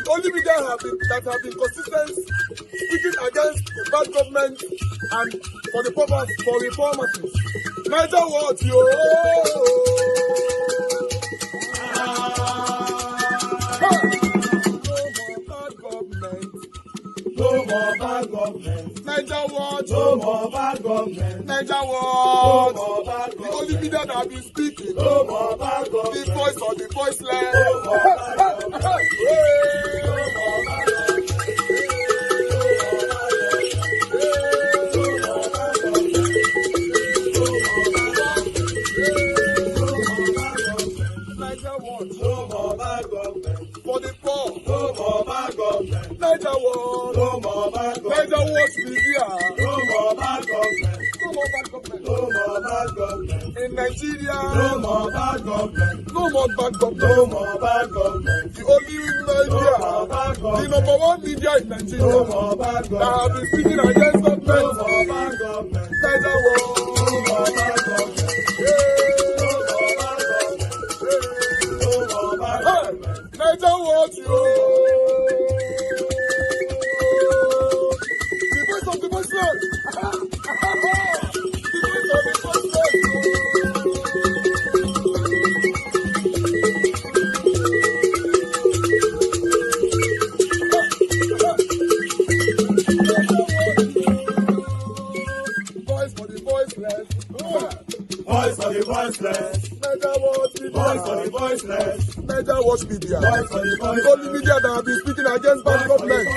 The only media that have been consistent speaking against the bad government and for the purpose for reformers. Niger what yo? No more bad government. Niger what? No more bad government. Niger what? No more bad government. The only media that have been speaking. No more bad government. The voice of the voiceless. No more bad government. No more bad government. For the poor, no more bad government. Niger what? No more bad government. Niger what media? No more bad government. No more bad government. No more bad government. In Nigeria, no more bad government. No more bad government. No more bad government. The only media, the number one media in Nigeria, no more bad government. That have been speaking against government. No more bad government. Niger what? No more bad government. Niger what you? The voice of the voiceless. The voice of the voiceless. Voice for the voiceless. Voice for the voiceless. Niger what media? Voice for the voiceless. Niger what media? Voice for the voiceless. The only media that have been speaking against bad government.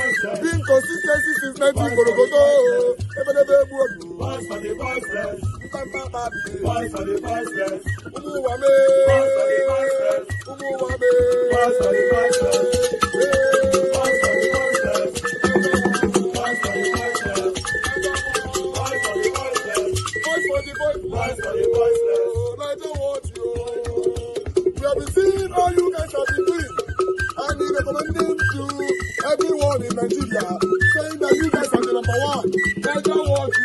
Being consistency since 1944. Voice for the voiceless. Voice for the voiceless. Umuwame. Voice for the voiceless. Umuwame. Voice for the voiceless. Voice for the voiceless. Voice for the voiceless. Voice for the voiceless. Voice for the voiceless. Voice for the voiceless. Niger what you? We have been seeing all you guys have been doing, and he recommending to everyone in Nigeria, saying that you guys are the number one. Niger what you?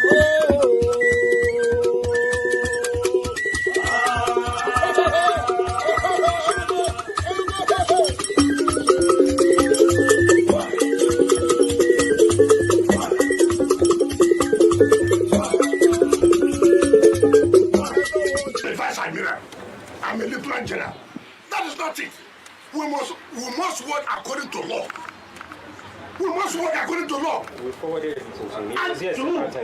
I'm a lieutenant general. That is not it. We must work according to law. We must work according to law. We forwarded it to me. And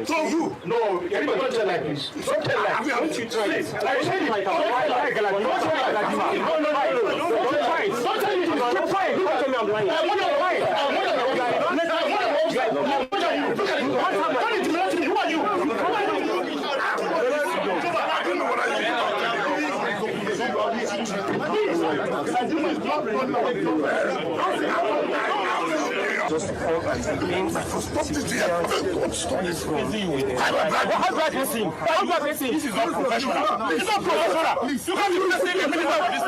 to who? No, don't tell like this. Don't tell like this. Don't you try it. Don't tell me like that. No. Don't try it. Don't tell me. Don't try it. Don't tell me I'm lying. Who are you? I don't know what I Just stop this here. Stop this. How do I face him? How do I face him? This is not professional. It's not professional. You can't even say the minister with this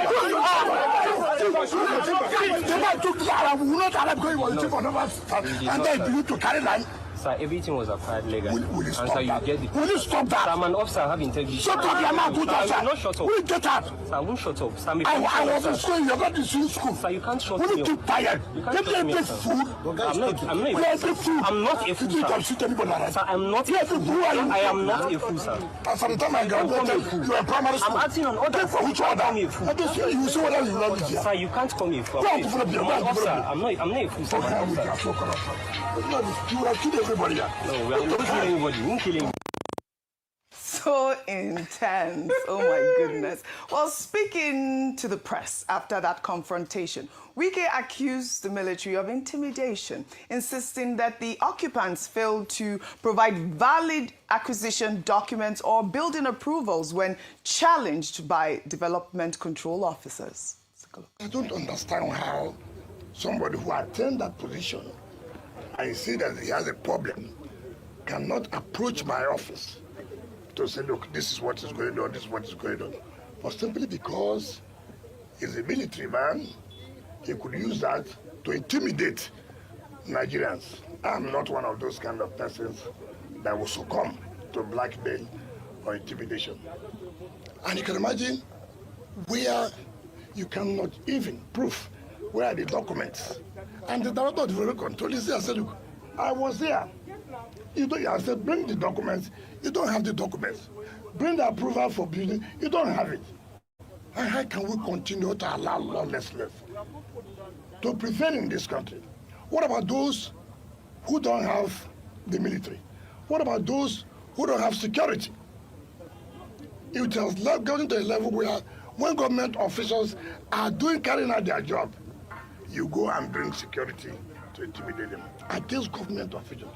thing. And then you to carry line. Sir, everything was acquired legally. Will you stop and that? you get it. Will you stop that? Sir, I'm an officer, I have integrity. Shut up, your mouth, good I sir. will not shut up. Will you get out? Sir, I won't shut up. Sir, I was in school, you're not in school. Sir, you can't shut Will me you up. keep quiet? You can't Give shut me me up, this sir. food. I'm not a fool. I'm not a fool, You can sir. shoot anybody like Sir, that. I'm not a fool. Who are you? I am not a fool, sir. As at the time I graduated, you were in primary school. I'm acting on orders. For which order? You see what you love here. Sir, you can't call me a fool. Go on, I'm people of the- an officer. I'm not a fool, sir. I'm an officer. You will kill everybody here. No, we are not killing anybody. We won't kill anybody. So intense. Oh my goodness. Well, speaking to the press after that confrontation, Wike accused the military of intimidation, insisting that the occupants failed to provide valid acquisition documents or building approvals when challenged by development control officers. I don't understand how somebody who attained that position and see that he has a problem cannot approach my office to say, look, this is what is going on, this is what is going on. But simply because he's a military man, he could use that to intimidate Nigerians. I'm not one of those kind of persons that will succumb to blackmail or intimidation. And you can imagine where you cannot even prove where are the documents. And the director of the Revenue Control, he said, I said, look, I was here. I said, bring the documents. You don't have the documents. Bring the approval for building. You don't have it. And how can we continue to allow lawlessness to prevail in this country? What about those who don't have the military? What about those who don't have security? It has gotten to a level where when government officials are carrying out their job, you go and bring security to intimidate them against government officials.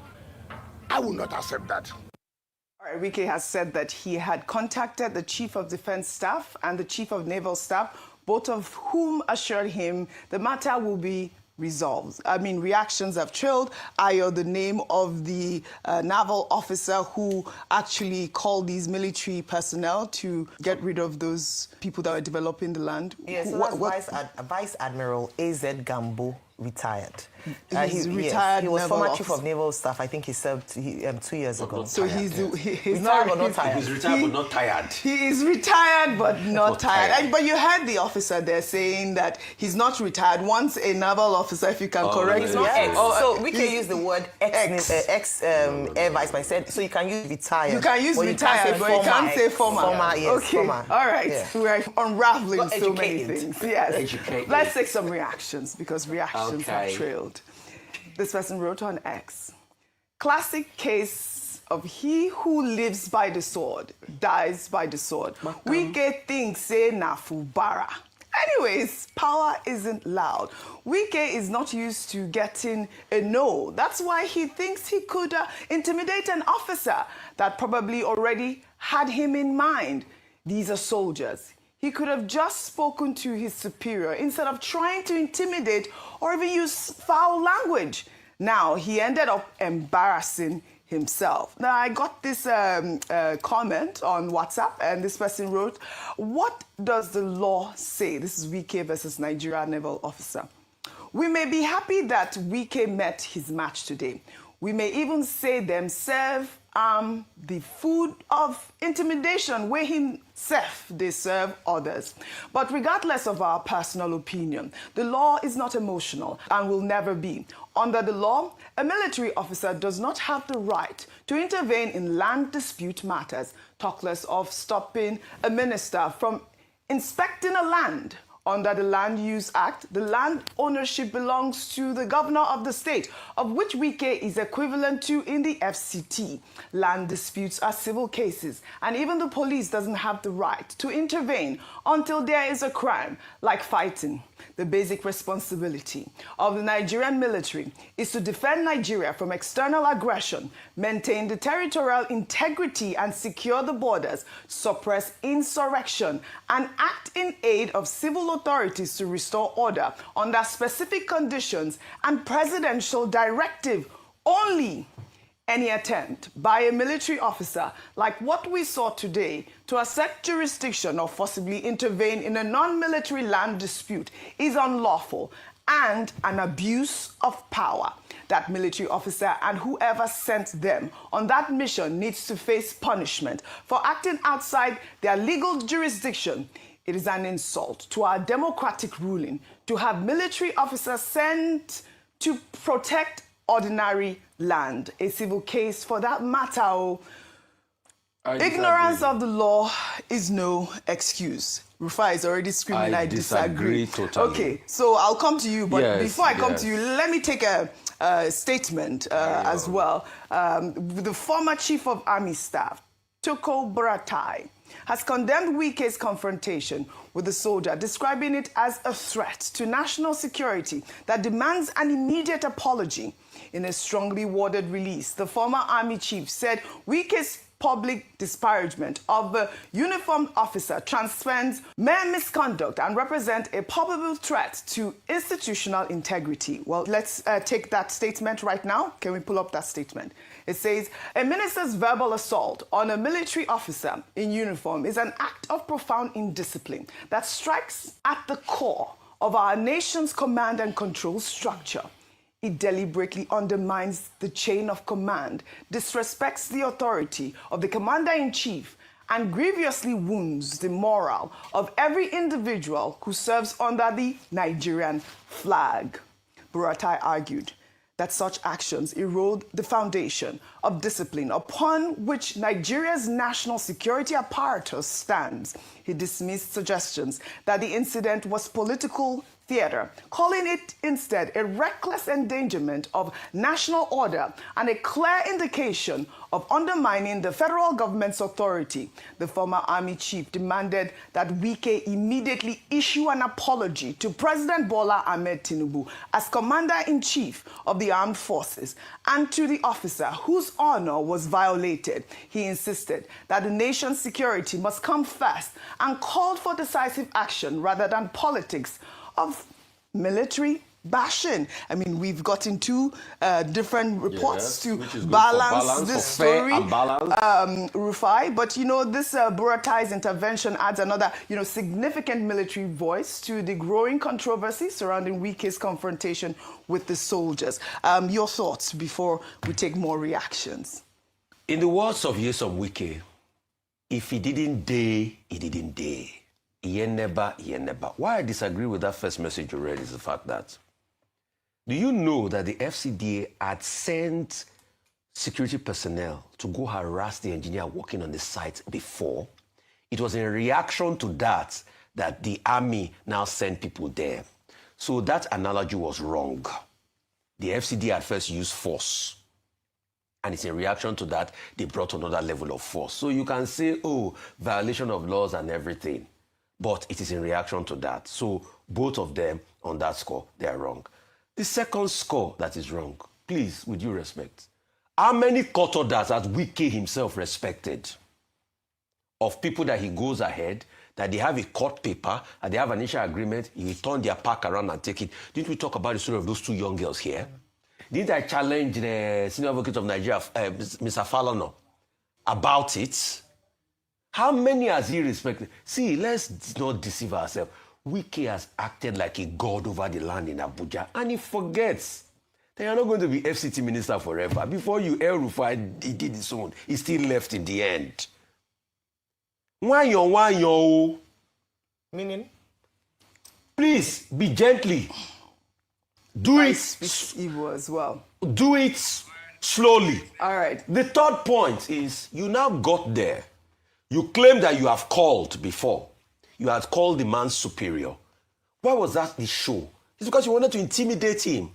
I will not accept that. All right, Wike has said that he had contacted the Chief of Defense Staff and the Chief of Naval Staff, both of whom assured him the matter will be resolved. I mean, reactions have trailed. Ayo, the name of the naval officer who actually called these military personnel to get rid of those people that were developing the land. Yes, so that's Vice Admiral A.Z. Gambo, retired. He's retired. He was naval former officer. Chief of Naval Staff. I think he served 2 years ago. So he's retired not but not tired. He's retired but not tired. He is retired but not tired. But you heard the officer there saying that he's not retired. Once a naval officer, if you can correct He's me. not ex. So we he's- can use the word ex Air Vice. I said so. You can use retired. You can use but retired, but you can't say former. Former, yes, okay. former. All right. Yeah. We're unraveling Got so many educated. things. Yes. Educated. Let's take some reactions because reactions have Okay. trailed. This person wrote on X. Classic case of he who lives by the sword dies by the sword. Wike thinks say na fubara. Anyways, power isn't loud. Wike is not used to getting a no. That's why he thinks he could intimidate an officer that probably already had him in mind. These are soldiers. He could have just spoken to his superior instead of trying to intimidate or even use foul language. Now, he ended up embarrassing himself. Now, I got this comment on WhatsApp, and this person wrote, what does the law say? This is Wike versus Nigeria naval officer. We may be happy that Wike met his match today. We may even say them serve the food of intimidation where himself they serve others. But regardless of our personal opinion, the law is not emotional and will never be. Under the law, a military officer does not have the right to intervene in land dispute matters, talk less of stopping a minister from inspecting a land. Under the Land Use Act, the land ownership belongs to the governor of the state, of which Wike is equivalent to in the FCT. Land disputes are civil cases, and even the police doesn't have the right to intervene until there is a crime, like fighting. The basic responsibility of the Nigerian military is to defend Nigeria from external aggression, maintain the territorial integrity and secure the borders, suppress insurrection, and act in aid of civil authorities to restore order under specific conditions and presidential directive only. Any attempt by a military officer like what we saw today to assert jurisdiction or forcibly intervene in a non-military land dispute is unlawful and an abuse of power. That military officer and whoever sent them on that mission needs to face punishment for acting outside their legal jurisdiction. It is an insult to our democratic ruling to have military officers sent to protect ordinary land, a civil case for that matter. Ignorance of the law is no excuse. Rufai is already screaming, I disagree. Totally. Okay, so I'll come to you, but Yes, before I come yes. to you, let me take a statement as well. The former Chief of Army Staff, Toko Buratai, has condemned Wike's confrontation with the soldier, describing it as a threat to national security that demands an immediate apology. In a strongly worded release, the former army chief said Wike's public disparagement of the uniformed officer transcends mere misconduct and represents a palpable threat to institutional integrity. Well, let's take that statement right now. Can we pull up that statement? It says, a minister's verbal assault on a military officer in uniform is an act of profound indiscipline that strikes at the core of our nation's command and control structure. It deliberately undermines the chain of command, disrespects the authority of the commander-in-chief, and grievously wounds the morale of every individual who serves under the Nigerian flag. Buratai argued that such actions erode the foundation of discipline upon which Nigeria's national security apparatus stands. He dismissed suggestions that the incident was political theater, calling it instead a reckless endangerment of national order and a clear indication of undermining the federal government's authority. The former army chief demanded that Wike immediately issue an apology to President Bola Ahmed Tinubu as commander-in-chief of the armed forces and to the officer whose honor was violated. He insisted that the nation's security must come first and called for decisive action rather than politics of military bashing. I mean, we've gotten two different reports to balance this story, Rufai. But, you know, this Buratai's intervention adds another, you know, significant military voice to the growing controversy surrounding Wike's confrontation with the soldiers. Your thoughts before we take more reactions? In the words of Nyesom Wike, if he didn't dare, he didn't dare. He never. Why I disagree with that first message you read is the fact that, do you know that the FCDA had sent security personnel to go harass the engineer working on the site before? It was in reaction to that that the army now sent people there. So that analogy was wrong. The FCDA at first used force. And it's in reaction to that, they brought another level of force. So you can say, oh, violation of laws and everything. But it is in reaction to that. So both of them, on that score, they are wrong. The second score that is wrong, please, with due respect, how many court orders has Wike himself respected of people that he goes ahead, that they have a court paper, and they have an initial agreement, he will turn their pack around and take it? Didn't we talk about the story of those two young girls here? Didn't I challenge the senior advocate of Nigeria, Mr. Falono, about it? How many has he respected? See, let's not deceive ourselves. Wike has acted like a god over the land in Abuja, and he forgets that you're not going to be FCT minister forever. Before you, El Rufai, he did his own. He still left in the end. Why? Meaning? Please, be gently. Do it. Speak evil as well. Do it slowly. All right. The third point is, you now got there. You claim that you have called before. You had called the man superior. Why was that the show? It's because you wanted to intimidate him.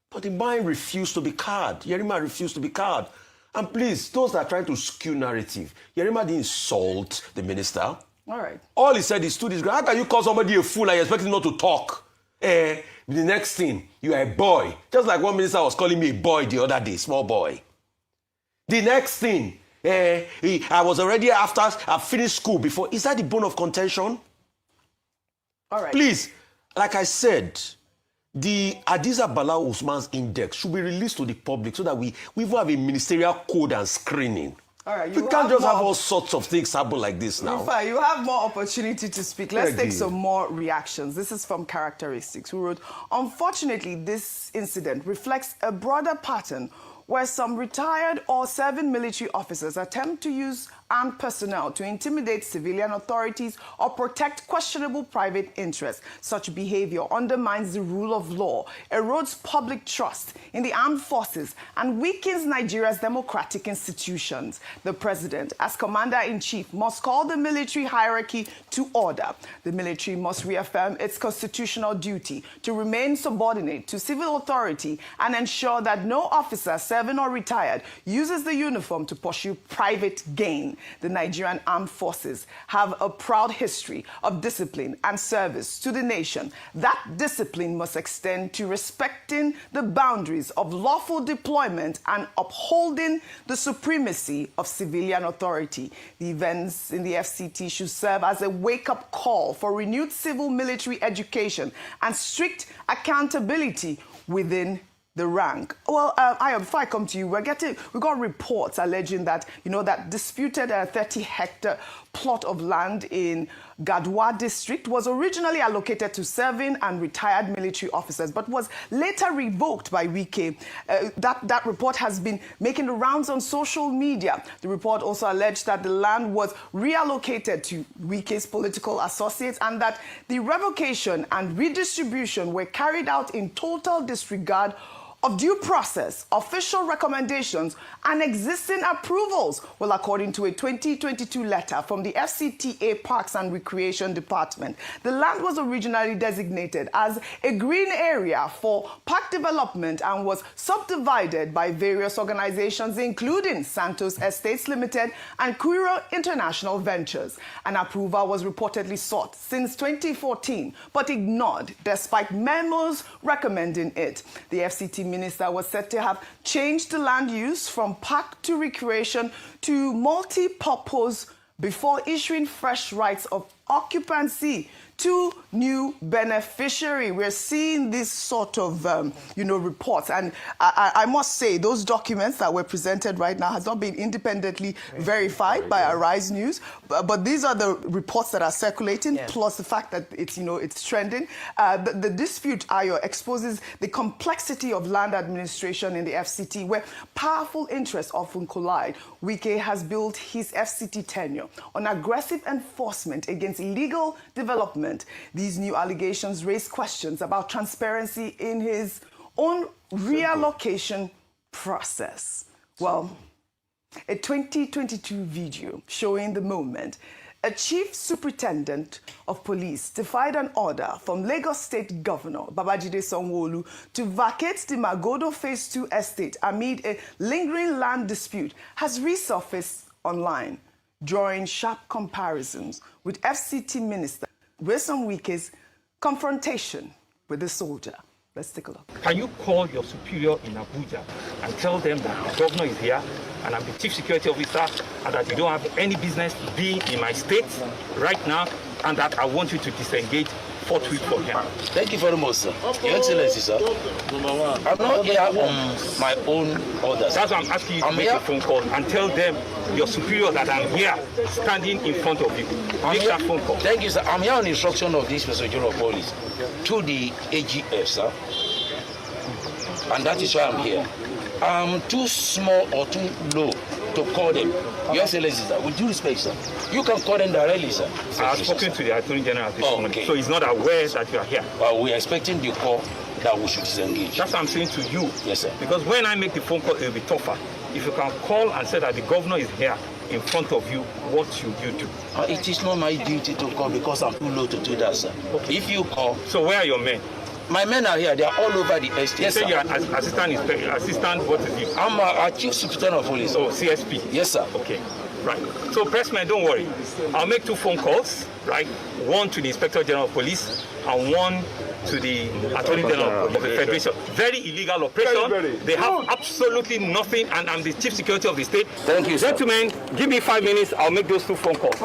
But the man refused to be cowed. Yerima refused to be cowed. And please, those that are trying to skew narrative, Yerima didn't insult the minister. All right. All he said is to this guy, how can you call somebody a fool and you expect him not to talk? The next thing, you are a boy. Just like one minister was calling me a boy the other day, small boy. The next thing, I was already after I finished school before. Is that the bone of contention? All right. Please, like I said, the Hadiza Bala Usman's index should be released to the public so that we even have a ministerial code and screening. All right. We can't just have all sorts of things happen like this now. Rufai, you have more opportunity to speak. Let's take some more reactions. This is from Characteristics, who wrote, unfortunately, this incident reflects a broader pattern where some retired or serving military officers attempt to use armed personnel to intimidate civilian authorities or protect questionable private interests. Such behavior undermines the rule of law, erodes public trust in the armed forces, and weakens Nigeria's democratic institutions. The president, as commander-in-chief, must call the military hierarchy to order. The military must reaffirm its constitutional duty to remain subordinate to civil authority and ensure that no officer serving or retired uses the uniform to pursue private gain. The Nigerian armed forces have a proud history of discipline and service to the nation. That discipline must extend to respecting the boundaries of lawful deployment and upholding the supremacy of civilian authority. The events in the FCT should serve as a wake-up call for renewed civil-military education and strict accountability within the rank. Well, before I come to you, we got reports alleging that, you know, that disputed 30-hectare plot of land in Gadwa district was originally allocated to serving and retired military officers, but was later revoked by Wike. That report has been making the rounds on social media. The report also alleged that the land was reallocated to Wike's political associates and that the revocation and redistribution were carried out in total disregard of due process, official recommendations, and existing approvals. Well, according to a 2022 letter from the FCTA Parks and Recreation Department, the land was originally designated as a green area for park development and was subdivided by various organizations, including Santos Estates Limited and Quiro International Ventures. An approval was reportedly sought since 2014, but ignored despite memos recommending it. The FCT minister was said to have changed the land use from park to recreation to multi-purpose before issuing fresh rights of occupancy to new beneficiary. We're seeing this sort of, reports. And I must say, those documents that were presented right now has not been independently verified by Arise News. But these are the reports that are circulating, plus the fact that it's trending. The dispute, Ayo, exposes the complexity of land administration in the FCT, where powerful interests often collide. Wike has built his FCT tenure on aggressive enforcement against illegal development. These new allegations raise questions about transparency in his own reallocation process. Well, a 2022 video showing the moment a chief superintendent of police defied an order from Lagos State Governor Babajide Sanwo-Olu to vacate the Magodo Phase 2 estate amid a lingering land dispute has resurfaced online, drawing sharp comparisons with FCT Minister Wilson Wike's confrontation with the soldier. Let's take a look. Can you call your superior in Abuja and tell them that the governor is here and I'm the chief security officer and that you don't have any business being in my state right now and that I want you to disengage forthwith for him? Thank you very much, sir. Your Excellency, sir. I'm not here on my own orders. That's why I'm asking you to make a phone call and tell them, your superior, that I'm here standing in front of you. Make that phone call. Thank you, sir. I'm here on instruction of this Inspector General of Police to the AGIS, sir. And that is why I'm here. I'm too small or too low to call them. Your Excellency, sir, with due respect, sir, you can call them directly, sir. I've spoken to the Attorney General this morning, so he's not aware that you are here. We're expecting the call that we should disengage. That's what I'm saying to you. Yes, sir. Because when I make the phone call, it will be tougher. If you can call and say that the governor is here in front of you, what should you do? It is not my duty to call because I'm too low to do that, sir. Okay. If you call... So where are your men? My men are here. They are all over the estate. Yes, sir. You're assistant, what is it? I'm a chief superintendent of police. Oh, CSP. Yes, sir. Okay, right. So, pressman, don't worry. I'll make 2 phone calls, right? One to the Inspector General of Police and one to the Attorney General of the Federation. Very illegal operation. They have absolutely nothing, and I'm the chief security of the state. Thank you, sir. Gentlemen, give me 5 minutes. I'll make those 2 phone calls.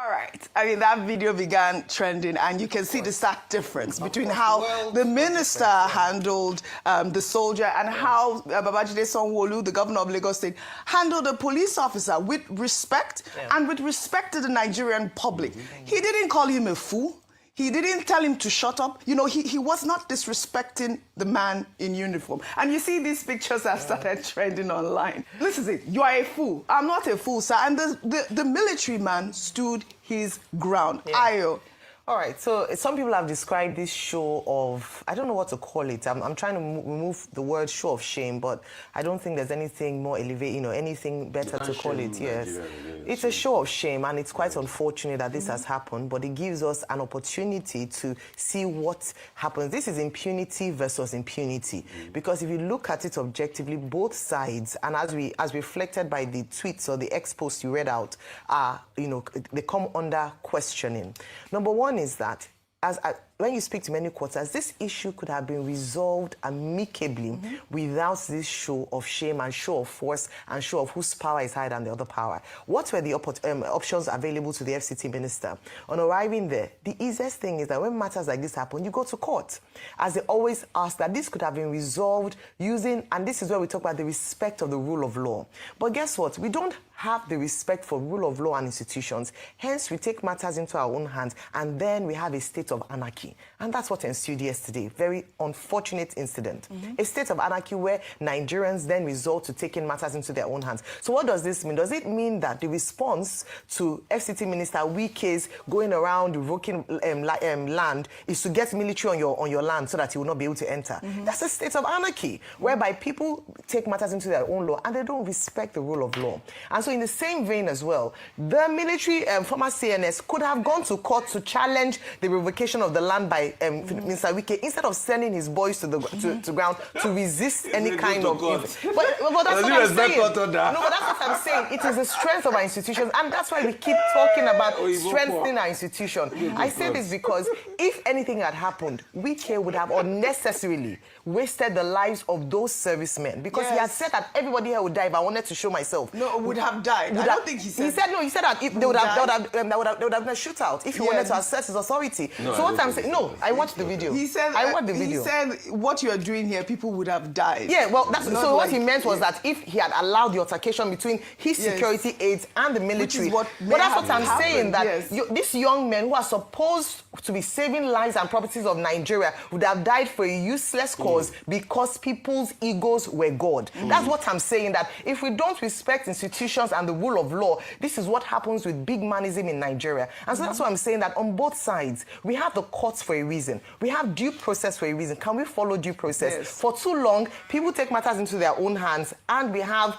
All right. I mean, that video began trending, and you can see the stark difference between how the minister handled the soldier and how Babajide Sanwo-Olu, the governor of Lagos State, handled a police officer with respect and with respect to the Nigerian public. He didn't call him a fool. He didn't tell him to shut up. You know, he was not disrespecting the man in uniform. And you see these pictures have started trending online. This is it. You are a fool. I'm not a fool, sir. And the military man stood his ground. Ayo. All right, so some people have described this show of, I don't know what to call it. I'm trying to remove the word show of shame, but I don't think there's anything more elevated, anything better to call it. Yes, it's a show of shame, and it's quite unfortunate that this has happened, but it gives us an opportunity to see what happens. This is impunity versus impunity, because if you look at it objectively, both sides, and as reflected by the tweets or the ex posts you read out, are, they come under questioning. Number one is that, as when you speak to many quarters, this issue could have been resolved amicably without this show of shame and show of force and show of whose power is higher than the other power. What were the options available to the FCT minister? On arriving there, the easiest thing is that when matters like this happen, you go to court. As they always ask, that this could have been resolved using, and this is where we talk about the respect of the rule of law. But guess what? We don't have the respect for rule of law and institutions. Hence, we take matters into our own hands, and then we have a state of anarchy. And that's what ensued yesterday. Very unfortunate incident. A state of anarchy where Nigerians then resort to taking matters into their own hands. So what does this mean? Does it mean that the response to FCT Minister Wike's going around revoking land is to get military on your land so that he will not be able to enter? That's a state of anarchy, whereby people take matters into their own law and they don't respect the rule of law. And so in the same vein as well, the military, former CNS, could have gone to court to challenge the revocation of the land by Mr. Wike instead of sending his boys to the ground to resist any kind of... But that's what I'm saying. No, but that's what I'm saying. It is the strength of our institutions, and that's why we keep talking about strengthening our institution. I say this because if anything had happened, Wike would have unnecessarily wasted the lives of those servicemen, because he had said that everybody here would die if I wanted to show myself. No, would have died. I don't think he said. He said no. He said that if they would have been a shootout if he wanted to assert his authority. No, so what I'm saying, no, I watched the video. He said I watched the video. He said what you are doing here, people would have died. Yeah, well, that's so. What he meant was that if he had allowed the altercation between his security aides and the military, but that's what I'm saying. That these young men who are supposed to be saving lives and properties of Nigeria would have died for a useless cause because people's egos were God. That's what I'm saying. That if we don't respect institutions and the rule of law, this is what happens with big manism in Nigeria. And so that's why I'm saying that on both sides, we have the courts for a reason. We have due process for a reason. Can we follow due process? For too long, people take matters into their own hands, and we have,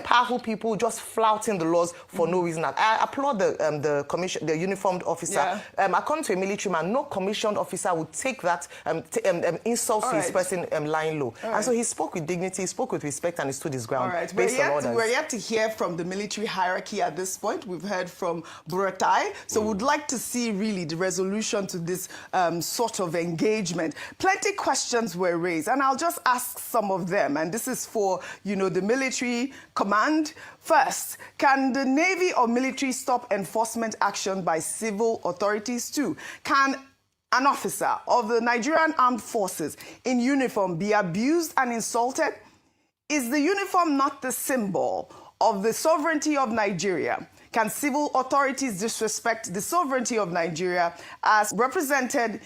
powerful people just flouting the laws for no reason. I applaud the uniformed officer. According to a military man, no commissioned officer would take that insult to his person lying low. And so he spoke with dignity, he spoke with respect, and he stood his ground based on orders. We're yet to hear from the military hierarchy at this point. We've heard from Buratai. So we'd like to see really the resolution to this sort of engagement. Plenty questions were raised, and I'll just ask some of them. And this is for, the military command. First, can the Navy or military stop enforcement action by civil authorities too? Can an officer of the Nigerian Armed Forces in uniform be abused and insulted? Is the uniform not the symbol of the sovereignty of Nigeria? Can civil authorities disrespect the sovereignty of Nigeria as represented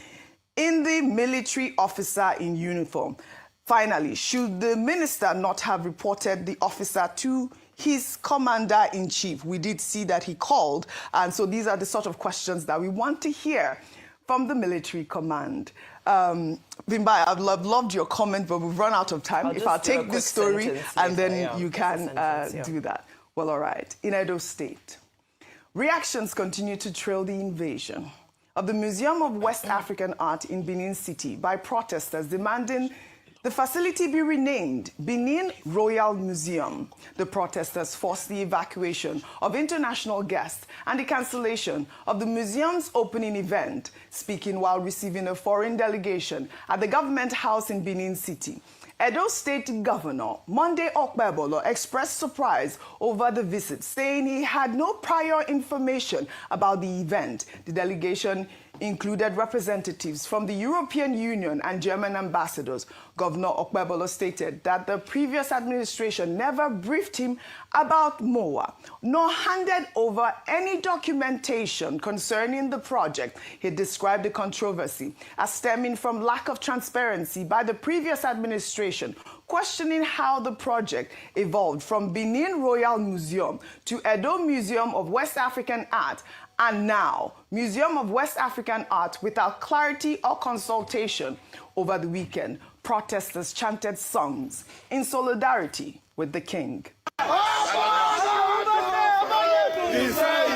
in the military officer in uniform? Finally, should the minister not have reported the officer to his commander-in-chief? We did see that he called, and so these are the sort of questions that we want to hear from the military command. Bimba, I've loved your comment, but we've run out of time. I'll take this story and then you can do that. Well, all right. In Edo State, reactions continue to trail the invasion of the Museum of West African Art in Benin City by protesters demanding the facility be renamed Benin Royal Museum. The protesters forced the evacuation of international guests and the cancellation of the museum's opening event, speaking while receiving a foreign delegation at the government house in Benin City. Edo State Governor Monday Okpebolo expressed surprise over the visit, saying he had no prior information about the event. The delegation included representatives from the European Union and German ambassadors. Governor Okpebolo stated that the previous administration never briefed him about MOA, nor handed over any documentation concerning the project. He described the controversy as stemming from lack of transparency by the previous administration, questioning how the project evolved from Benin Royal Museum to Edo Museum of West African Art, and now Museum of West African Art, without clarity or consultation. Over the weekend, protesters chanted songs in solidarity with the king. He say,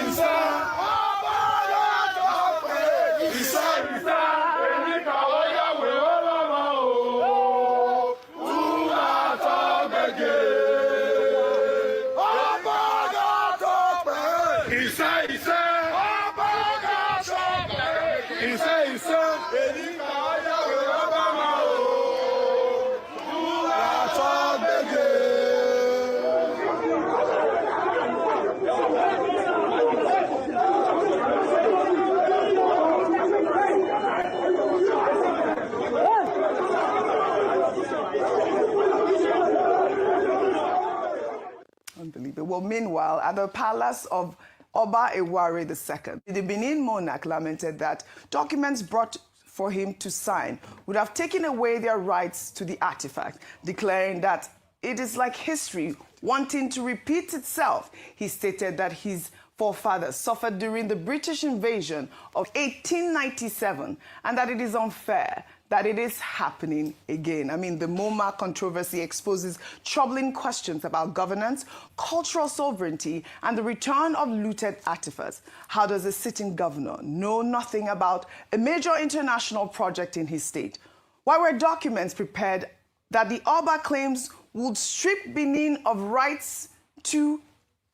Well, meanwhile, at the palace of Oba Eware II, the Benin monarch lamented that documents brought for him to sign would have taken away their rights to the artifact, declaring that it is like history wanting to repeat itself. He stated that his forefathers suffered during the British invasion of 1897 and that it is unfair that it is happening again. I mean, the MoMA controversy exposes troubling questions about governance, cultural sovereignty, and the return of looted artifacts. How does a sitting governor know nothing about a major international project in his state? Why were documents prepared that the Oba claims would strip Benin of rights to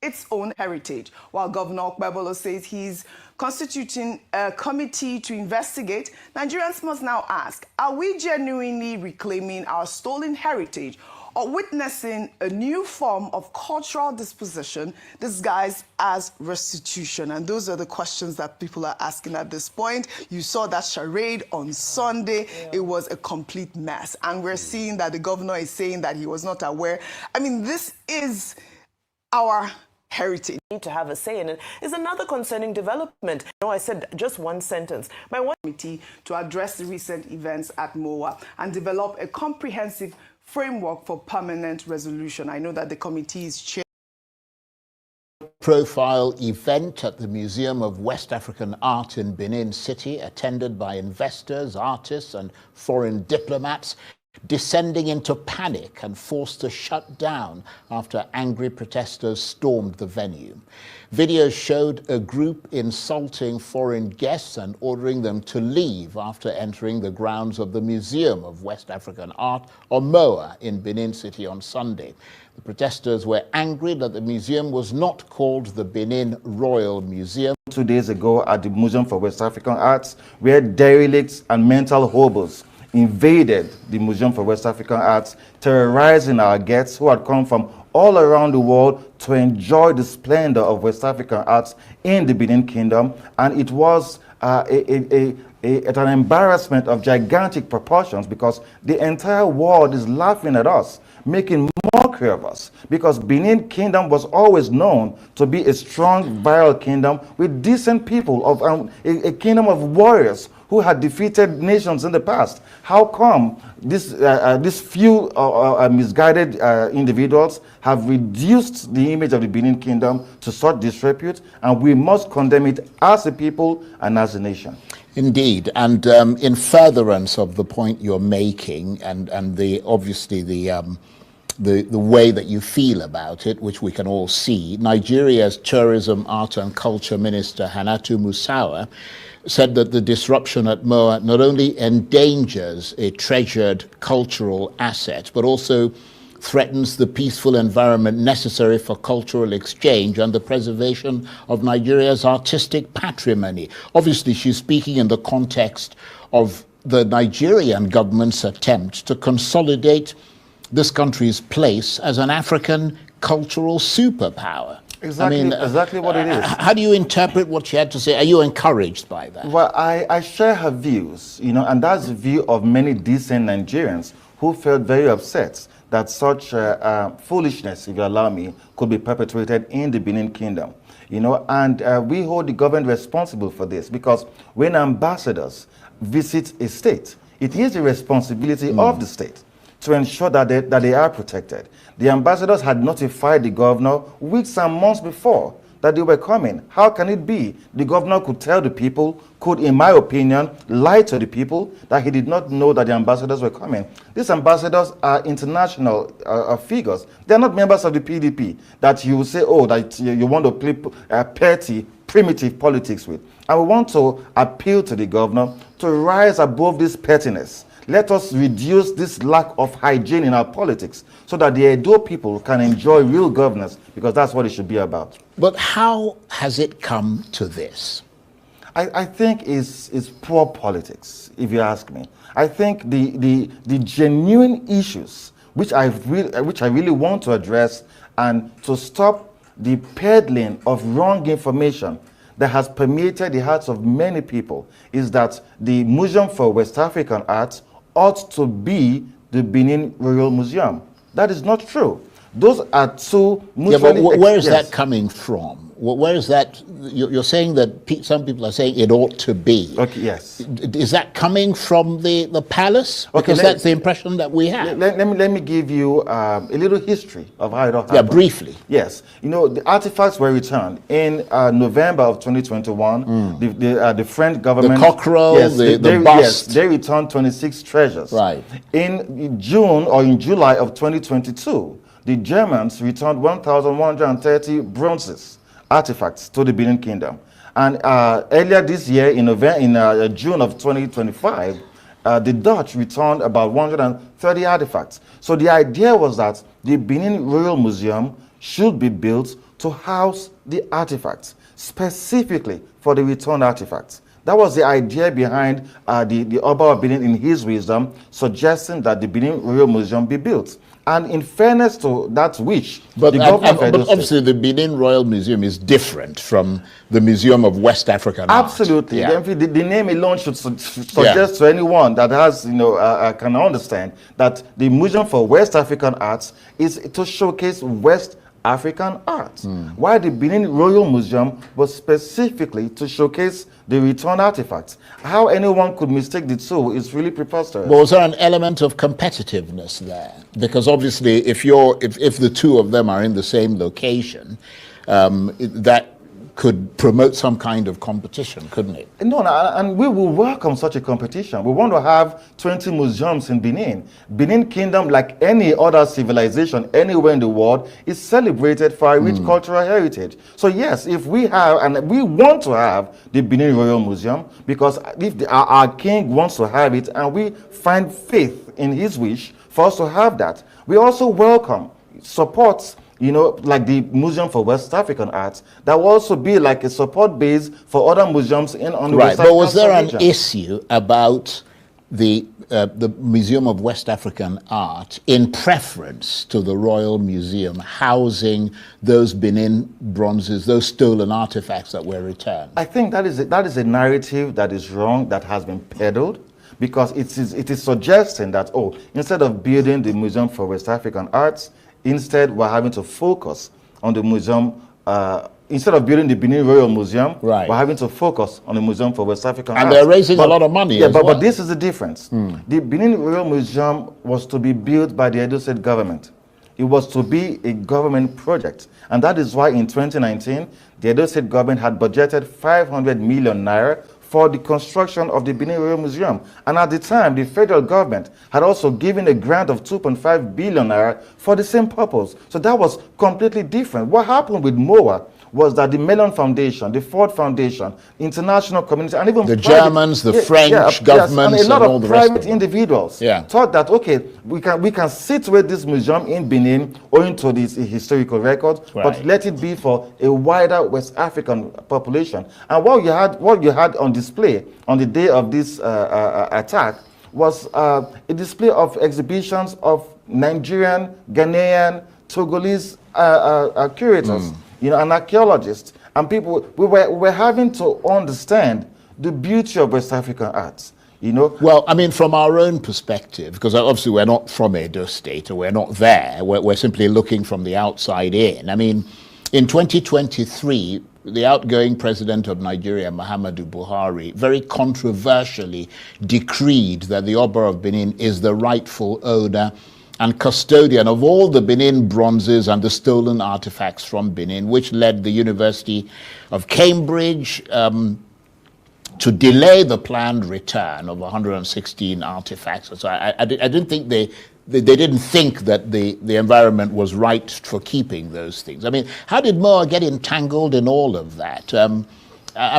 its own heritage, while Governor Okpebolo says he's constituting a committee to investigate? Nigerians must now ask, are we genuinely reclaiming our stolen heritage or witnessing a new form of cultural disposition disguised as restitution? And those are the questions that people are asking at this point. You saw that charade on Sunday. It was a complete mess. And we're seeing that the governor is saying that he was not aware. I mean, this is our heritage. To have a say in it is another concerning development. No, I said just one sentence. My one committee to address the recent events at MOA and develop a comprehensive framework for permanent resolution. I know that the committee is chaired. Profile event at the Museum of West African Art in Benin City, attended by investors, artists, and foreign diplomats, descending into panic and forced to shut down after angry protesters stormed the venue. Videos showed a group insulting foreign guests and ordering them to leave after entering the grounds of the Museum of West African Art, or MOA, in Benin City on Sunday. The protesters were angry that the museum was not called the Benin Royal Museum. 2 days ago at the Museum for West African Arts, where derelicts and mental hobos invaded the Museum for West African Arts, terrorizing our guests who had come from all around the world to enjoy the splendor of West African arts in the Benin Kingdom. And it was an embarrassment of gigantic proportions, because the entire world is laughing at us, making mockery of us, because Benin Kingdom was always known to be a strong, virile kingdom with decent people, of a kingdom of warriors who had defeated nations in the past. How come these few misguided individuals have reduced the image of the Benin Kingdom to such disrepute? And we must condemn it as a people and as a nation. Indeed, and in furtherance of the point you're making, and obviously the way that you feel about it, which we can all see, Nigeria's Tourism, Art and Culture Minister Hannatu Musawa said that the disruption at MOA not only endangers a treasured cultural asset, but also threatens the peaceful environment necessary for cultural exchange and the preservation of Nigeria's artistic patrimony. Obviously, she's speaking in the context of the Nigerian government's attempt to consolidate this country's place as an African cultural superpower. Exactly, I mean, exactly what it is. How do you interpret what she had to say? Are you encouraged by that? Well, I share her views, and that's the view of many decent Nigerians who felt very upset that such foolishness, if you allow me, could be perpetrated in the Benin Kingdom. And we hold the government responsible for this, because when ambassadors visit a state, it is the responsibility of the state to ensure that they are protected. The ambassadors had notified the governor weeks and months before that they were coming. How can it be the governor could tell the people, could, in my opinion, lie to the people that he did not know that the ambassadors were coming? These ambassadors are international figures. They're not members of the PDP that you will say, oh, that you want to play petty, primitive politics with. And we want to appeal to the governor to rise above this pettiness. Let us reduce this lack of hygiene in our politics so that the Edo people can enjoy real governance, because that's what it should be about. But how has it come to this? I think it's poor politics, if you ask me. I think the genuine issues which I really want to address, and to stop the peddling of wrong information that has permeated the hearts of many people, is that the Museum for West African Arts ought to be the Benin Royal Museum. That is not true. Those are two Yeah, but mutually... where is yes. that coming from? Where is that? You're saying that some people are saying it ought to be. Okay, yes. Is that coming from the palace? Okay, Because that's the impression that we have. Let me give you a little history of how it all happened. Yeah, briefly. Yes. You know, the artifacts were returned in November of 2021. The French government... The cockerel, yes, the bust. Yes, they returned 26 treasures. Right. In June or in July of 2022, the Germans returned 1,130 bronzes artifacts to the Benin Kingdom. And earlier this year, in June of 2025, the Dutch returned about 130 artifacts. So the idea was that the Benin Royal Museum should be built to house the artifacts, specifically for the returned artifacts. That was the idea behind the Oba of Benin, in his wisdom, suggesting that the Benin Royal Museum be built. And in fairness to that wish, but obviously the Benin Royal Museum is different from the Museum of West African Art. Absolutely. Yeah. The name alone should suggest to anyone that has, can understand that the Museum for West African Arts is to showcase West African art. While the Benin Royal Museum was specifically to showcase the return artifacts. How anyone could mistake the two is really preposterous. But was there an element of competitiveness there? Because obviously, if the two of them are in the same location, that could promote some kind of competition, couldn't it? No, and we will welcome such a competition. We want to have 20 museums in Benin. Benin Kingdom, like any other civilization anywhere in the world, is celebrated for our rich cultural heritage. So yes, if we have, and we want to have the Benin Royal Museum, because if our king wants to have it, and we find faith in his wish for us to have that, we also welcome, support, like the Museum for West African Arts, that will also be like a support base for other museums on the West African. But was there an issue about the Museum of West African Art in preference to the Royal Museum housing those Benin bronzes, those stolen artifacts that were returned? I think that is a narrative that is wrong, that has been peddled, because it is suggesting that, instead of building the Museum for West African Arts, instead, we're having to focus on the museum. Instead of building the Benin Royal Museum, we're having to focus on the Museum for West African Arts. And they're raising a lot of money. Yeah, as well. But this is the difference. The Benin Royal Museum was to be built by the Edo State government. It was to be a government project. And that is why in 2019, the Edo State government had budgeted 500 million naira for the construction of the Benin Royal Museum. And at the time, the federal government had also given a grant of 2.5 billion naira for the same purpose. So that was completely different. What happened with MOA was that the Mellon Foundation, the Ford Foundation, international community, and even the Germans, the French governments, and a lot and all of the rest private individuals Yeah. thought that, okay, we can situate this museum in Benin owing to this historical record, but let it be for a wider West African population. And what you had on display on the day of this attack was a display of exhibitions of Nigerian, Ghanaian, Togolese curators, and archaeologists, and people. We were having to understand the beauty of West African arts. Well, I mean, from our own perspective, because obviously we're not from Edo State, or we're not there. We're simply looking from the outside in. I mean, in 2023, the outgoing president of Nigeria, Muhammadu Buhari, very controversially decreed that the Oba of Benin is the rightful owner and custodian of all the Benin bronzes and the stolen artifacts from Benin, which led the University of Cambridge to delay the planned return of 116 artifacts. So I didn't think they didn't think that the environment was right for keeping those things. I mean, how did MOA get entangled in all of that? I'm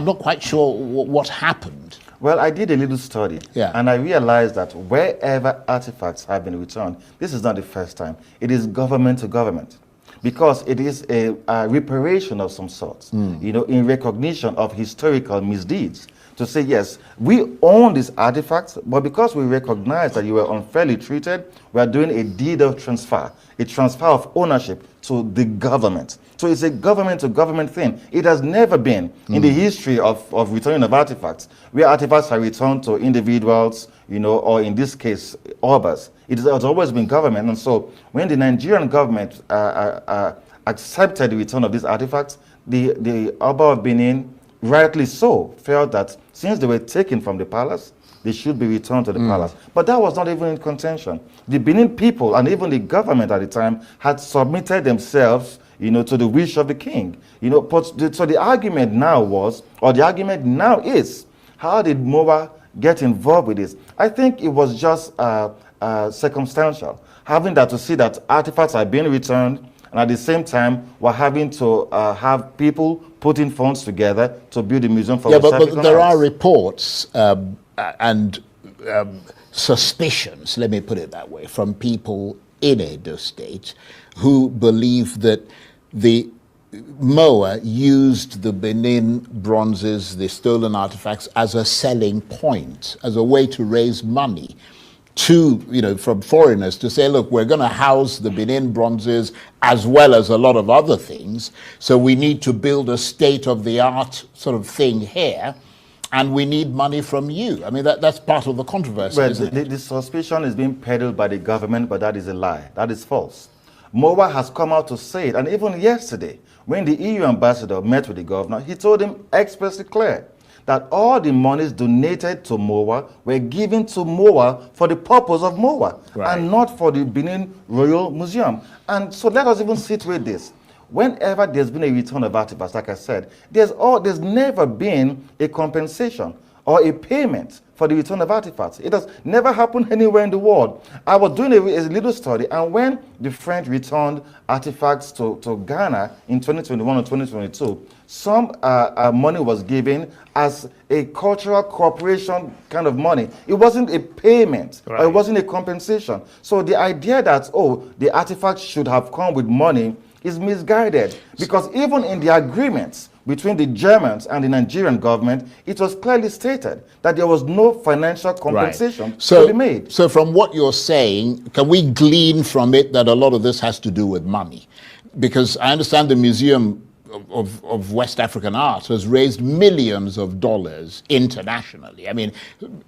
not quite sure what happened. Well, I did a little study, and I realized that wherever artifacts have been returned, this is not the first time. It is government to government, because it is a reparation of some sorts, in recognition of historical misdeeds. To say, yes, we own these artifacts, but because we recognize that you were unfairly treated, we are doing a deed of transfer, a transfer of ownership to the government. So it's a government-to-government thing. It has never been in the history of returning of artifacts, where artifacts are returned to individuals, or in this case, Obas. It has always been government. And so when the Nigerian government accepted the return of these artifacts, the Oba of Benin, rightly so, felt that since they were taken from the palace, they should be returned to the palace. But that was not even in contention. The Benin people and even the government at the time had submitted themselves, to the wish of the king. So the argument now was, or the argument now is, how did MOA get involved with this? I think it was just circumstantial, having that to see that artifacts are being returned, and at the same time, we're having to have people putting funds together to build a museum for West African but there arts. are reports and suspicions, let me put it that way, from people in Edo State who believe that the MOA used the Benin bronzes, the stolen artifacts, as a selling point, as a way to raise money from foreigners to say, look, we're going to house the Benin bronzes as well as a lot of other things, so we need to build a state-of-the-art sort of thing here, and we need money from you. I mean, that's part of the controversy, Well, isn't it? the suspicion is being peddled by the government, but that is a lie. That is false. MOA has come out to say it, and even yesterday, when the EU ambassador met with the governor, he told him expressly clear that all the monies donated to MOA were given to MOA for the purpose of MOA, and not for the Benin Royal Museum. And so let us even situate this. Whenever there's been a return of artifacts, like I said, there's never been a compensation or a payment for the return of artifacts. It has never happened anywhere in the world. I was doing a little study, and when the French returned artifacts to Ghana in 2021 or 2022, some money was given as a cultural cooperation kind of money. It wasn't a payment, or it wasn't a compensation. So the idea that, the artifacts should have come with money is misguided, because even in the agreements between the Germans and the Nigerian government, it was clearly stated that there was no financial compensation to be made. So from what you're saying, can we glean from it that a lot of this has to do with money? Because I understand the Museum of West African Art has raised millions of dollars internationally. I mean,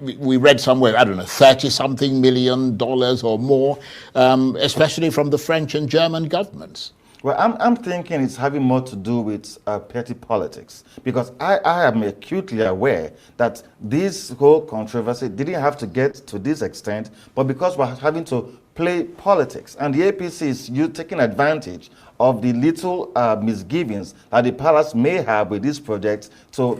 we read somewhere, I don't know, 30-something million dollars or more, especially from the French and German governments. Well, I'm thinking it's having more to do with petty politics, because I am acutely aware that this whole controversy didn't have to get to this extent, but because we're having to play politics, and the APC is taking advantage of the little misgivings that the palace may have with this project to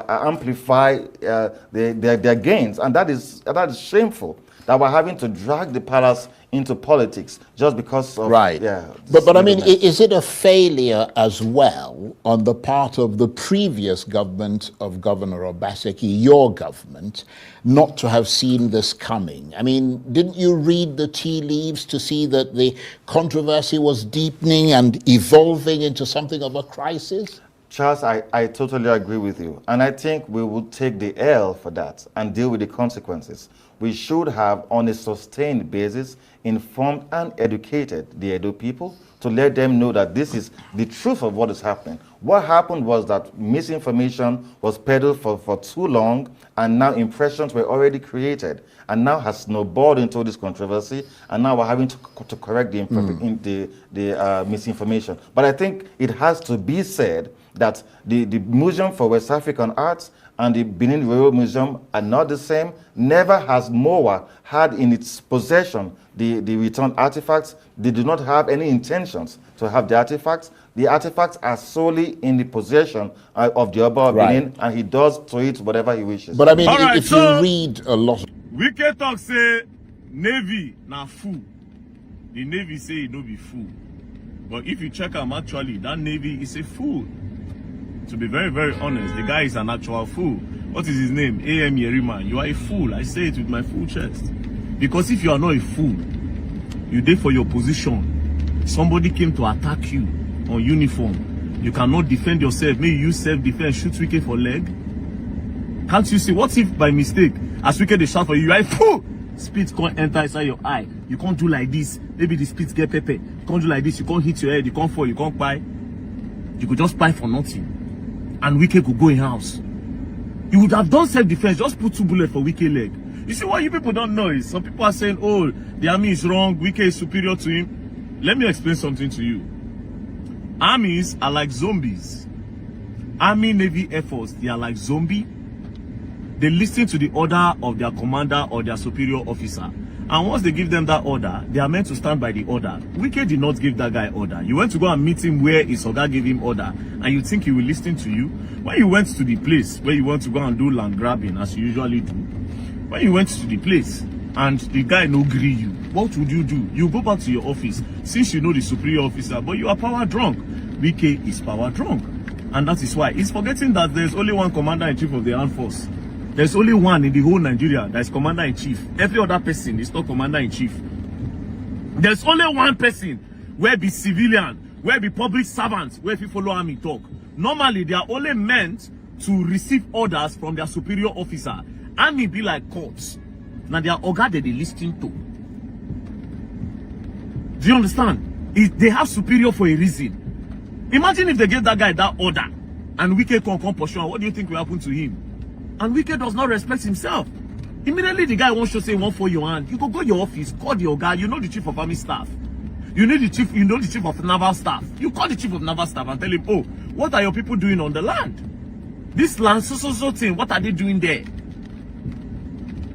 amplify their gains, and that is shameful. That we're having to drag the palace into politics just because of But I mean, is it a failure as well on the part of the previous government of Governor Obaseki, your government, not to have seen this coming? I mean, didn't you read the tea leaves to see that the controversy was deepening and evolving into something of a crisis? Charles, I totally agree with you, and I think we will take the L for that and deal with the consequences. We should have, on a sustained basis, informed and educated the Edo people to let them know that this is the truth of what is happening. What happened was that misinformation was peddled for too long, and now impressions were already created, and now has snowballed into this controversy, and now we're having to correct the misinformation. But I think it has to be said that the Museum for West African Arts and the Benin Royal Museum are not the same. Never has MOA had in its possession the returned artifacts. They do not have any intentions to have the artifacts. The artifacts are solely in the possession of the Oba of Benin, and he does to it whatever he wishes. But I mean, if you read a lot... Wike talk say Navy na fool. The Navy say it no be fool. But if you check them actually, that Navy is a fool. To be very, very honest, the guy is an actual fool. What is his name? A.M. Yerima. You are a fool. I say it with my full chest. Because if you are not a fool, you there for your position. Somebody came to attack you on uniform. You cannot defend yourself. Maybe you self-defense, shoot Wike for leg. Can't you see? What if by mistake, as Wike they shout for you, you are a fool? Spit can't enter inside your eye. You can't do like this. Maybe the spit get pepper. You can't do like this. You can't hit your head. You can't fall. You can't pie. You could just pie for nothing. And Wike could go in house. You would have done self-defense, just put 2 bullets for Wike leg. You see, what you people don't know is some people are saying, oh, the army is wrong, Wike is superior to him. Let me explain something to you. Armies are like zombies. Army, Navy, Air Force, they are like zombies. They listen to the order of their commander or their superior officer. And once they give them that order, they are meant to stand by the order. Wike did not give that guy order. You went to go and meet him where his oga gave him order, and you think he will listen to you? When you went to the place where you want to go and do land grabbing, as you usually do, when you went to the place and the guy no gree you, what would you do? You go back to your office, since you know the superior officer, but you are power drunk. Wike is power drunk. And that is why he's forgetting that there's only one commander-in-chief of the armed force. There's only one in the whole Nigeria that is commander-in-chief. Every other person is not commander-in-chief. There's only one person where be civilian, where be public servants, where if you follow army talk. Normally, they are only meant to receive orders from their superior officer. Army be like courts. Now they are organ that they listen to. Do you understand? They have superior for a reason. Imagine if they gave that guy that order and Wike come pursue, what do you think will happen to him? And Wike does not respect himself. Immediately the guy wants to say one for your hand. You go your office, call the guy. You know the chief of army staff. You know the chief of naval staff. You call the chief of naval staff and tell him, oh, what are your people doing on the land? This land so thing, what are they doing there?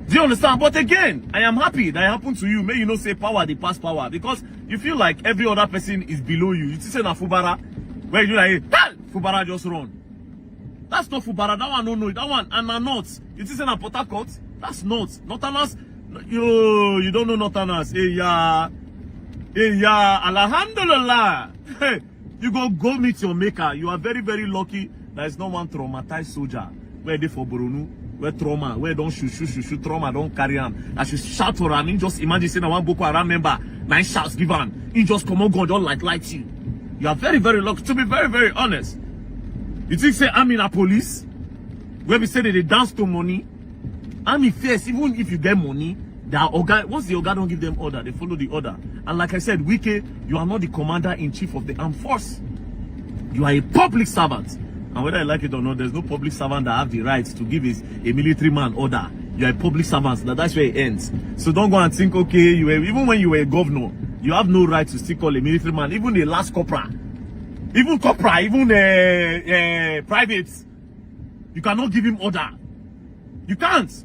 Do you understand? But again, I am happy that it happened to you. May you not say power, they pass power. Because you feel like every other person is below you. You say na Fubara, where you like, hey, Fubara just run. That's not Fubara. That one, no. That one, and not. You say na Port Harcourt? That's not. Northerners, you don't know Northerners. Hey, alhamdulillah. Hey, you go meet your maker. You are very, very lucky. There is no one traumatized soldier. Where they for Boronu? Where trauma? Where don't shoot trauma, don't carry on. As you shout for him, just imagine saying one Boko Haram member, 9 shots given. He just come on, God, don't light you. You are very, very lucky. To be very, very honest. You think say army na police? Where we say that they dance to money. Army first, even if you get money, once the organ don't give them order, they follow the order. And like I said, Wike, you are not the commander-in-chief of the armed force. You are a public servant. And whether I like it or not, there's no public servant that have the right to give a military man order. You are a public servant. That's where it ends. So don't go and think, okay, even when you were a governor, you have no right to still call a military man, even the last corporal. Even corporal, even privates. You cannot give him order. You can't.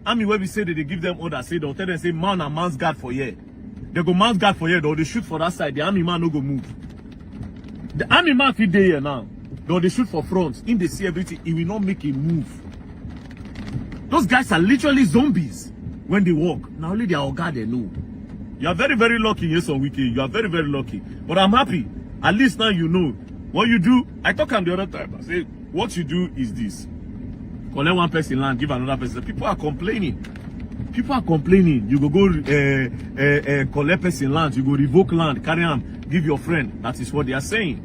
Army, where we say that they give them order, say they'll tell them, say, man and man's guard for here. They go man's guard for here, though they shoot for that side. The army man no go move. The army man fit there here now. Though they shoot for front. In they see everything, he will not make a move. Those guys are literally zombies when they walk. Now only their guard they know. You are very, very lucky, yes, on Wike. You are very, very lucky. But I'm happy. At least now you know. What you do, I talk on the other time. I say, what you do is this. Collect one person land, give another person. People are complaining. People are complaining. You go collect person land. You go revoke land, carry on, give your friend. That is what they are saying.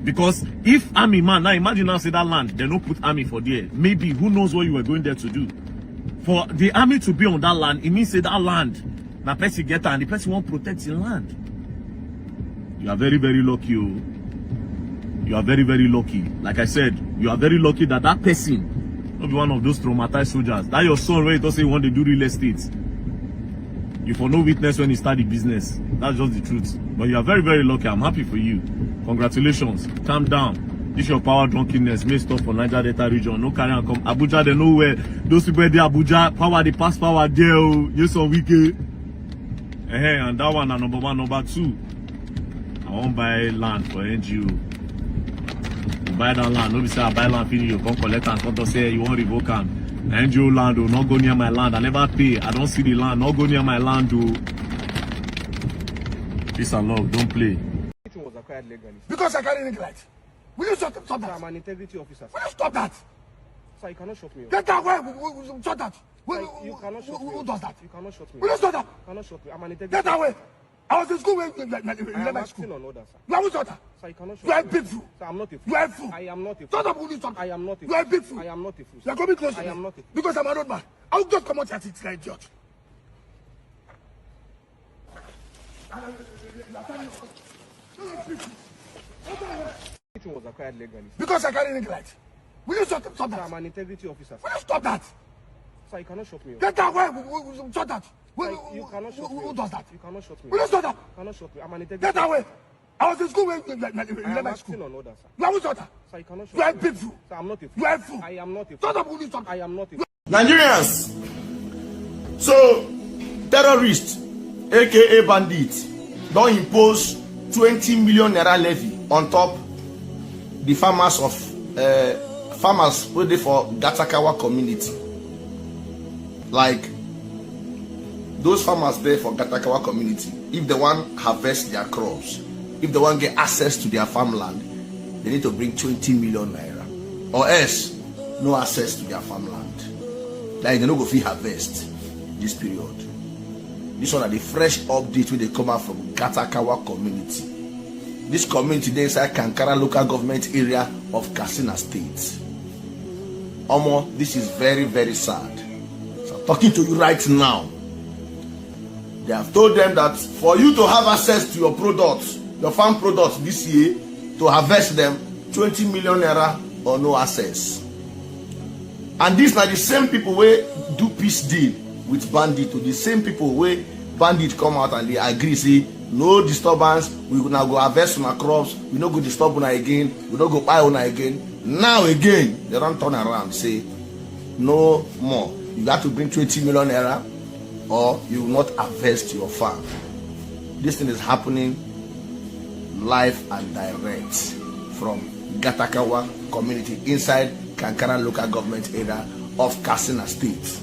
Because if army man, now imagine now say that land, they don't put army for there. Maybe, who knows what you were going there to do. For the army to be on that land, it means say that land, now person get and the person won't protect the land. You are very, very lucky. Oh. You are very, very lucky. Like I said, you are very lucky that that person will be one of those traumatized soldiers. That your son, where he doesn't want to do real estate. You for no witness when he started business. That's just the truth. But you are very, very lucky. I'm happy for you. Congratulations. Calm down. This your power drunkenness. May stop for Niger Delta region. No carry and come. Abuja, they know where. Those people there, Abuja, power, they pass power there. Oh. Yes, on Wike. And that one, number 1, number 2. I won't buy land for NGO. You buy that land. Nobody say I buy land for you. Come collect and come to say you want revoke them. NGO land will not go near my land. I never pay. I don't see the land. Not go near my land. Peace and love. Don't play. It was acquired legally. Because I carry neglect. Will you stop that? I'm an integrity officer. Will you stop that? Sir, you cannot shut me up. Get away. Shut that. You cannot shut me up. Who does that? You cannot shut me up. Will you stop that? You cannot shut me. I'm an integrity. Get away. I was in school when you I am acting on order, sir. You are who's order? Sir, you cannot shut You are a me big up. fool. Sir, I'm not a fool. You are a fool. I am not a fool. Shut up, will you stop? I am not a fool. You are a big fool. I am not a fool. You are coming close to me. I am not a fool. Because I'm a road man. I will just come out and sit like idiot. It was acquired legally. Because I carry neglect. Will you stop that? Sir, I'm an integrity officer. Will you stop that? Sir, you cannot shut me up. Get away! Shut that! You cannot shut me up. Who does that? You cannot shut me Will you up. shut up? You cannot shut me. I'm an integrity. Get away! I was in school when you I am acting on order, sir. You are shut up. Sir, you cannot shut You are a me big up. fool. Sir, I'm not a fool. You are a fool. I am not a fool. Shut up, will you shut up? I am not a fool. Nigerians, so terrorists, aka bandits, don't impose 20 million naira levy on top the farmers of farmers waiting for Gatakawa community. Like those farmers there for Gatakawa community, if they want harvest their crops, if they want get access to their farmland, they need to bring 20 million naira, or else no access to their farmland. Like they no go fit harvest this period. This one are the fresh update when they come out from Gatakawa community. This community dey inside Kankara local government area of Katsina State. Omo, this is very, very sad. So I'm talking to you right now. They have told them that for you to have access to your products, your farm products this year, to harvest them, 20 million naira or no access. And these are the same people who do peace deal with bandit, to the same people where bandit come out and they agree, say no disturbance, we now go harvest my crops, we no go disturb una again, we no go buy una again. Now again, they don't turn around, say no more. You got to bring 20 million naira or you will not harvest your farm. This thing is happening live and direct from Gatakawa community inside Kankara local government area of Katsina State.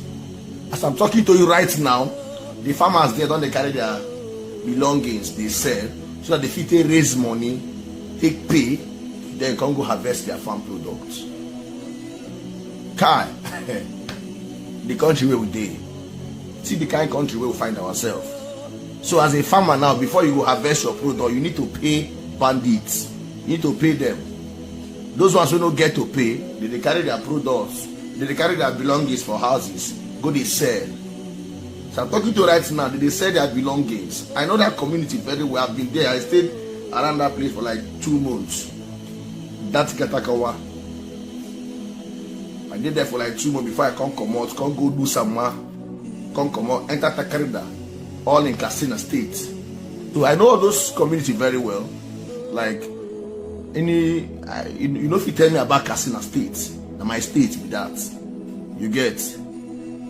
As I'm talking to you right now, the farmers there don't they carry their belongings, they sell, so that they fit raise money, take pay, then can go harvest their farm products. Kai, the country where we dey, see the kind of country where we find ourselves. So as a farmer now, before you go harvest your product, you need to pay bandits. You need to pay them. Those ones who don't get to pay, they carry their products, they carry their belongings for houses, go they sell. So I'm talking to you right now, they sell their belongings. I know that community very well. I've been there. I stayed around that place for like 2 months. That's Gatakawa. I did there for like 2 months before I come out, come go do some come out, enter Takarida, all in Katsina State. So I know those community very well. Like you know if you tell me about Katsina State, my state with that. You get.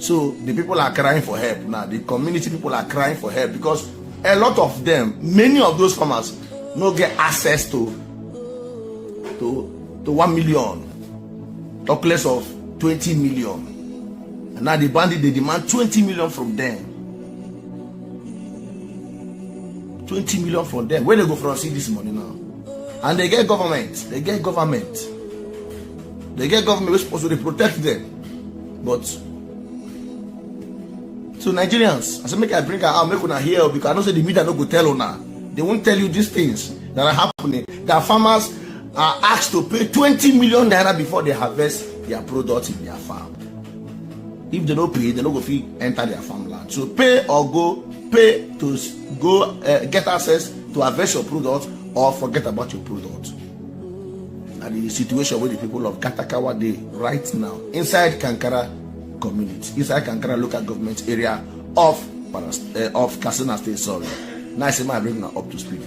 So the people are crying for help now. The community people are crying for help because a lot of them, many of those farmers, no get access to 1 million, talk less of 20 million. And now the bandit, they demand 20 million from them. 20 million from them. Where they go from see this money now? And they get government. They get government who's supposed to protect them. But so Nigerians, I said make I bring her out, make una hear, because I know say the media no go tell una. They won't tell you these things that are happening. That farmers are asked to pay 20 million naira before they harvest their products in their farm. If they don't pay, they don't go fit enter their farmland. So pay or go pay to go get access to harvest your product, or forget about your product. And the situation where the people of Gatakawa dey right now inside Kankara community, inside Kankara local government area of Katsina State. Sorry, nice man, bring now up to speed.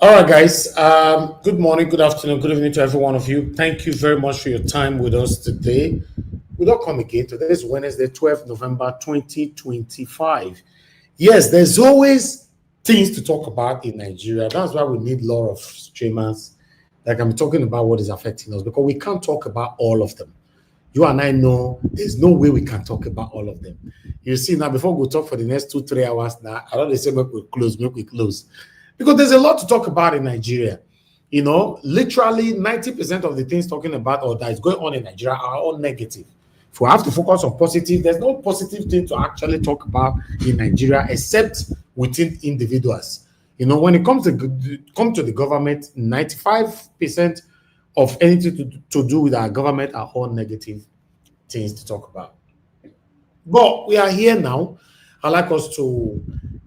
All right, guys. Good morning, good afternoon, good evening to every one of you. Thank you very much for your time with us today. We don't come again. Today is Wednesday, 12th November 2025. Yes, there's always things to talk about in Nigeria. That's why we need a lot of streamers that can be talking about what is affecting us, because we can't talk about all of them. You and I know there's no way we can talk about all of them. You see, now before we talk for the next 2-3 hours, now I don't say make we close. Because there's a lot to talk about in Nigeria. You know, literally 90% of the things talking about or that is going on in Nigeria are all negative. If we have to focus on positive, there's no positive thing to actually talk about in Nigeria except within individuals. You know, when it comes to the government, 95% of anything to do with our government are all negative things to talk about. But we are here now. I'd like us to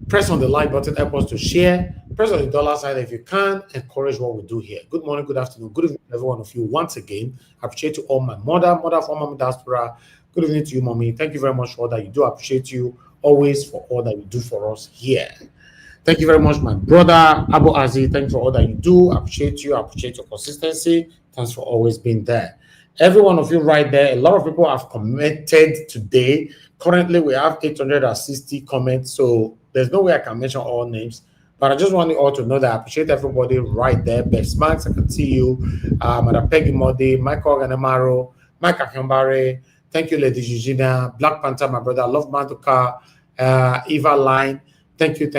press on the like button, help us to share, press on the dollar sign if you can, encourage what we do here. Good morning, good afternoon, good evening, every one of you. Once again, I appreciate you all, my mother from Mama Diaspora. Good evening to you, Mommy. Thank you very much for all that you do. I appreciate you always for all that you do for us here. Thank you very much, my brother, Abu Azi. Thanks for all that you do. I appreciate you. I appreciate your consistency. Thanks for always being there. Every one of you right there, a lot of people have commented today. Currently, we have 860 comments, so there's no way I can mention all names. But I just want you all to know that I appreciate everybody right there. Best Max, I can see you. Madam Peggy Modi, Michael Ganemaro, Mike Akambare. Thank you, Lady Eugenia. Black Panther, my brother. Love Manduka. Eva Line. Thank you,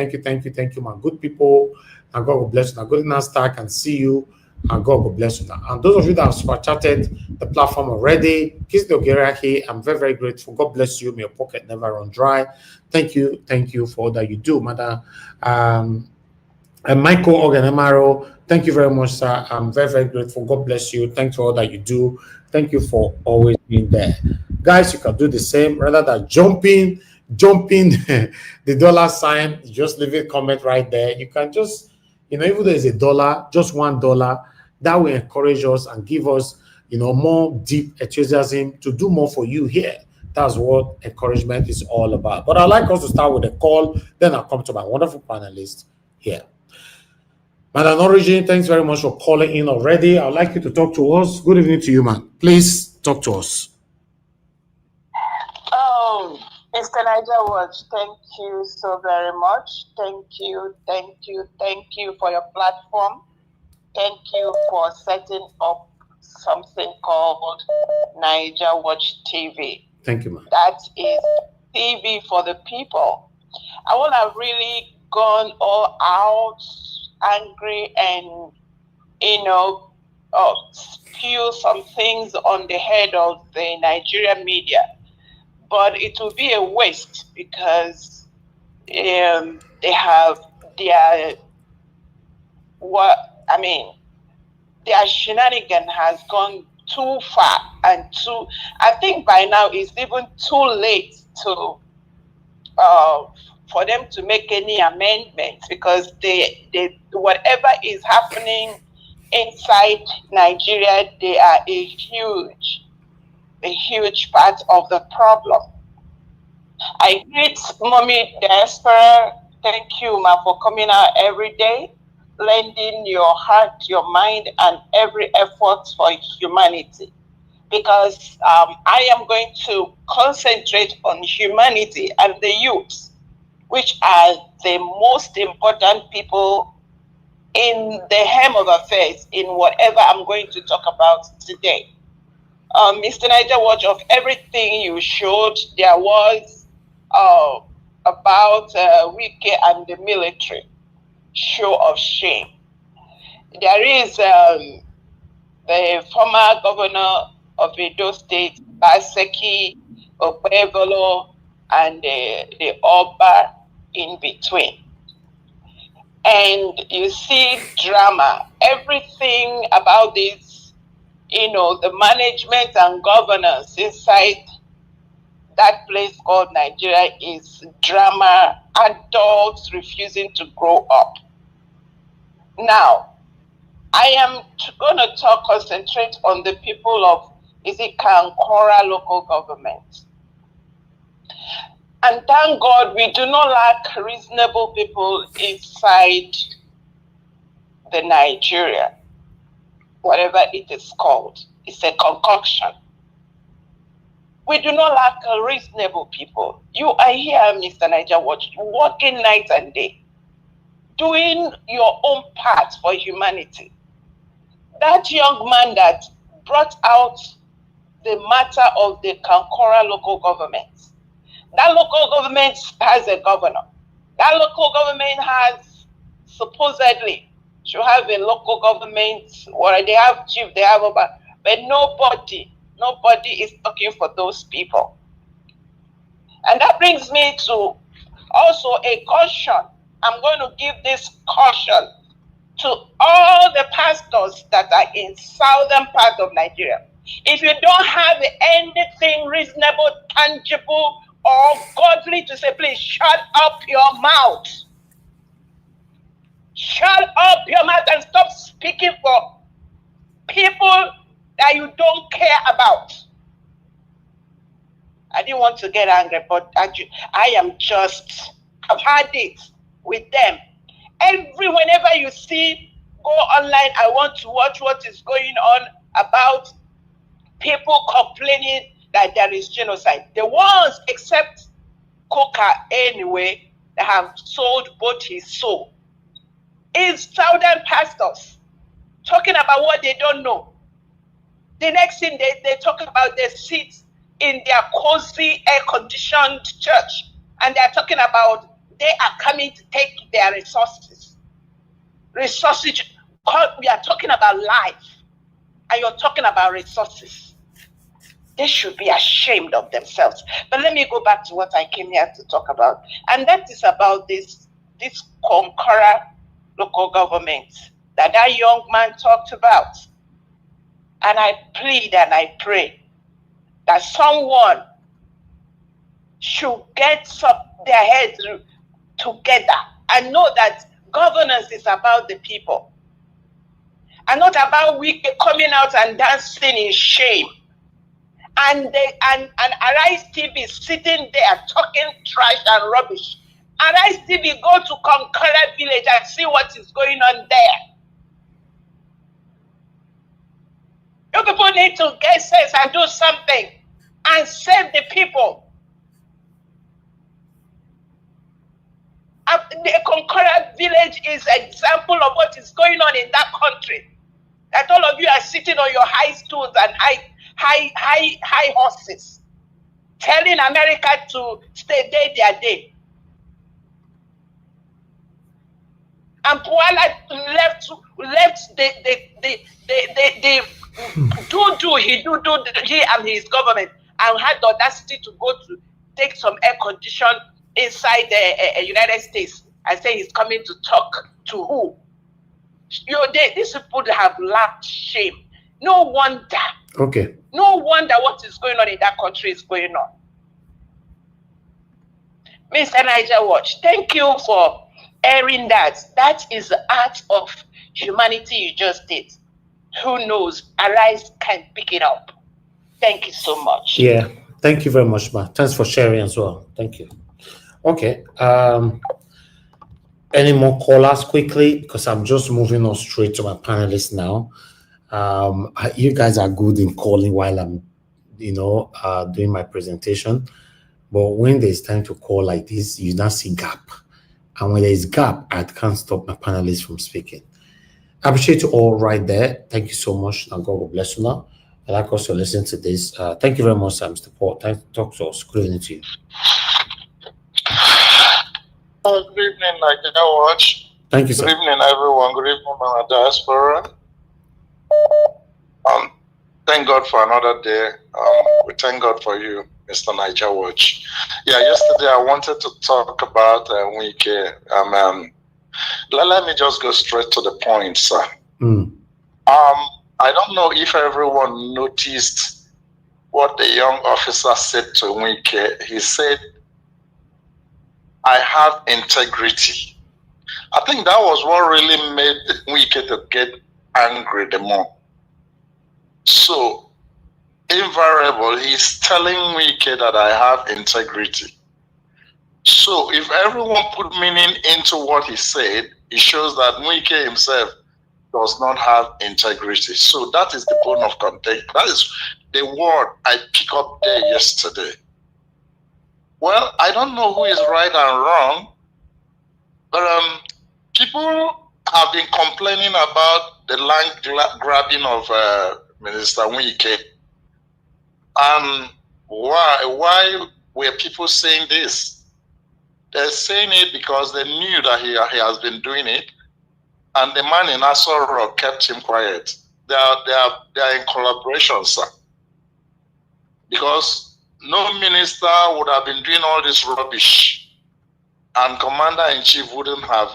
my good people. And God will bless you. Now, good enough star can see you. And God will bless you now. And those of you that have super chatted the platform already, Kiss the Ogera, I'm very, very grateful. God bless you. May your pocket never run dry. Thank you for all that you do, Mother. And Michael Oganemaro, thank you very much, sir. I'm very, very grateful. God bless you. Thanks for all that you do. Thank you for always being there. Guys, you can do the same rather than jumping the dollar sign. Just leave a comment right there. You can just, even though there's $1, just $1, that will encourage us and give us, more deep enthusiasm to do more for you here. That's what encouragement is all about. But I'd like us to start with a call, then I'll come to my wonderful panelists here. Madam Origin, thanks very much for calling in already. I'd like you to talk to us. Good evening to you, man. Please talk to us. Mr. Niger Watch, thank you so very much. Thank you for your platform. Thank you for setting up something called Niger Watch TV. Thank you, man. That is TV for the people. I want to really gone all out, angry, and spew some things on the head of the Nigerian media. But it will be a waste because they have their shenanigan has gone too far and I think by now it's even too late to for them to make any amendments, because they whatever is happening inside Nigeria, they are a huge part of the problem. I greet Mommy Diaspora. Thank you, ma, for coming out every day, lending your heart, your mind, and every effort for humanity. Because I am going to concentrate on humanity and the youth, which are the most important people in the hem of affairs in whatever I'm going to talk about today. Mr. Niger Watch, of everything you showed, there was about Wike and the military show of shame. There is the former governor of Edo State, Baseki, Okwevolo, and the Oba in between. And you see drama, everything about this, the management and governance inside that place called Nigeria is drama, adults refusing to grow up. Now, I am going to concentrate on the people of Kankora local government. And thank God we do not lack reasonable people inside the Nigeria, whatever it is called, it's a concoction. We do not lack reasonable people. You are here, Mr. Niger Watch, working night and day, doing your own part for humanity. That young man that brought out the matter of the Kankora local government, that local government has a governor. That local government has supposedly should have a local government, or they have chief, they have over, but nobody is talking for those people. And that brings me to also a caution. I'm going to give this caution to all the pastors that are in southern part of Nigeria. If you don't have anything reasonable, tangible, or godly to say, please shut up your mouth. Shut up your mouth and stop speaking for people that you don't care about. I didn't want to get angry, but I've had it with them. Whenever you see, go online, I want to watch what is going on about people complaining that there is genocide. The ones, except Coca anyway, that have sold both his soul, is southern pastors talking about what they don't know. The next thing they talk about, they sit in their cozy air-conditioned church, and they're talking about they are coming to take their resources. Resources, we are talking about life, and you're talking about resources. They should be ashamed of themselves. But let me go back to what I came here to talk about, and that is about this Kankora local government that young man talked about. And I plead and I pray that someone should get their heads together and know that governance is about the people and not about Wike coming out and dancing in shame. And Arise TV sitting there talking trash and rubbish. Arise TV, go to Kankora village and see what is going on there. You people need to get sense and do something and save the people. The Kankora village is an example of what is going on in that country. That all of you are sitting on your high stools and high horses, telling America to stay their day. And Puala left he and his government and had the audacity to go to take some air condition inside the United States and say he's coming to talk to who? These people have lacked shame. No wonder. Okay. No wonder what is going on in that country is going on. Mr. Niger Watch, thank you for airing that. That is the art of humanity you just did. Who knows? Arise can pick it up. Thank you so much. Yeah, thank you very much, Ma. Thanks for sharing as well. Thank you. Okay. Any more callers quickly? Because I'm just moving on straight to my panelists now. You guys are good in calling while I'm, doing my presentation. But when there's time to call like this, you now see gap. And when there's gap, I can't stop my panelists from speaking. I appreciate you all right there. Thank you so much. And God will bless you now. I'd like us to listen to this. Thank you very much, Mr. Paul. Thanks for talking to us. Good evening to you. Good evening, Nigeria Watch. Thank you, sir. Good evening, everyone. Good evening, my diaspora. Thank God for another day. We thank God for you, Mr. Niger Watch. Yeah, yesterday I wanted to talk about Wike. Let me just go straight to the point, sir. I don't know if everyone noticed what the young officer said to Wike. He said, I have integrity. I think that was what really made Wike to get angry the more. So, invariable, he's telling Wike that I have integrity. So, if everyone put meaning into what he said, it shows that Wike himself does not have integrity. So that is the bone of contention. That is the word I picked up there yesterday. Well, I don't know who is right and wrong, but people have been complaining about the land grabbing of Minister Wike. And why were people saying this? They're saying it because they knew that he has been doing it, and the man in Aso Rock kept him quiet. They are in collaboration, sir. Because no minister would have been doing all this rubbish, and Commander-in-Chief wouldn't have,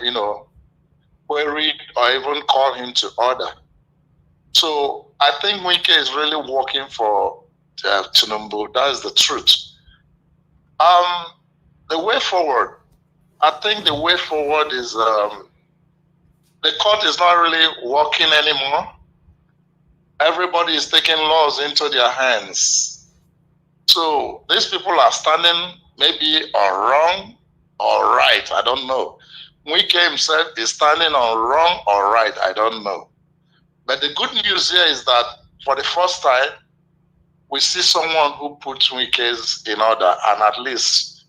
queried or even called him to order. So I think Wike is really working for Tinubu. That is the truth. The way forward, I think the way forward is the court is not really working anymore. Everybody is taking laws into their hands. So these people are standing maybe on wrong or right, I don't know. Wike himself is standing on wrong or right, I don't know. But the good news here is that for the first time, we see someone who puts Wike's in order and at least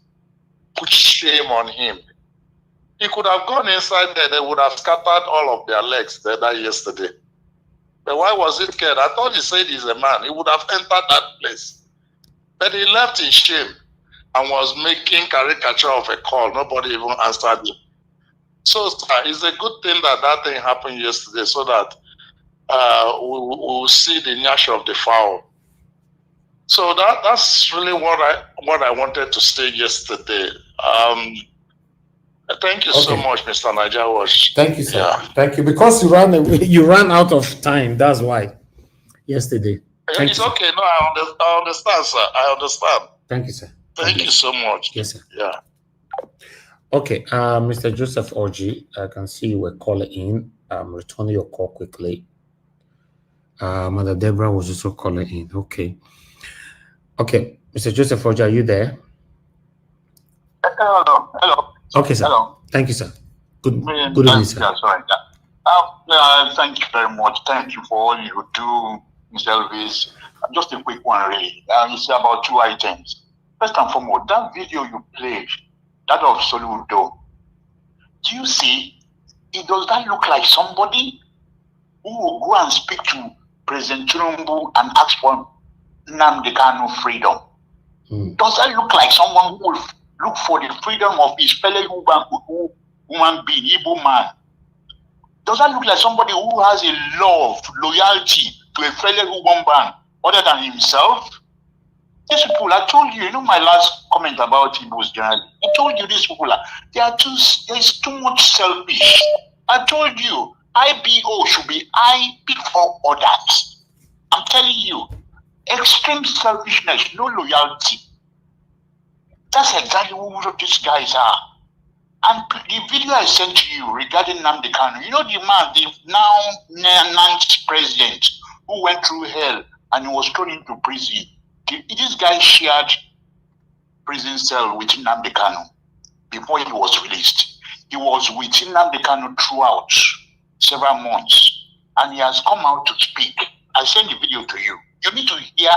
put shame on him. He could have gone inside there, they would have scattered all of their legs there yesterday. But why was it scared? I thought he said he's a man. He would have entered that place. But he left in shame and was making caricature of a call. Nobody even answered him. So it's a good thing that thing happened yesterday so that we'll see the gnash of the fowl. So that's really what I wanted to say yesterday. Thank you so much, Mr. Niger Wash. Thank you, sir. Yeah. Thank you. Because you ran out of time. That's why. Yesterday. It's okay. No, I understand, sir. I understand. Thank you, sir. Thank you so much. Yes, sir. Yeah. Okay, Mr. Joseph Orji, I can see you were calling in. Returning your call quickly. Mother Deborah was also calling in. Okay. Okay, Mr. Joseph Orji, are you there? Hello. Okay, sir. Hello. Thank you, sir. Good evening, sir. Yeah, sorry. Thank you very much. Thank you for all you do, Mr. Elvis. Just a quick one, really. It's about two items. First and foremost, that video you played, that of Soludo, do you see, does that look like somebody who will go and speak to President Tinubu and ask for Nnamdi Kanu freedom? Does that look like someone who will look for the freedom of his fellow human being, Igbo man? Does that look like somebody who has a love, loyalty to a fellow human man other than himself? These people, I told you, my last comment about Igbos generally, I told you these people, there's too much selfish. I told you, IBO should be I before others. I'm telling you, extreme selfishness, no loyalty. That's exactly who these guys are. And the video I sent to you regarding Nnamdi Kanu, the man, the now announced president who went through hell and was thrown into prison. This guy shared prison cell with Nnamdi Kanu before he was released. He was with Nnamdi Kanu throughout several months, and he has come out to speak. I sent the video to you. You need to hear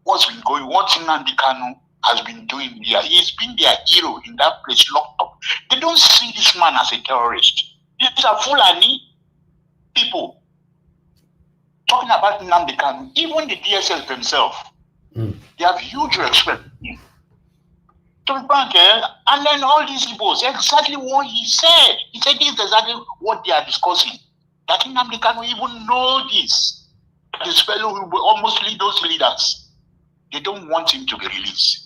what's been going, what Nnamdi Kanu has been doing there. He's been their hero in that place, locked up. They don't see this man as a terrorist. These are Fulani people talking about Nnamdi Kanu. Even the DSS themselves, they have huge respect. To be frank, and then all these people, exactly what he said. He said this is exactly what they are discussing. That Nnamdi Kanu even know this. His fellow who almost lead those leaders, they don't want him to be released.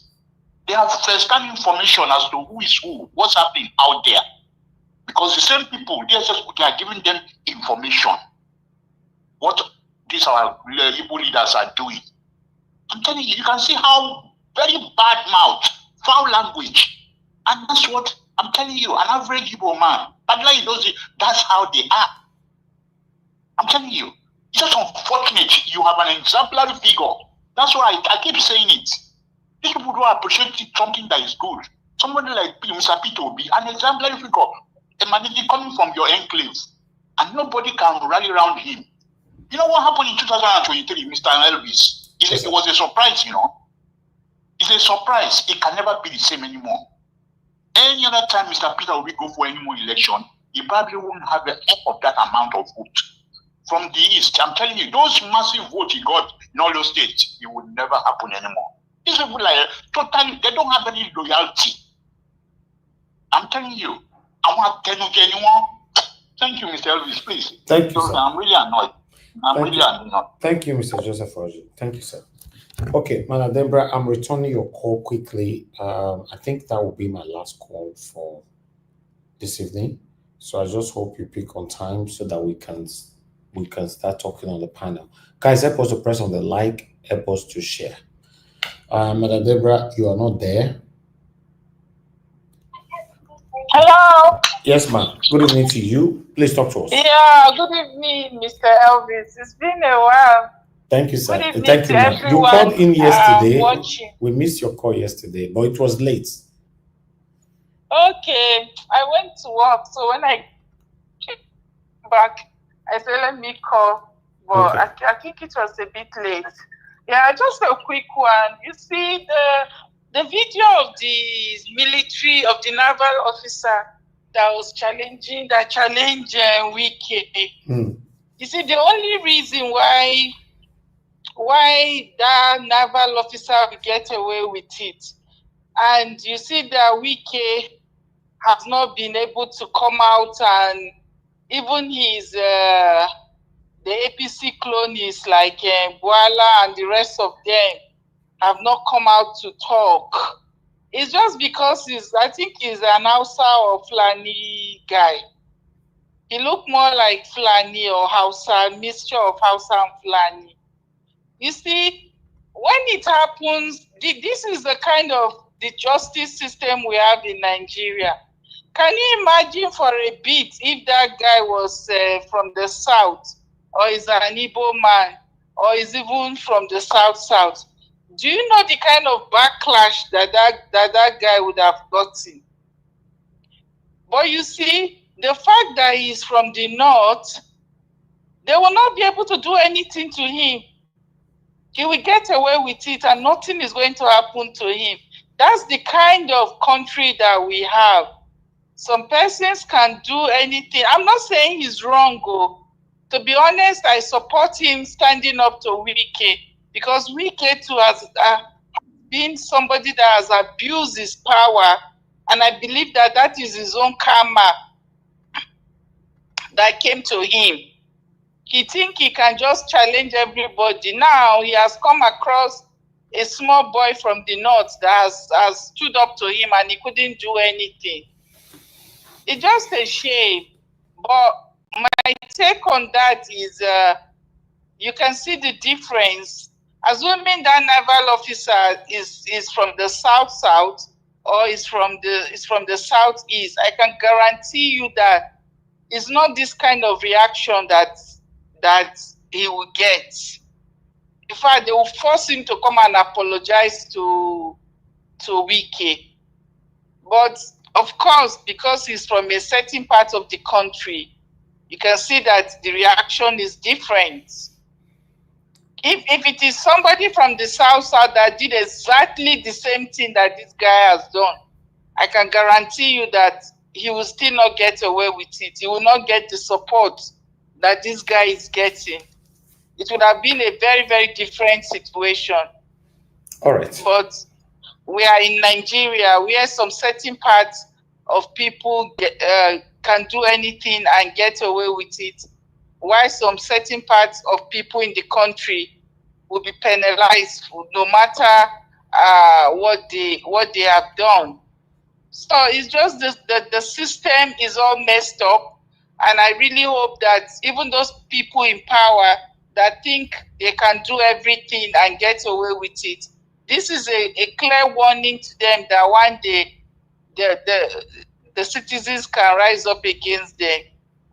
They have first-hand information as to who is who, what's happening out there. Because the same people, they are giving them information. What these our Igbo leaders are doing. I'm telling you, you can see how very bad mouth, foul language. And that's what I'm telling you, an average Igbo man. But like that's how they are. I'm telling you, it's just unfortunate you have an exemplary figure. That's why I keep saying it. These people don't appreciate something that is good. Somebody like Mr. Peter will be an exemplary figure, emanating coming from your enclave. and nobody can rally around him. You know what happened in 2023, Mr. Elvis? It was a surprise, you know. It's a surprise. It can never be the same anymore. Any other time Mr. Peter will go for any more election, he probably won't have half of that amount of vote. From the East, I'm telling you, those massive votes he got in all those states, it will never happen anymore. These people like totally, they don't have any loyalty. I'm telling you. I want to tell anyone. Thank you, Mr. Elvis, please. Thank you, sir. I'm really annoyed. Thank you, Mr. Joseph Orji. Thank you, sir. Okay, Madam Deborah, I'm returning your call quickly. I think that will be my last call for this evening. So I just hope you pick on time so that we can start talking on the panel. Guys, help us to press on the like, help us to share. Madam Deborah, you are not there. Hello. Yes, ma'am. Good evening to you. Please talk to us. Yeah, good evening, Mr. Elvis. It's been a while. Thank you, sir. Good evening Thank you, to ma'am. You everyone, called in yesterday. watching. We missed your call yesterday, but it was late. Okay, I went to work, so when I came back, I said, let me call, but Okay. I think it was a bit late. Yeah, just a quick one. You see the video of the military, of the naval officer that was challenged Wike. You see, the only reason why that naval officer will get away with it, and you see that Wike has not been able to come out, and even his the APC clones like Boala and the rest of them have not come out to talk. It's just because I think he's an Hausa or Fulani guy. He looked more like Fulani or Hausa, mixture of Hausa and Fulani. You see, when it happens, this is the kind of the justice system we have in Nigeria. Can you imagine for a bit if that guy was from the south, or is an Igbo man, or is even from the south? Do you know the kind of backlash that guy would have gotten? But you see, the fact that he's from the north, they will not be able to do anything to him. He will get away with it and nothing is going to happen to him. That's the kind of country that we have. Some persons can do anything. I'm not saying he's wrong, though. To be honest, I support him standing up to Wike, because Wike too has been somebody that has abused his power, and I believe that is his own karma that came to him. He think he can just challenge everybody. Now he has come across a small boy from the north that has stood up to him and he couldn't do anything. It's just a shame. But my take on that is you can see the difference. Assuming that naval officer is from the south or is from the southeast, I can guarantee you that it's not this kind of reaction that he will get. In fact, they will force him to come and apologize to Wike. But of course, because he's from a certain part of the country, you can see that the reaction is different. If it is somebody from the south that did exactly the same thing that this guy has done, I can guarantee you that he will still not get away with it. He will not get the support that this guy is getting. It would have been a very, very different situation. All right. But we are in Nigeria, where some certain parts of people can do anything and get away with it, while some certain parts of people in the country will be penalized no matter what they have done. So it's just the system is all messed up, and I really hope that even those people in power that think they can do everything and get away with it, this is a clear warning to them that one day the citizens can rise up against them,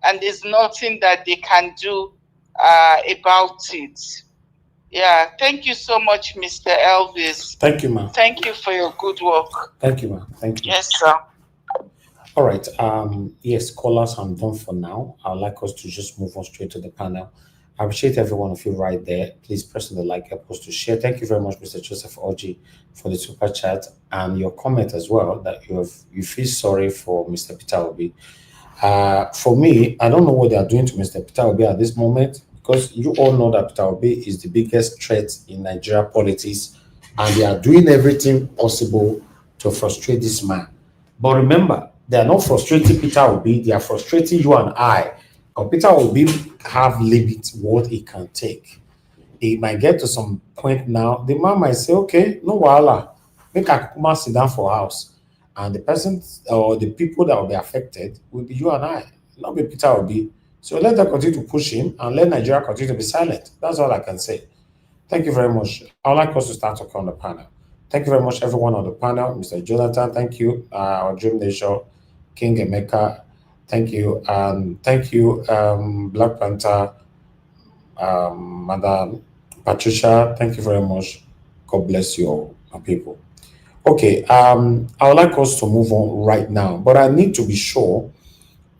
and there's nothing that they can do about it. Yeah, thank you so much, Mr. Elvis. Thank you, ma'am. Thank you for your good work. Thank you, ma'am. Thank you. Yes, sir. All right. Yes, callers, I'm done for now. I'd like us to just move on straight to the panel. I appreciate every one of you right there. Please press on the like post to share. Thank you very much, Mr. Joseph Oji, for the super chat and your comment as well that you feel sorry for Mr. Peter Obi. For me, I don't know what they are doing to Mr. Peter Obi at this moment, because you all know that Peter Obi is the biggest threat in Nigeria politics, and they are doing everything possible to frustrate this man. But remember, they are not frustrating Peter Obi, they are frustrating you and I. Because Peter Obi have limit what he can take. He might get to some point now, the man might say, okay, no wahala, make a kuma sit down for house. And the person or the people that will be affected will be you and I, not be Peter Obi. So let them continue to push him and let Nigeria continue to be silent. That's all I can say. Thank you very much. I would like us to start talking on the panel. Thank you very much, everyone on the panel. Mr. Jonathan, thank you. Our Dream Nation, King Emeka, thank you. Thank you, Black Panther, Madam Patricia, thank you very much. God bless you all, my people. Okay, I would like us to move on right now, but I need to be sure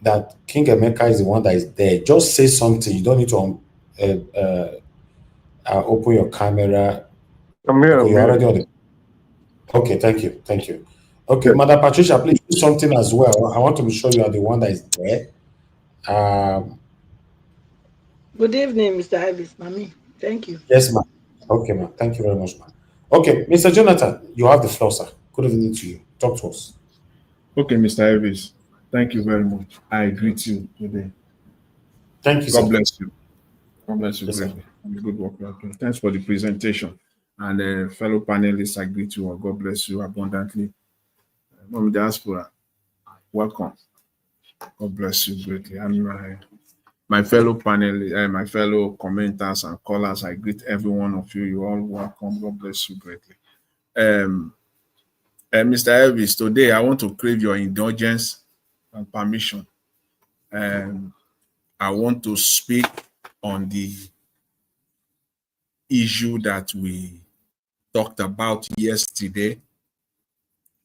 that King Emeka is the one that is there. Just say something. You don't need to open your camera. I'm here. Okay, you're already on the. Okay, thank you, thank you. Okay, Madam Patricia, please do something as well. I want to be sure you are the one that is there. Good evening, Mr. Ibis, Mami. Thank you. Yes, ma'am. Okay, ma'am. Thank you very much, ma'am. Okay, Mr. Jonathan, you have the floor, sir. Good evening to you. Talk to us. Okay, Mr. Ibis, thank you very much. I greet you today. Thank you, God sir. bless you. God bless you Yes, greatly. And the good work you are doing. Thanks for the presentation. And fellow panelists, I greet you all. God bless you abundantly. Mom Diaspora, welcome. God bless you greatly. And my fellow panelists, my fellow commenters and callers, I greet every one of you. You all welcome. God bless you greatly. Mr. Elvis, today I want to crave your indulgence and permission. I want to speak on the issue that we talked about yesterday.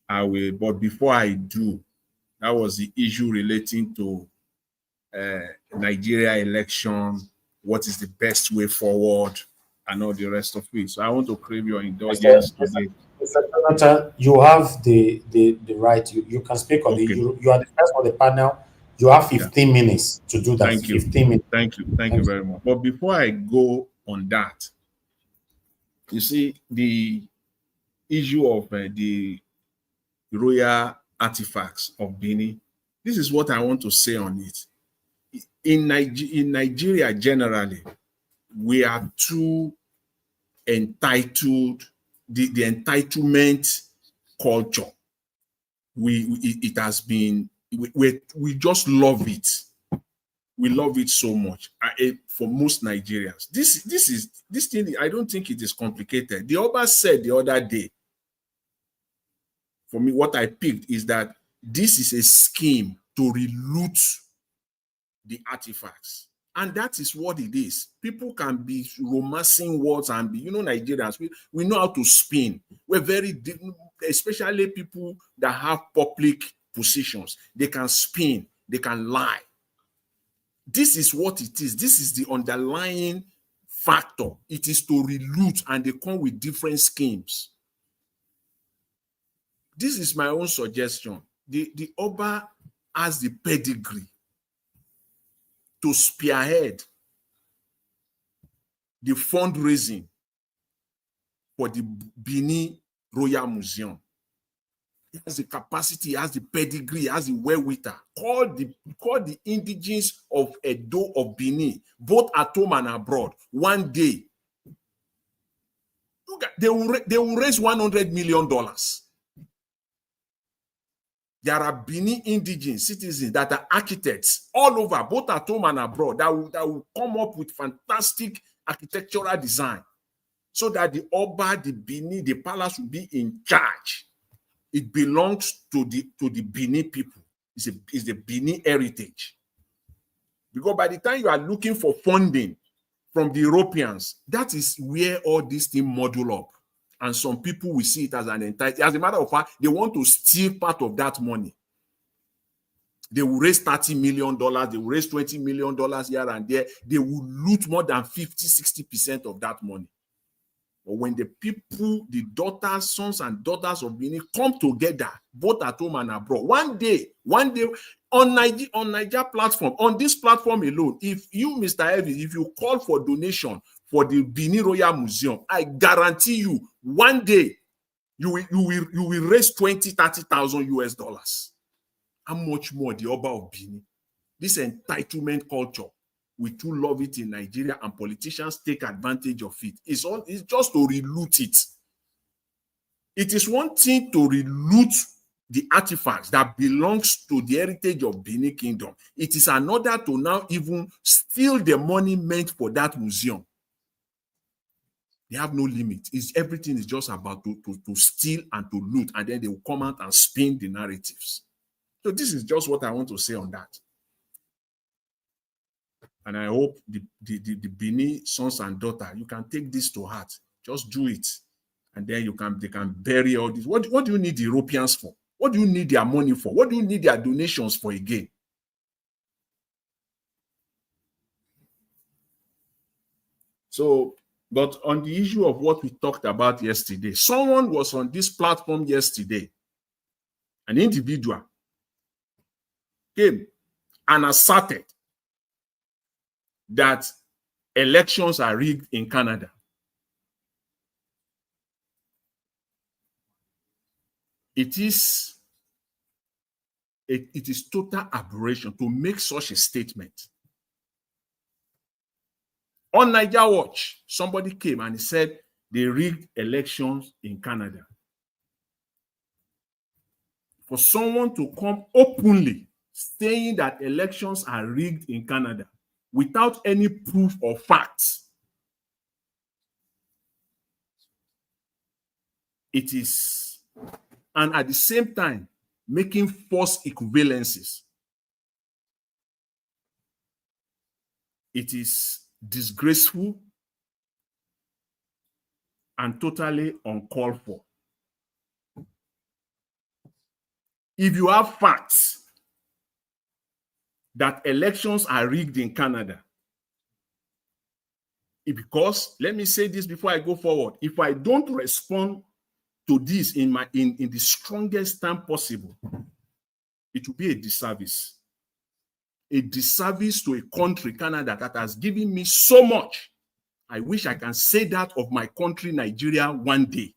But before I do, that was the issue relating to Nigeria election, what is the best way forward, and all the rest of it. So I want to crave your indulgence today. Mr. Jonathan, you have the right. You can speak on Okay. you are the first on the panel. You have 15 minutes to do that. Thank you. 15 minutes. Thank you very much. But before I go on that, you see, the issue of the royal artifacts of Benin, this is what I want to say on it. In Nigeria, generally, we are too entitled, the entitlement culture. It has been, we just love it. We love it so much. For most Nigerians, this thing, I don't think it is complicated. The Oba said the other day, for me, what I picked is that this is a scheme to reloot the artifacts. And that is what it is. People can be romancing words and be, Nigerians, we know how to spin. We're very, especially people that have public positions. They can spin, they can lie. This is what it is. This is the underlying factor. It is to reloot, and they come with different schemes. This is my own suggestion. The Oba has the pedigree to spearhead the fundraising for the Benin Royal Museum. He has the capacity, he has the pedigree, he has the wherewithal. Call the indigenes of Edo of Benin, both at home and abroad, one day. They will raise $100 million. There are Benin indigenous citizens that are architects all over, both at home and abroad, that will come up with fantastic architectural design so that the Oba, the Benin, the palace will be in charge. It belongs to the Benin people. It's the Benin heritage. Because by the time you are looking for funding from the Europeans, that is where all these things model up. And some people will see it as an entitlement. As a matter of fact, they want to steal part of that money. They will raise $30 million. They will raise $20 million here and there. They will loot more than 50, 60% of that money. But when the people, the daughters, sons and daughters of Benin come together, both at home and abroad, one day, on Niger platform, on this platform alone, if you, Mr. Evans, if you call for donation for the Benin Royal Museum, I guarantee you, one day, you will raise 20, 30,000 US dollars. How much more the Oba of Benin? This entitlement culture, we too love it in Nigeria, and politicians take advantage of it. It's just to reloot it. It is one thing to reloot the artifacts that belongs to the heritage of Benin Kingdom. It is another to now even steal the money meant for that museum. They have no limit. Everything is just about to steal and to loot, and then they will come out and spin the narratives. So this is just what I want to say on that. And I hope the Benin sons and daughters, you can take this to heart. Just do it. And then they can bury all this. What do you need the Europeans for? What do you need their money for? What do you need their donations for again? So, but on the issue of what we talked about yesterday, someone was on this platform yesterday, an individual came and asserted that elections are rigged in Canada. It is total aberration to make such a statement. On Niger Watch, somebody came and he said they rigged elections in Canada. For someone to come openly saying that elections are rigged in Canada without any proof or facts, it is, and at the same time, making false equivalencies. It is disgraceful and totally uncalled for. If you have facts that elections are rigged in Canada, because, let me say this before I go forward, if I don't respond to this in the strongest time possible, it will be a disservice. A disservice to a country, Canada, that has given me so much. I wish I can say that of my country, Nigeria, one day.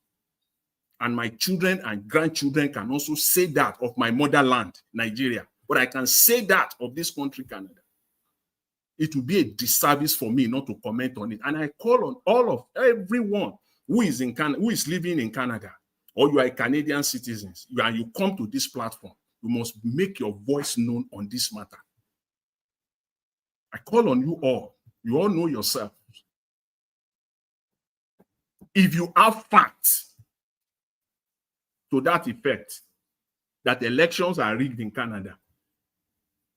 And my children and grandchildren can also say that of my motherland, Nigeria. But I can say that of this country, Canada. It will be a disservice for me not to comment on it. And I call on everyone who is in Canada, who is living in Canada, or you are a Canadian citizen, and you come to this platform, you must make your voice known on this matter. I call on you all. You all know yourself. If you have facts to that effect, that elections are rigged in Canada,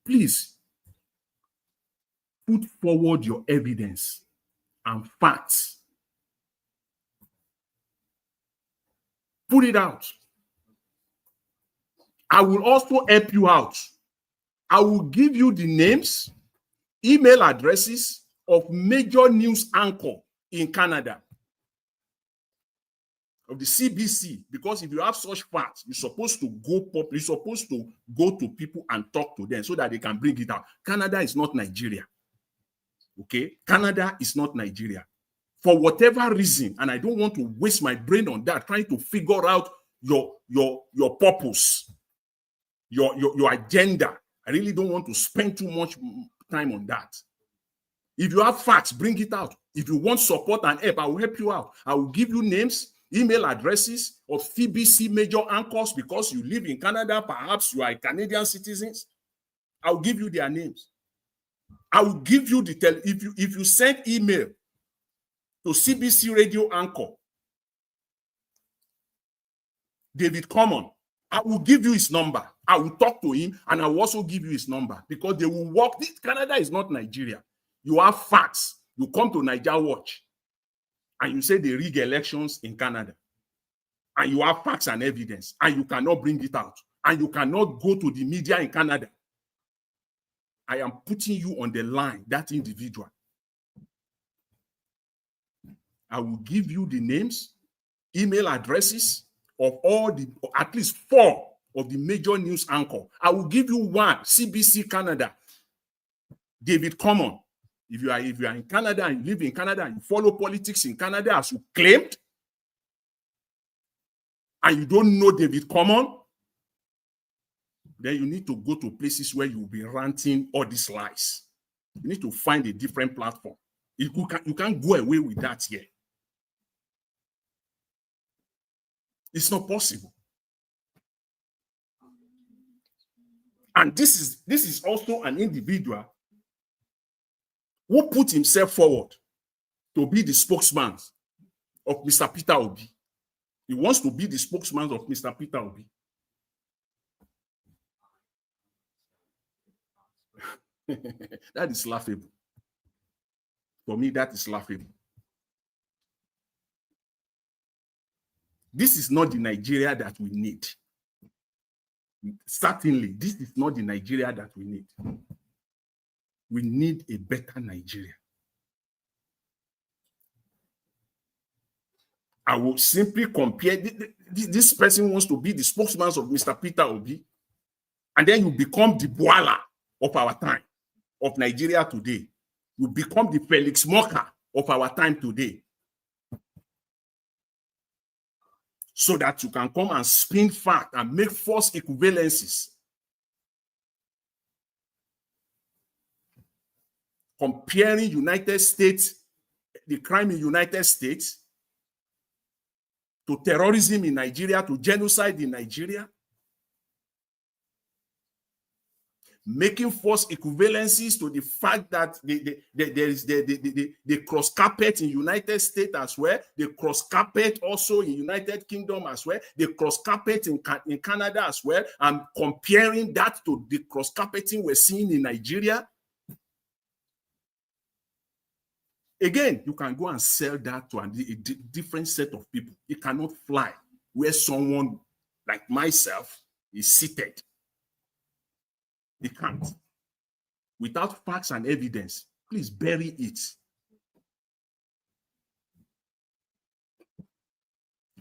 please put forward your evidence and facts. Put it out. I will also help you out. I will give you the names, email addresses of major news anchor in Canada, of the CBC, because if you have such facts, you're supposed to go public, you're supposed to go to people and talk to them so that they can bring it out. Canada is not Nigeria. Okay? Canada is not Nigeria. For whatever reason, and I don't want to waste my brain on that, trying to figure out your purpose, your agenda. I really don't want to spend too much time on that. If you have facts, bring it out. If you want support and help, I will help you out. I will give you names, email addresses of CBC major anchors, because you live in Canada, perhaps you are Canadian citizens. I will give you their names. I will give you the if you send email to CBC radio anchor David Common, I will give you his number. I will talk to him, and I will also give you his number, because they will work. Canada is not Nigeria. You have facts. You come to Niger Watch and you say they rig elections in Canada, and you have facts and evidence, and you cannot bring it out, and you cannot go to the media in Canada I am putting you on the line, that individual. I will give you the names, email addresses of all the, at least 4 of the major news anchor. I will give you one, CBC Canada, David Common. If you are in Canada and you live in Canada and you follow politics in Canada as you claimed, and you don't know David Common, then you need to go to places where you will be ranting all these lies. You need to find a different platform. You can't go away with that here. It's not possible. And this is also an individual who put himself forward to be the spokesman of Mr. Peter Obi. He wants to be the spokesman of Mr. Peter Obi. That is laughable. For me, that is laughable. This is not the Nigeria that we need. Certainly, this is not the Nigeria that we need. We need a better Nigeria. I will simply compare, this person wants to be the spokesman of Mr. Peter Obi, and then you become the Boala of our time, of Nigeria today. You become the Felix Moka of our time today. So that you can come and spin fact and make false equivalencies. Comparing United States, the crime in United States, to terrorism in Nigeria, to genocide in Nigeria. Making false equivalencies to the fact that there is the cross carpet in United States as well, the cross carpet also in United Kingdom as well, the cross carpet in Canada as well, and comparing that to the cross carpeting we're seeing in Nigeria. Again, you can go and sell that to a different set of people. It cannot fly where someone like myself is seated. It can't. Without facts and evidence, please bury it.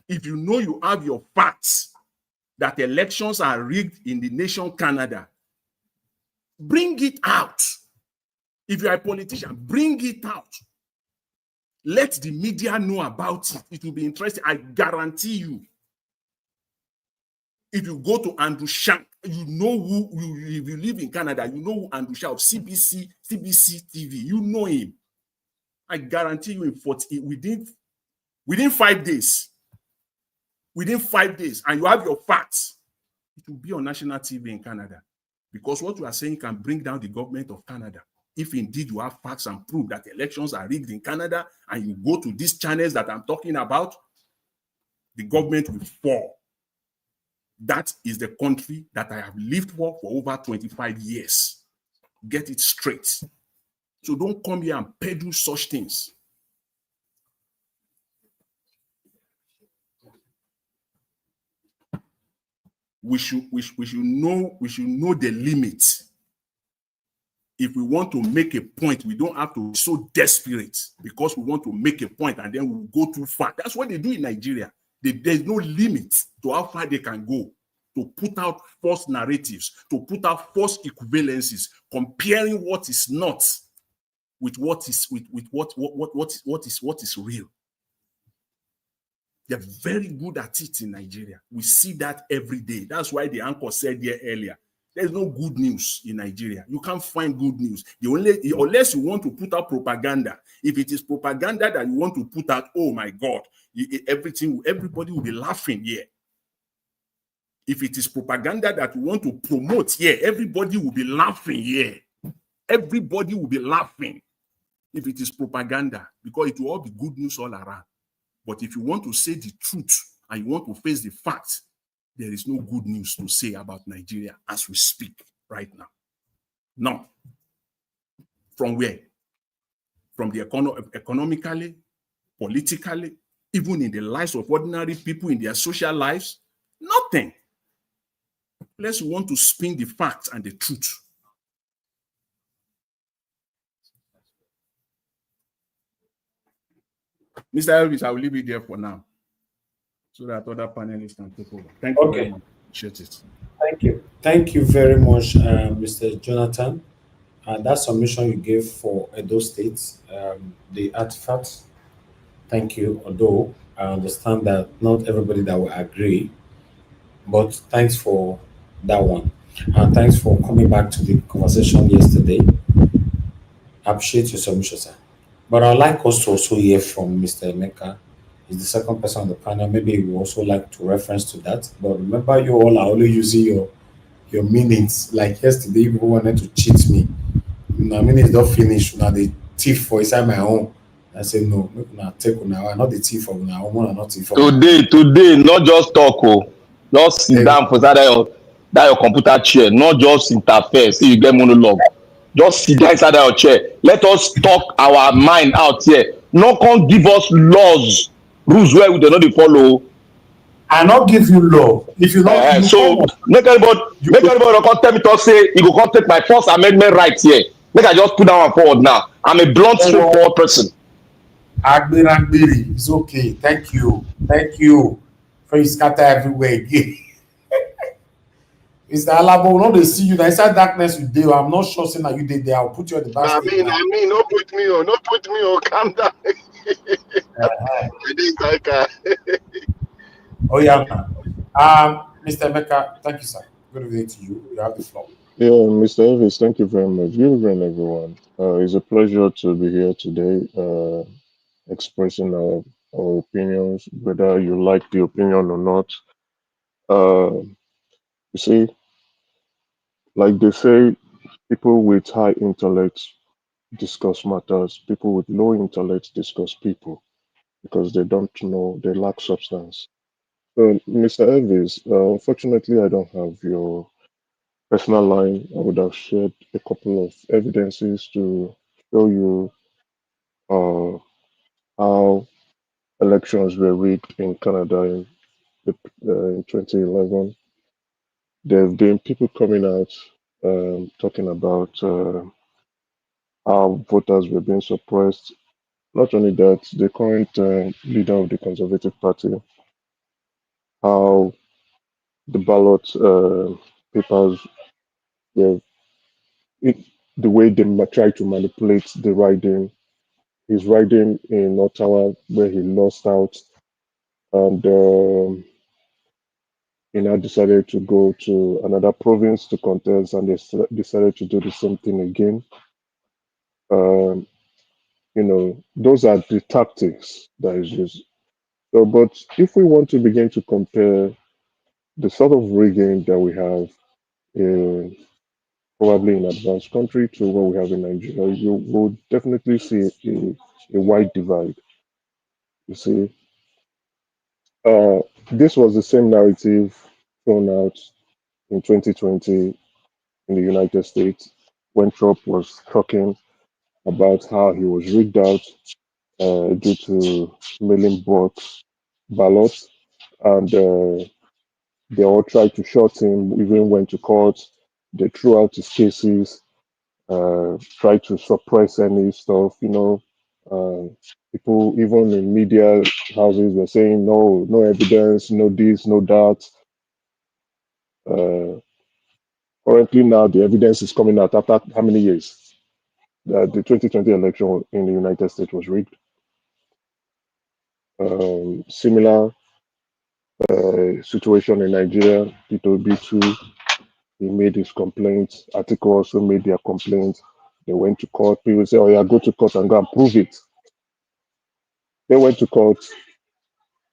If you know you have your facts that elections are rigged in the nation Canada, bring it out. If you are a politician, bring it out. Let the media know about it. It will be interesting. I guarantee you. If you go to Andrew Shank, you know who, if you live in Canada, you know who Andrew Shank of CBC TV. You know him. I guarantee you within 5 days, and you have your facts, it will be on national TV in Canada. Because what you are saying can bring down the government of Canada. If indeed you have facts and proof that elections are rigged in Canada, and you go to these channels that I'm talking about, the government will fall. That is the country that I have lived for over 25 years. Get it straight. So don't come here and peddle such things. We should know the limits. If we want to make a point, we don't have to be so desperate because we want to make a point and then we'll go too far. That's what they do in Nigeria. There's no limit to how far they can go to put out false narratives, to put out false equivalencies, comparing what is not with what is what is real. They're very good at it in Nigeria. We see that every day. That's why the anchor said here earlier, there's no good news in Nigeria. You can't find good news. Unless you want to put out propaganda. If it is propaganda that you want to put out, oh my God, everybody will be laughing here. If it is propaganda that you want to promote here, everybody will be laughing here. Everybody will be laughing if it is propaganda, because it will all be good news all around. But if you want to say the truth and you want to face the facts, there is no good news to say about Nigeria as we speak right now. No. From where? From the economically, politically, even in the lives of ordinary people in their social lives? Nothing. Unless you want to spin the facts and the truth. Mr. Elvis, I will leave it there for now so that other panelists can take over. Thank you very much. Appreciate it. Thank you. Thank you very much, Mr. Jonathan. That submission you gave for Edo State, the artifacts, thank you. Although I understand that not everybody that will agree, but thanks for that one. And thanks for coming back to the conversation yesterday. I appreciate your submission, sir. But I'd like us to also hear from Mr. Emeka. He's the second person on the panel. Maybe you also like to reference to that. But remember, you all are only using your minutes. Like yesterday, people wanted to cheat me. My minutes don't finish. Now the thief for inside my own. I said no. Now take now. I'm not the thief of my own. I'm not thief of Today, not just talk, just sit down for that your computer chair, not just interfere, see you get monologue. Just sit down inside your chair. Let us talk our mind out here. No come give us laws, rules where we do not follow. I not give you law. If you not, so make everybody come tell me to say you go come take my First Amendment right here. Make I just put that one forward now. I'm a blunt, straightforward person. Agbiri, it's okay. Thank you. Thank you. For you scatter everywhere again. Mr. Alabo, we don't see you. Inside darkness you do. I'm not sure saying that you did there. I'll put you at the basket. I mean, no put me on, calm down. Oh yeah, man. Mr. Emeka, thank you, sir. Good evening to you. You have the floor. Yeah, Mr. Elvis, thank you very much. Good evening, everyone. It's a pleasure to be here today, expressing our opinions, whether you like the opinion or not. You see, like they say, people with high intellect discuss matters, people with low intellect discuss people because they don't know, they lack substance. So, Mr. Elvis, unfortunately, I don't have your personal line. I would have shared a couple of evidences to show you how elections were rigged in Canada in 2011. There have been people coming out talking about how voters were being suppressed. Not only that, the current leader of the Conservative Party, how the ballot papers were, it, the way they try to manipulate the riding. His riding in Ottawa, where he lost out, and he now decided to go to another province to contest, and they decided to do the same thing again. Those are the tactics that is used. So, but if we want to begin to compare the sort of rigging that we have probably in advanced country to what we have in Nigeria, you will definitely see a wide divide. You see, this was the same narrative thrown out in 2020 in the United States when Trump was talking about how he was rigged out due to mailing box ballots, and they all tried to shut him, even went to court. They threw out his cases, tried to suppress any stuff. People even in media houses were saying no evidence, no this, no that. Currently now the evidence is coming out after how many years that the 2020 election in the United States was rigged. Similar situation in Nigeria. Tito B2, he made his complaint. Article also made their complaint. They went to court. People say, oh yeah, go to court and go and prove it. They went to court.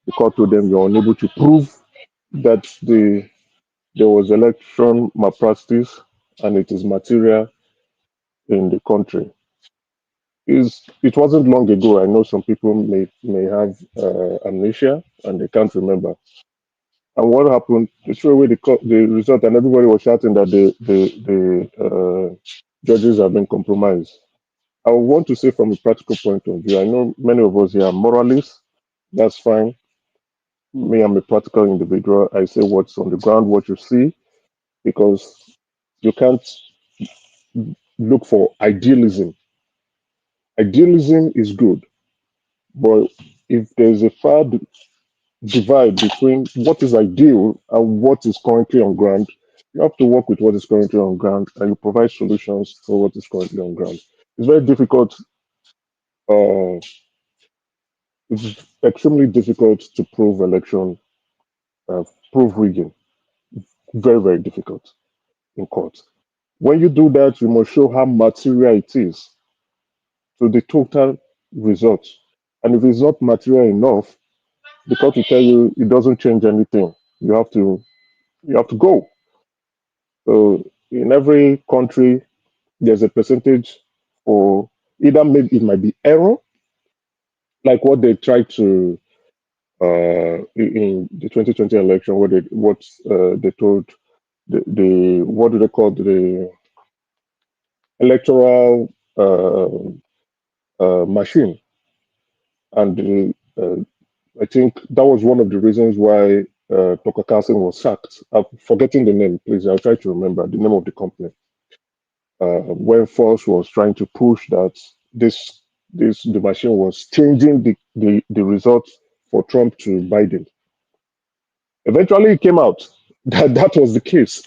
The court told them you're unable to prove that there was election malpractice and it is material in the country. It wasn't long ago. I know some people may have amnesia and they can't remember. And what happened? They threw away the result, and everybody was shouting that the judges have been compromised. I want to say from a practical point of view, I know many of us here are moralists. That's fine. Me, I'm a practical individual. I say what's on the ground, what you see, because you can't look for idealism. Idealism is good, but if there's a far divide between what is ideal and what is currently on ground, you have to work with what is currently on ground and you provide solutions for what is currently on ground. It's very difficult. It's extremely difficult to prove prove rigging. Very, very difficult in court. When you do that, you must show how material it is to the total result. And if it's not material enough, the court will tell you it doesn't change anything. You have to go. So in every country, there's a percentage for either maybe it might be error, like what they tried to in the 2020 election, they told the what do they call the electoral machine, and I think that was one of the reasons why Tucker Carlson was sacked. I'm forgetting the name, please. I'll try to remember the name of the company. When Fox was trying to push that the machine was changing the results for Trump to Biden. Eventually, it came out that that was the case.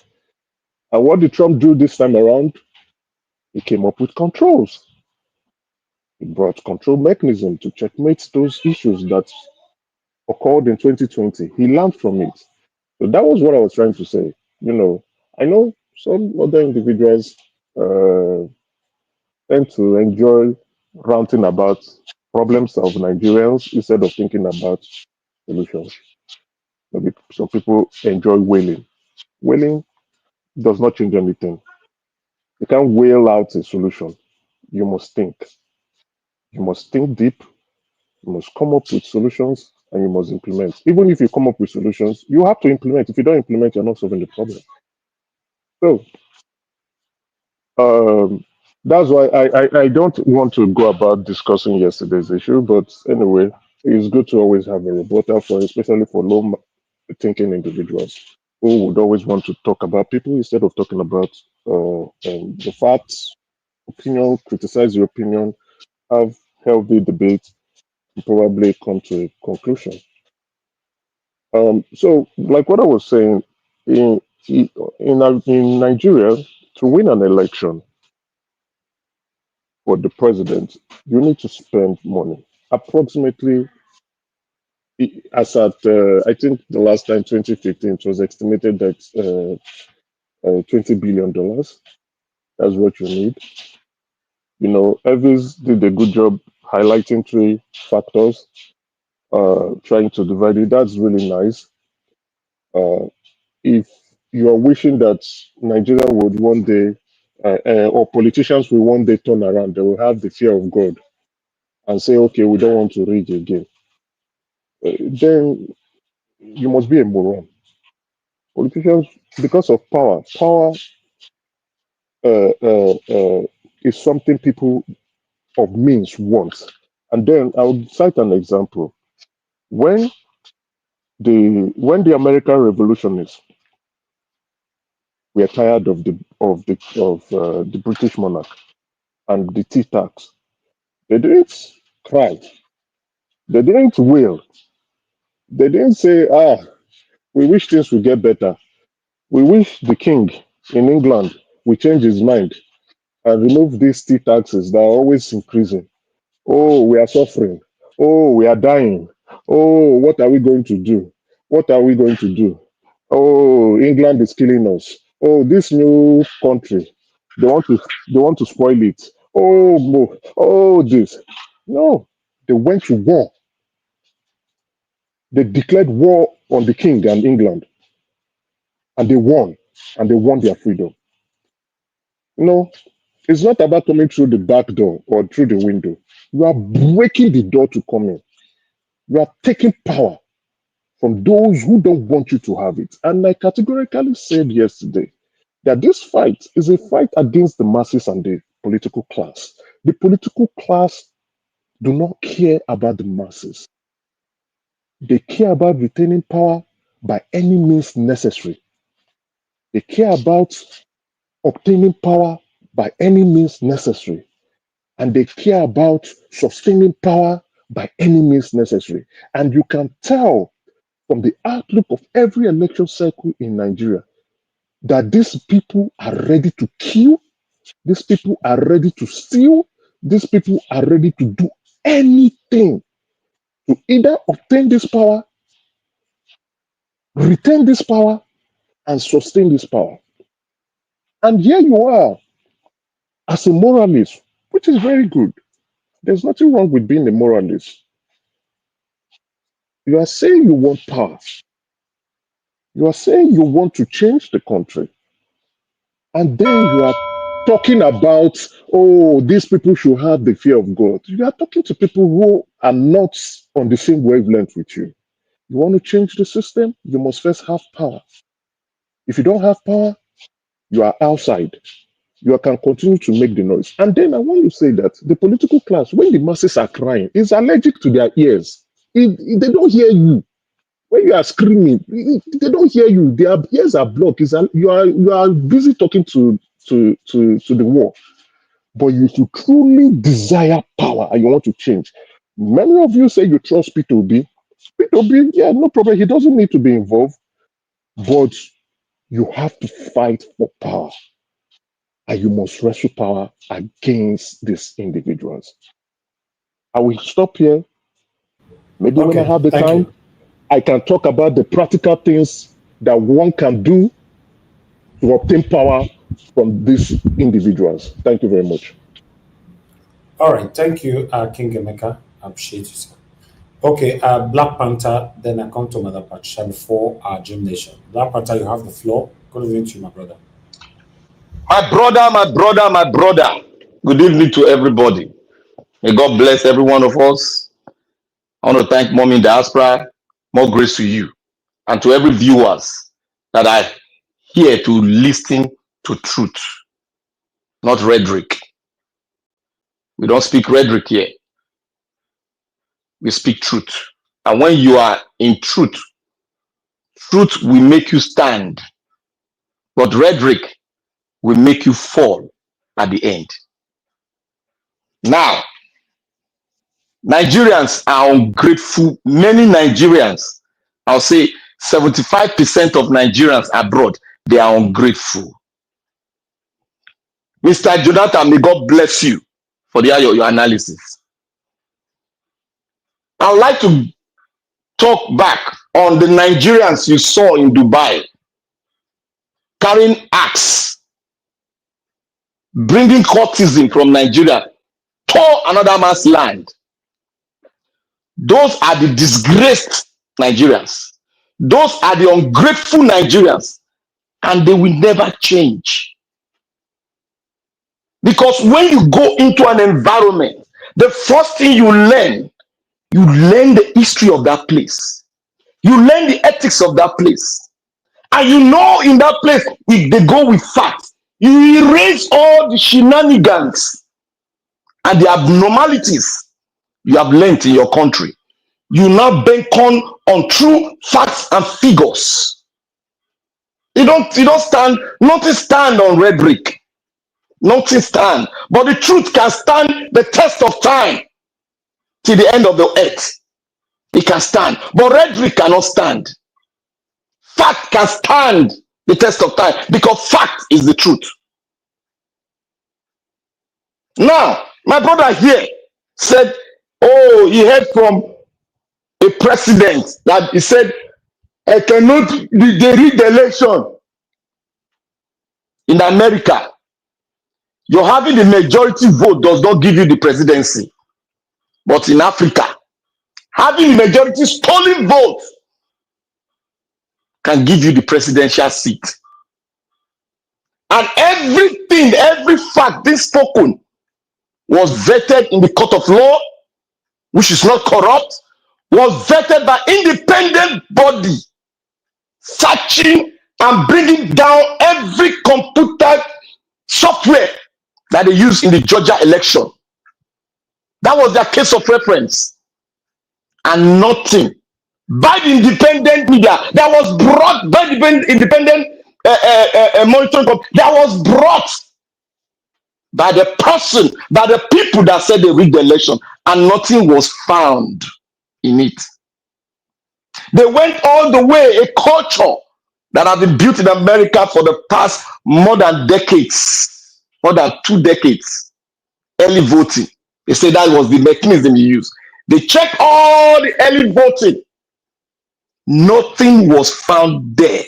And what did Trump do this time around? He came up with controls. He brought control mechanism to checkmate those issues that occurred in 2020. He learned from it. So that was what I was trying to say. I know some other individuals tend to enjoy ranting about problems of Nigerians instead of thinking about solutions. Maybe some people enjoy wailing. Wailing does not change anything. You can't wail out a solution. You must think. You must think deep. You must come up with solutions and you must implement. Even if you come up with solutions, you have to implement. If you don't implement, you're not solving the problem. So that's why I don't want to go about discussing yesterday's issue, but anyway, it's good to always have a rebuttal for, especially for low thinking individuals who would always want to talk about people instead of talking about the facts, opinion, criticize your opinion, have healthy debate, and probably come to a conclusion. So, like what I was saying, in Nigeria, to win an election for the president, you need to spend money. Approximately, as at I think the last time 2015, it was estimated that $20 billion. That's what you need. Elvis did a good job highlighting three factors, trying to divide it. That's really nice. If you are wishing that Nigeria would one day, or politicians will one day turn around, they will have the fear of God and say, okay, we don't want to rig again, then you must be a moron. Politicians, because of power is something people of means want. And then I'll cite an example. When the American revolutionists were tired of the British monarch and the tea tax, they didn't cry, they didn't wail, they didn't say, we wish things would get better. We wish the king in England will change his mind and remove these tea taxes that are always increasing. Oh, we are suffering. Oh, we are dying. Oh, what are we going to do? What are we going to do? Oh, England is killing us. Oh, this new country, they want to spoil it. Oh, this. No, they went to war. They declared war on the king and England, and they won their freedom. No, it's not about coming through the back door or through the window. You are breaking the door to come in. You are taking power from those who don't want you to have it. And I categorically said yesterday that this fight is a fight against the masses and the political class. The political class do not care about the masses. They care about retaining power by any means necessary. They care about obtaining power by any means necessary. And they care about sustaining power by any means necessary. And you can tell from the outlook of every election cycle in Nigeria that these people are ready to kill, these people are ready to steal, these people are ready to do anything to either obtain this power, retain this power, and sustain this power. And here you are as a moralist, which is very good. There's nothing wrong with being a moralist. You are saying you want power. You are saying you want to change the country. And then you are talking about, oh, these people should have the fear of God. You are talking to people who are not on the same wavelength with you. You want to change the system, you must first have power. If you don't have power, you are outside. You can continue to make the noise. And then I want to say that the political class, when the masses are crying, is allergic to their ears. They don't hear you. When you are screaming, they don't hear you. Their ears are blocked. You are busy talking to the wall. But if you truly desire power and you want to change, many of you say you trust P2B. P2B, yeah, no problem. He doesn't need to be involved. But you have to fight for power. And you must wrestle power against these individuals. I will stop here. Maybe when I have the time, I can talk about the practical things that one can do to obtain power from these individuals. Thank you very much. All right, thank you, King Emeka. I appreciate you, sir. Okay, Black Panther, then I come to Mother Patricia before our Gym Nation. Black Panther, you have the floor. Good evening to you, my brother. My brother. Good evening to everybody. May God bless every one of us. I want to thank Mommy in Diaspora. More grace to you and to every viewers that are here to listen to truth, not rhetoric. We don't speak rhetoric here. We speak truth. And when you are in truth, truth will make you stand. But rhetoric will make you fall at the end. Now, Nigerians are ungrateful. Many Nigerians, I'll say 75% of Nigerians abroad, they are ungrateful. Mr. Jonathan, may God bless you for your analysis. I would like to talk back on the Nigerians you saw in Dubai carrying axe, bringing courtesan from Nigeria, tore another man's land. Those are the disgraced Nigerians. Those are the ungrateful Nigerians, and they will never change. Because when you go into an environment, the first thing you learn the history of that place. You learn the ethics of that place. And you know in that place, if they go with facts, you erase all the shenanigans and the abnormalities you have learned in your country. You now bank on true facts and figures. You don't stand, nothing stand on rhetoric. Nothing stand. But the truth can stand the test of time till the end of the earth. It can stand. But rhetoric cannot stand. Fact can stand the test of time because fact is the truth. Now, my brother here said, oh, he heard from a president that he said, I cannot, they read the election in America. You're having the majority vote does not give you the presidency. But in Africa, having the majority stolen vote can give you the presidential seat. And everything, every fact being spoken was vetted in the court of law, which is not corrupt, was vetted by independent body, searching and bringing down every computer software that they used in the Georgia election. That was their case of reference. And nothing by the independent media that was brought by the independent monitoring company that was brought by the person, by the people that said they rigged the election, and nothing was found in it. They went all the way, a culture that has been built in America for the past more than 2 decades, early voting. They say that was the mechanism you used. They checked all the early voting. Nothing was found there.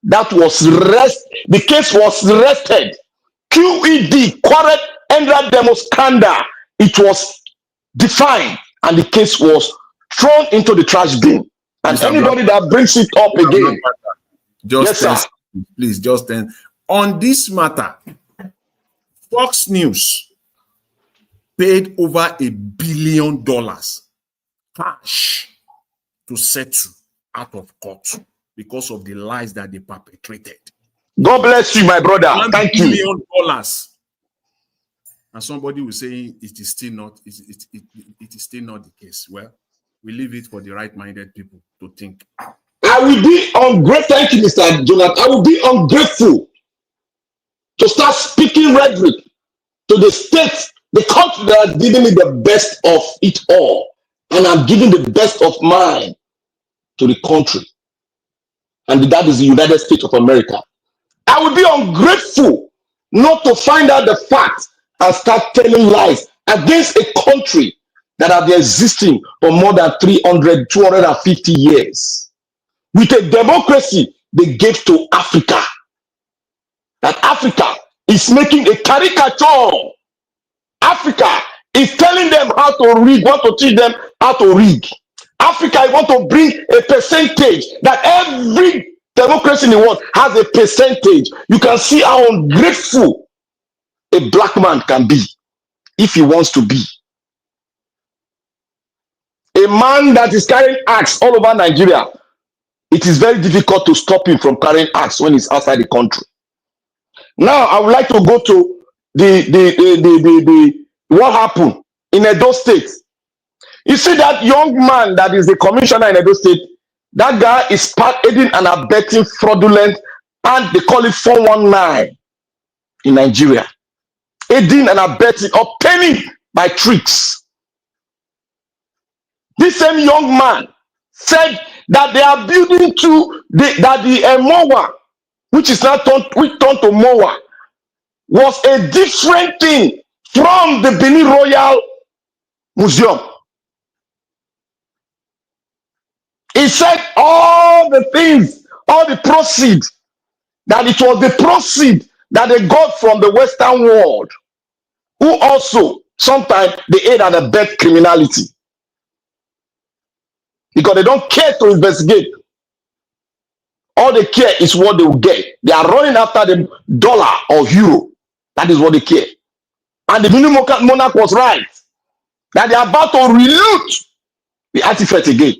That was the case was rested. QED, Quarret Endra Demoskanda. It was defined and the case was thrown into the trash bin. And Mr. anybody that brings it up again, just yes, sir. please, just on this matter, Fox News paid over $1 billion cash to settle out of court because of the lies that they perpetrated. God bless you, my brother. Thank you. $1 billion. And somebody will say it is still not the case. Well, we leave it for the right-minded people to think. I will be ungrateful. Thank you, Mr. Jonathan. I will be ungrateful to start speaking rhetoric to the state, the country that has given me the best of it all. And I'm giving the best of mine to the country. And that is the United States of America. I will be ungrateful not to find out the facts and start telling lies against a country that has been existing for more than 250 years. With a democracy they gave to Africa. That Africa is making a caricature. Africa is telling them how to read, want to teach them how to read. Africa want to bring a percentage that every democracy in the world has a percentage. You can see how ungrateful a black man can be if he wants to be. A man that is carrying axe all over Nigeria, it is very difficult to stop him from carrying axe when he's outside the country. Now, I would like to go to the what happened in Edo State. You see that young man that is the commissioner in Edo State, that guy is aiding and abetting fraudulent, and they call it 419 in Nigeria. Aiding and abetting, obtaining by tricks. This same young man said that they are building the Mowa, which is now turned to Mowa, was a different thing from the Benin Royal Museum. He said all the things, all the proceeds, that it was the proceeds that they got from the Western world, who also sometimes they aid and abet criminality. Because they don't care to investigate. All they care is what they will get. They are running after the dollar or euro. That is what they care. And the Benin monarch was right. That they are about to reloot the artifact again.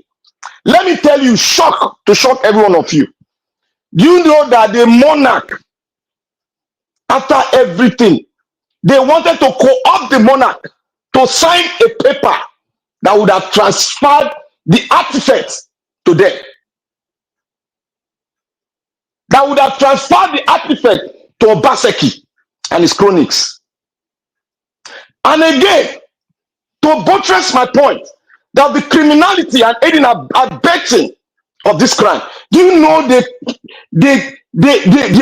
Let me tell you, to shock every one of you. Do you know that the monarch, after everything, they wanted to co-opt the monarch to sign a paper that would have transferred the artifacts to them. That would have transferred the artifact to Obaseki and his chronics. And again, to buttress my point, that the criminality and aiding and abetting of this crime, do you know the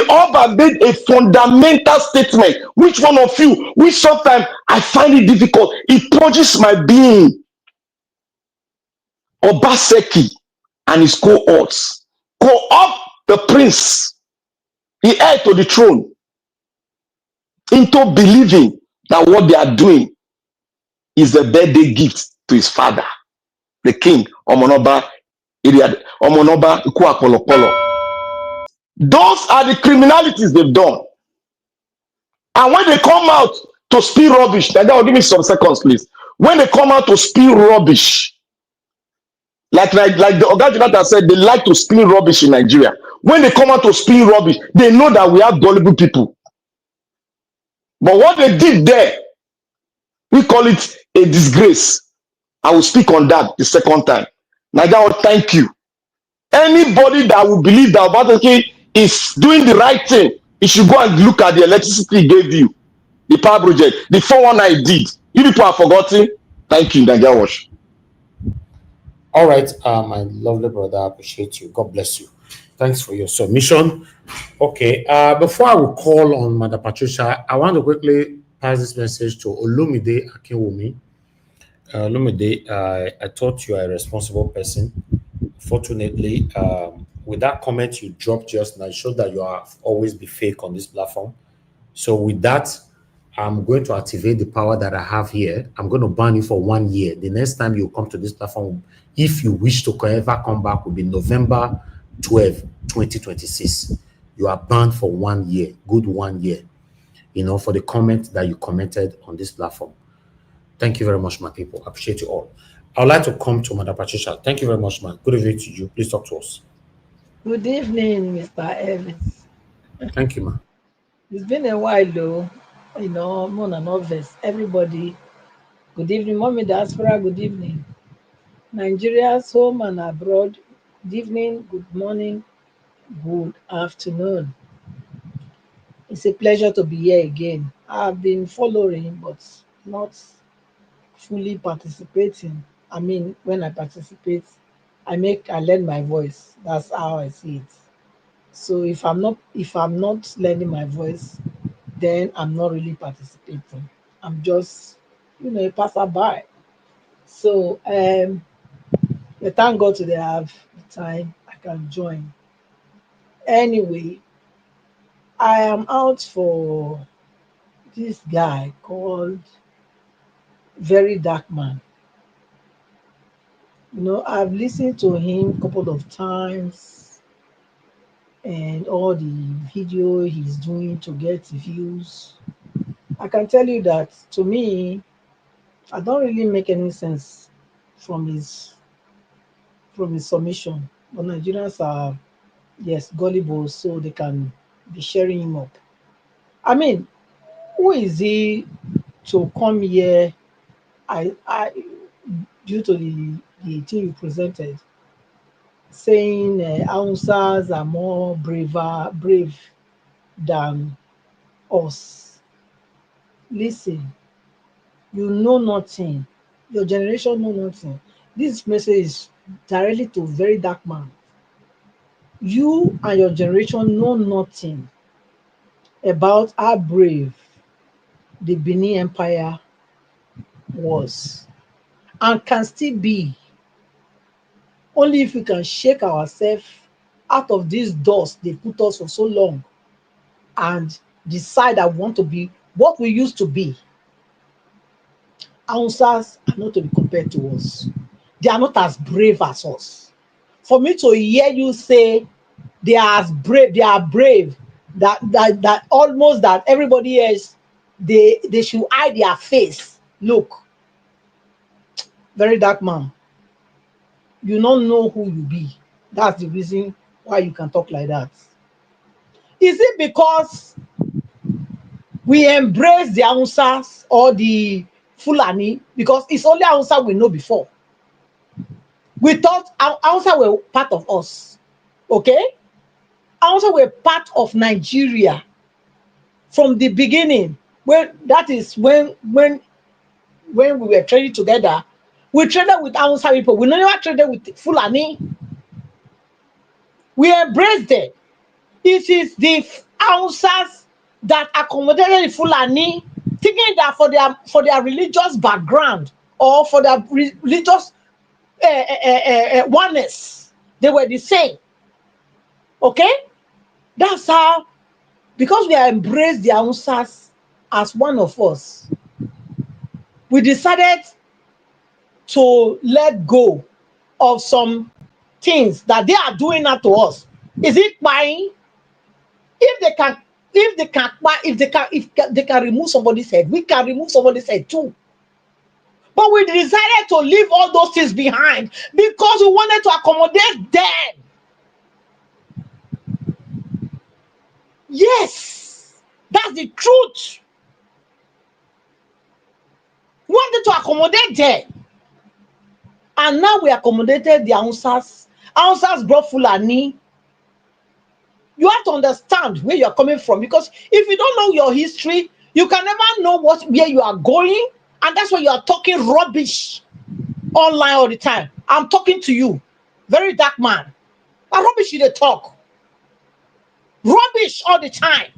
Oba made a fundamental statement, which one of you, which sometimes I find it difficult, it purges my being. Obaseki and his cohorts co-opt the prince, the heir to the throne, into believing that what they are doing is a birthday gift to his father, the king, Omonoba Ikuapolopolo. Those are the criminalities they've done. And when they come out to spew rubbish, now give me some seconds, please. When they come out to spew rubbish, like the Oga Jonathan said, they like to spew rubbish in Nigeria. When they come out to spew rubbish, they know that we have gullible people. But what they did there, we call it a disgrace. I will speak on that the second time. Nigeria, thank you. Anybody that will believe that Obaseki is doing the right thing, he should go and look at the electricity he gave you, the power project, the 419 did. You people have forgotten. Thank you, Nigeria Watch. All right, my lovely brother, I appreciate you. God bless you. Thanks for your submission. Okay, before I will call on Madam Patricia, I want to quickly pass this message to Olumide Akinwumi. Olumide, I thought you are a responsible person. Fortunately, with that comment you dropped just now, it showed that you have always be fake on this platform. So with that, I'm going to activate the power that I have here. I'm going to ban you for 1 year. The next time you come to this platform, if you wish to ever come back, will be November 12, 2026. You are banned for 1 year, good 1 year, for the comment that you commented on this platform. Thank you very much, my people. I appreciate you all. I would like to come to Madam Patricia. Thank you very much, man. Good evening to you. Please talk to us. Good evening, Mr. Evans. Thank you, ma. It's been a while, though. More than obvious. Everybody, good evening. Mommy Diaspora, good evening. Nigeria's home and abroad, good evening, good morning, good afternoon. It's a pleasure to be here again. I've been following, but not fully participating. I mean, when I participate, I lend my voice. That's how I see it. So if I'm not lending my voice, then I'm not really participating. I'm just, a passerby. So but thank God today I have the time I can join. Anyway, I am out for this guy called Very Dark Man. I've listened to him a couple of times and all the video he's doing to get views. I can tell you that to me, I don't really make any sense from his submission. But Nigerians are, yes, gullible, so they can be sharing him up. I mean, who is he to come here? Due to the thing you presented, saying Hausas are more brave than us. Listen, you know nothing. Your generation know nothing. This message is directly to Very Dark Man. You and your generation know nothing about how brave the Benin Empire was and can still be, only if we can shake ourselves out of this dust they put us for so long and decide that we want to be what we used to be. Hausas are not to be compared to us. They are not as brave as us. For me to hear you say they are as brave, that almost that everybody else they should hide their face. Look, Very Dark Man, you don't know who you be. That's the reason why you can talk like that. Is it because we embrace the Hausas or the Fulani? Because it's only Hausa we know before. We thought Hausa were part of us. Okay? Hausa were part of Nigeria from the beginning. That is when we were trading together. We traded with Hausa people. We never traded with Fulani. We embraced them. It is the Hausas that accommodated the Fulani, thinking that for their religious background or for their religious oneness, they were the same. Okay? That's how, because we embraced the Hausas as one of us, we decided to let go of some things that they are doing now to us. Is it buying? If they can remove somebody's head, we can remove somebody's head too. But we decided to leave all those things behind because we wanted to accommodate them. Yes, that's the truth. We wanted to accommodate them. And now we accommodated the Hausas. Hausas brought Fulani. You have to understand where you're coming from, because if you don't know your history, you can never know where you are going, And that's why you are talking rubbish online all the time. I'm talking to you. Very dark man. But rubbish you dey talk. Rubbish all the time.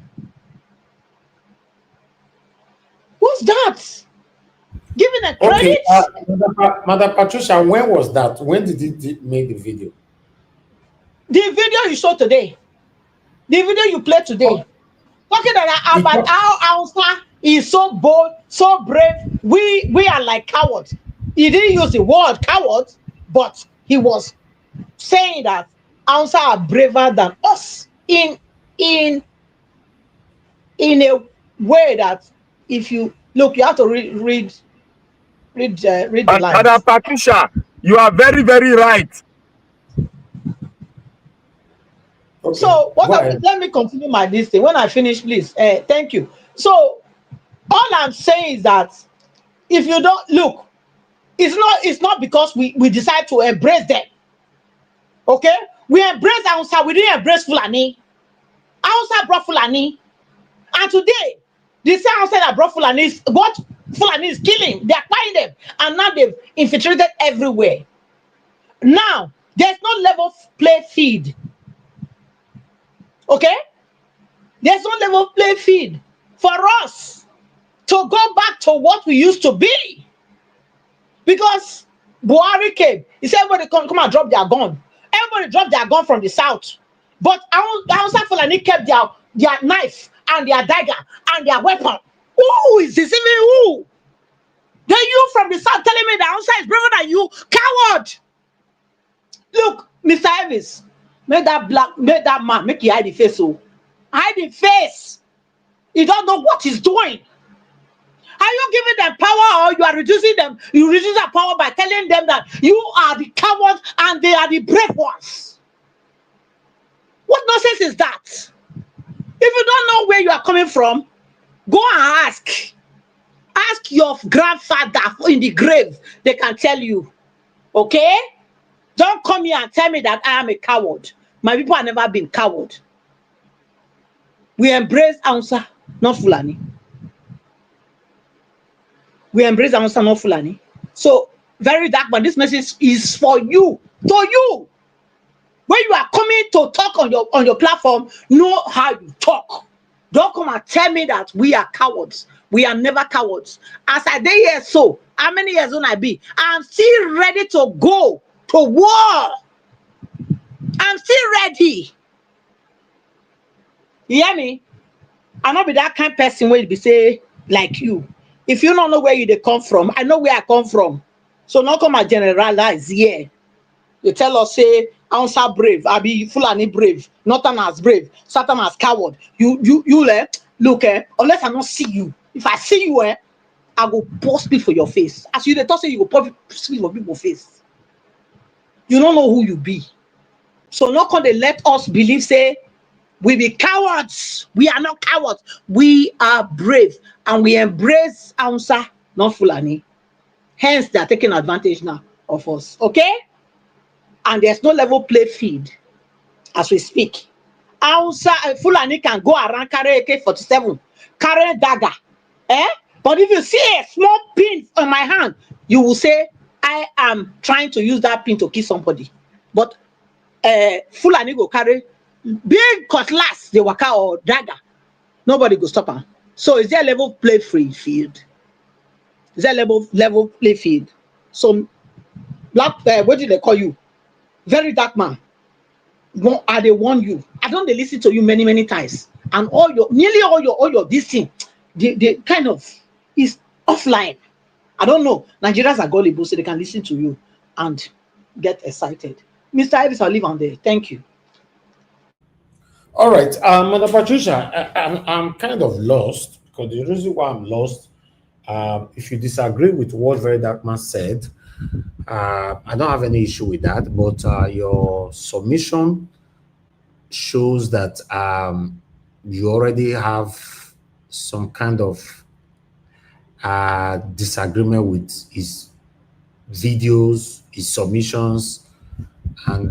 What's that? Giving a credit? Okay, Mother Patricia, when was that? When did you make the video? The video you saw today. The video you played today. Talking about how Hausa is so bold, so brave. We are like cowards. He didn't use the word coward, but he was saying that Hausa are braver than us in a way that if you look, you have to read the lines. Madam Patricia, you are very, very right. Okay. So let me continue my this thing. When I finish, please. Thank you. So all I'm saying is that if you don't look, it's not because we decide to embrace them. Okay? We embrace Hausa, we didn't embrace Fulani. Hausa brought Fulani. And today, the same Hausa that brought Fulani is what Fulani is killing. They are buying them. And now they've infiltrated everywhere. Now, there's no level play field. Okay? There's no level play field for us to go back to what we used to be. Because Buhari came, he said everybody come and drop their gun. Everybody dropped their gun from the south. But Hausa Fulani kept their knife and their dagger and their weapon. Who is deceiving who? Then you from the south telling me that Hausa is braver than you? Coward! Look, Mr. Elvis, make that man, make he hide the face. Oh. Hide the face. You don't know what he's doing. Are you giving them power or you are reducing them? You reduce their power by telling them that you are the cowards and they are the brave ones. What nonsense is that? If you don't know where you are coming from, go and ask. Ask your grandfather in the grave. They can tell you. Okay? Don't come here and tell me that I am a coward. My people have never been coward. We embrace Hausa, not Fulani. We embrace Hausa, not Fulani. So, very dark, but this message is for you. To you. When you are coming to talk on your platform, know how you talk. Don't come and tell me that we are cowards. We are never cowards. As I did here, so how many years will I be? I'm still ready to go to war. I'm still ready. You hear me? I'll not be that kind of person where you be say like you. If you don't know where you come from, I know where I come from. So not come and generalize here. You tell us say Hausa brave, I be Fulani brave, Northern as brave, Southern as coward. You look unless I don't see you. If I see you I go pour spit for your face. As you talk say you go pour spit for people's face. You don't know who you be. So not can they let us believe say we be cowards. We are not cowards. We are brave and we embrace Hausa, not Fulani. Hence they are taking advantage now of us. Okay? And there's no level play field as we speak. Hausa Fulani can go around carry AK-47, carry dagger. But if you see a small pin on my hand, you will say, I am trying to use that pin to kill somebody. But Fulani go carry big cutlass, the waka or dagger. Nobody go stop her. So is there a level play free field? Is there a level play field? So black, what did they call you? Very dark man. They warn you. I don't listen to you many times. And nearly all your this thing, they kind of is offline. I don't know. Nigerians are gullible, so they can listen to you and get excited. Mr. Ivis, I'll leave on there. Thank you. All right, Mother Patricia, I'm kind of lost because the reason why I'm lost, if you disagree with what Very Dark Man said, I don't have any issue with that, but your submission shows that you already have some kind of disagreement with his videos, his submissions, and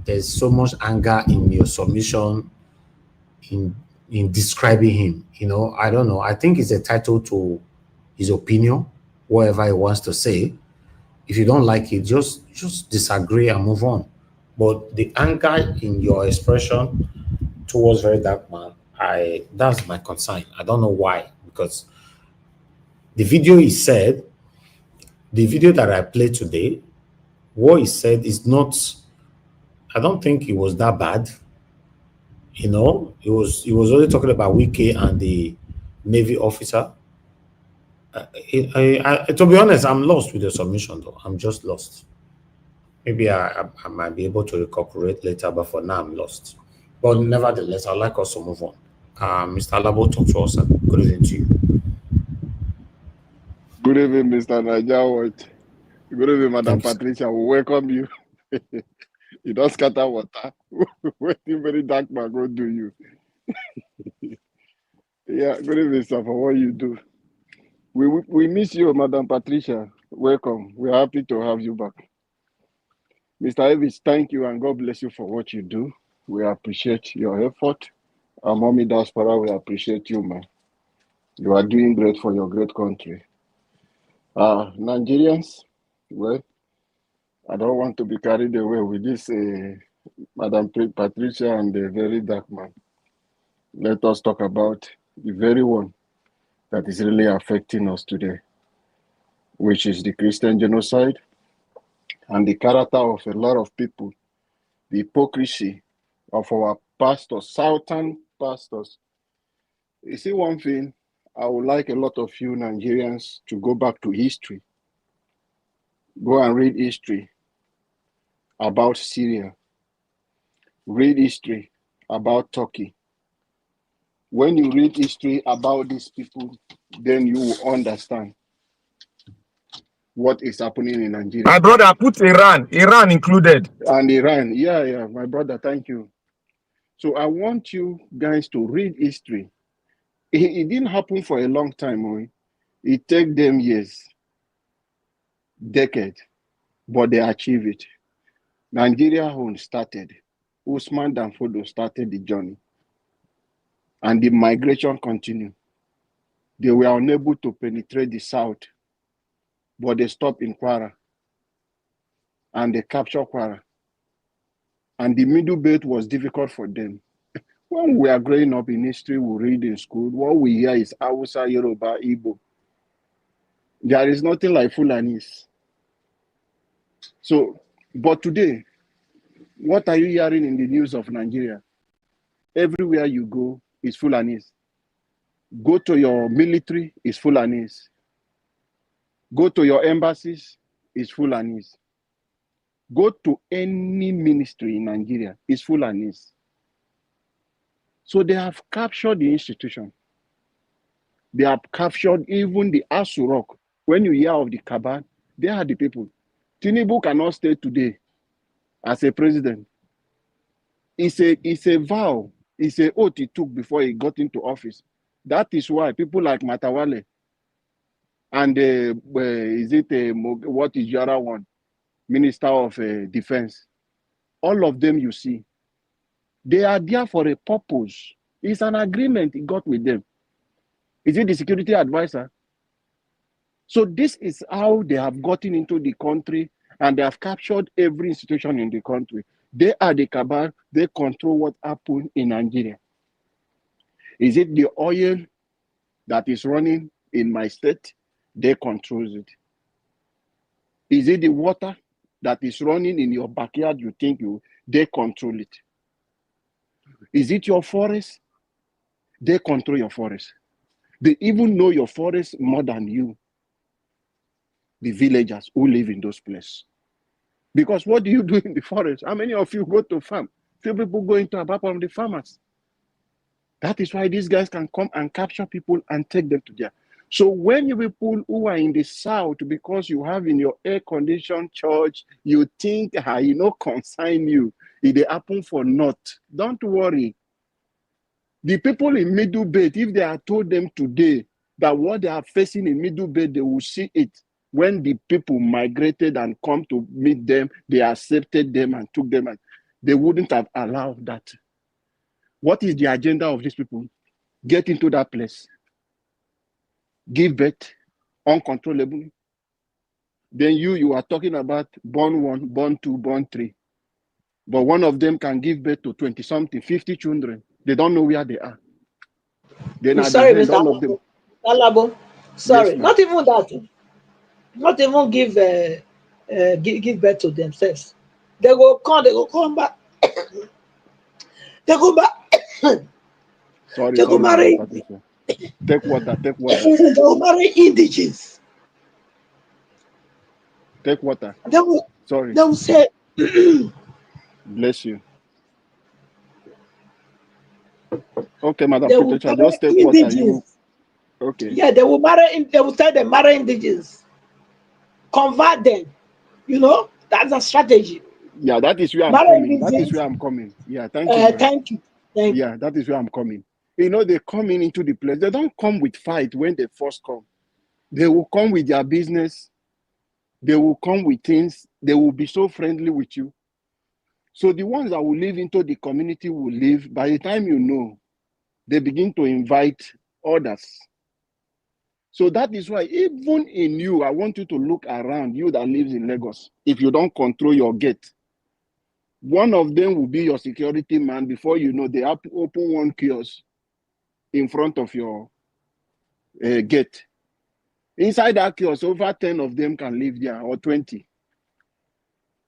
there's so much anger in your submission in describing him. You know, I don't know. I think it's entitled to his opinion. whatever he wants to say. If you don't like it, just disagree and move on. But the anger in your expression towards Very Dark Man, that's my concern. I don't know why, because the video that I played today, what he said is not, I don't think it was that bad. He was only talking about Wike and the Navy officer. To be honest, I'm lost with the submission though. I'm just lost. Maybe I might be able to recuperate later, but for now I'm lost. But nevertheless, I'd like us to move on. Mr. Alabo, talk to us and good evening to you. Good evening, Mr. Najawat. Good evening, Madam Patricia. We welcome you. You don't scatter water. What the Very Dark Man go do you? Yeah, good evening, sir, for what you do. We miss you, Madam Patricia. Welcome. We're happy to have you back. Mr. Elvis, thank you and God bless you for what you do. We appreciate your effort. And Mommy Diaspora, we appreciate you, man. You are doing great for your great country. Nigerians, well, I don't want to be carried away with this Madam Patricia and the Very Dark Man. Let us talk about the very one that is really affecting us today, which is the Christian genocide and the character of a lot of people, the hypocrisy of our pastors, southern pastors. You see, one thing, I would like a lot of you Nigerians to go back to history. Go and read history about Syria. Read history about Turkey. When you read history about these people, then you will understand what is happening in Nigeria. My brother, put Iran included. And Iran, yeah, my brother, thank you. So I want you guys to read history. It didn't happen for a long time. It took them years, decades, but they achieved it. Nigeria started. Usman Danfodo started the journey. And the migration continued. They were unable to penetrate the south, but they stopped in Kwara. And they captured Kwara. And the middle belt was difficult for them. When we are growing up in history, we read in school, what we hear is Hausa, Yoruba, Igbo. There is nothing like Fulanis. So, but today, what are you hearing in the news of Nigeria? Everywhere you go is Fulanis. Go to your military, is Fulanis. Go to your embassies, is Fulanis. Go to any ministry in Nigeria, is Fulanis. So they have captured the institution. They have captured even the Asurok. When you hear of the Kaban, they are the people. Tinubu cannot stay today as a president. It's a vow. It's an oath he took before he got into office. That is why people like Matawale and what is the other one? Minister of Defense. All of them you see. They are there for a purpose. It's an agreement he got with them. Is it the security advisor? So this is how they have gotten into the country and they have captured every institution in the country. They are the cabal. They control what happened in Nigeria. Is it the oil that is running in my state? They control it. Is it the water that is running in your backyard? They control it. Is it your forest? They control your forest. They even know your forest more than you, the villagers who live in those places. Because what do you do in the forest? How many of you go to farm? Few people go into Abapa from the farmers. That is why these guys can come and capture people and take them to there. So when you people who are in the south, because you have in your air-conditioned church, you think, consign you. If they happen for naught, don't worry. The people in Middle Belt, if they are told them today that what they are facing in Middle Belt, they will see it. When the people migrated and come to meet them, they accepted them and took them, and they wouldn't have allowed that. What is the agenda of these people? Get into that place. Give birth uncontrollably. Then you are talking about born 1, born 2, born 3. But one of them can give birth to 20 something, 50 children. They don't know where they are. Then I'm at the sorry, end, Mr. all of them. Alabo. Yes, Sorry, ma'am. not even that. Not even give birth to themselves. They go come back. They go back. Sorry, They go Madam marry. Patricia. Take water, take water, They go marry indigenous. take water. They will. Sorry. They will say. Bless you. Okay, Madam They will Patricia, marry just take water. You indigenous. okay? Yeah, they will marry. They will tell them marry indigenous. Convert them. You know that's a strategy. Yeah, that is where I'm Marry coming. That is indigenous. where I'm coming. Yeah, thank you, ma'am. Thank you. Thank you. Yeah, that is where I'm coming. You know, they come into the place. They don't come with fight when they first come. They will come with their business. They will come with things. They will be so friendly with you. So the ones that will live into the community will live. By the time you know, they begin to invite others. So that is why even in you, I want you to look around, you that lives in Lagos. If you don't control your gate, one of them will be your security man. Before you know, they open one kiosk in front of your gate. Inside that kiosk, over 10 of them can live there, or 20.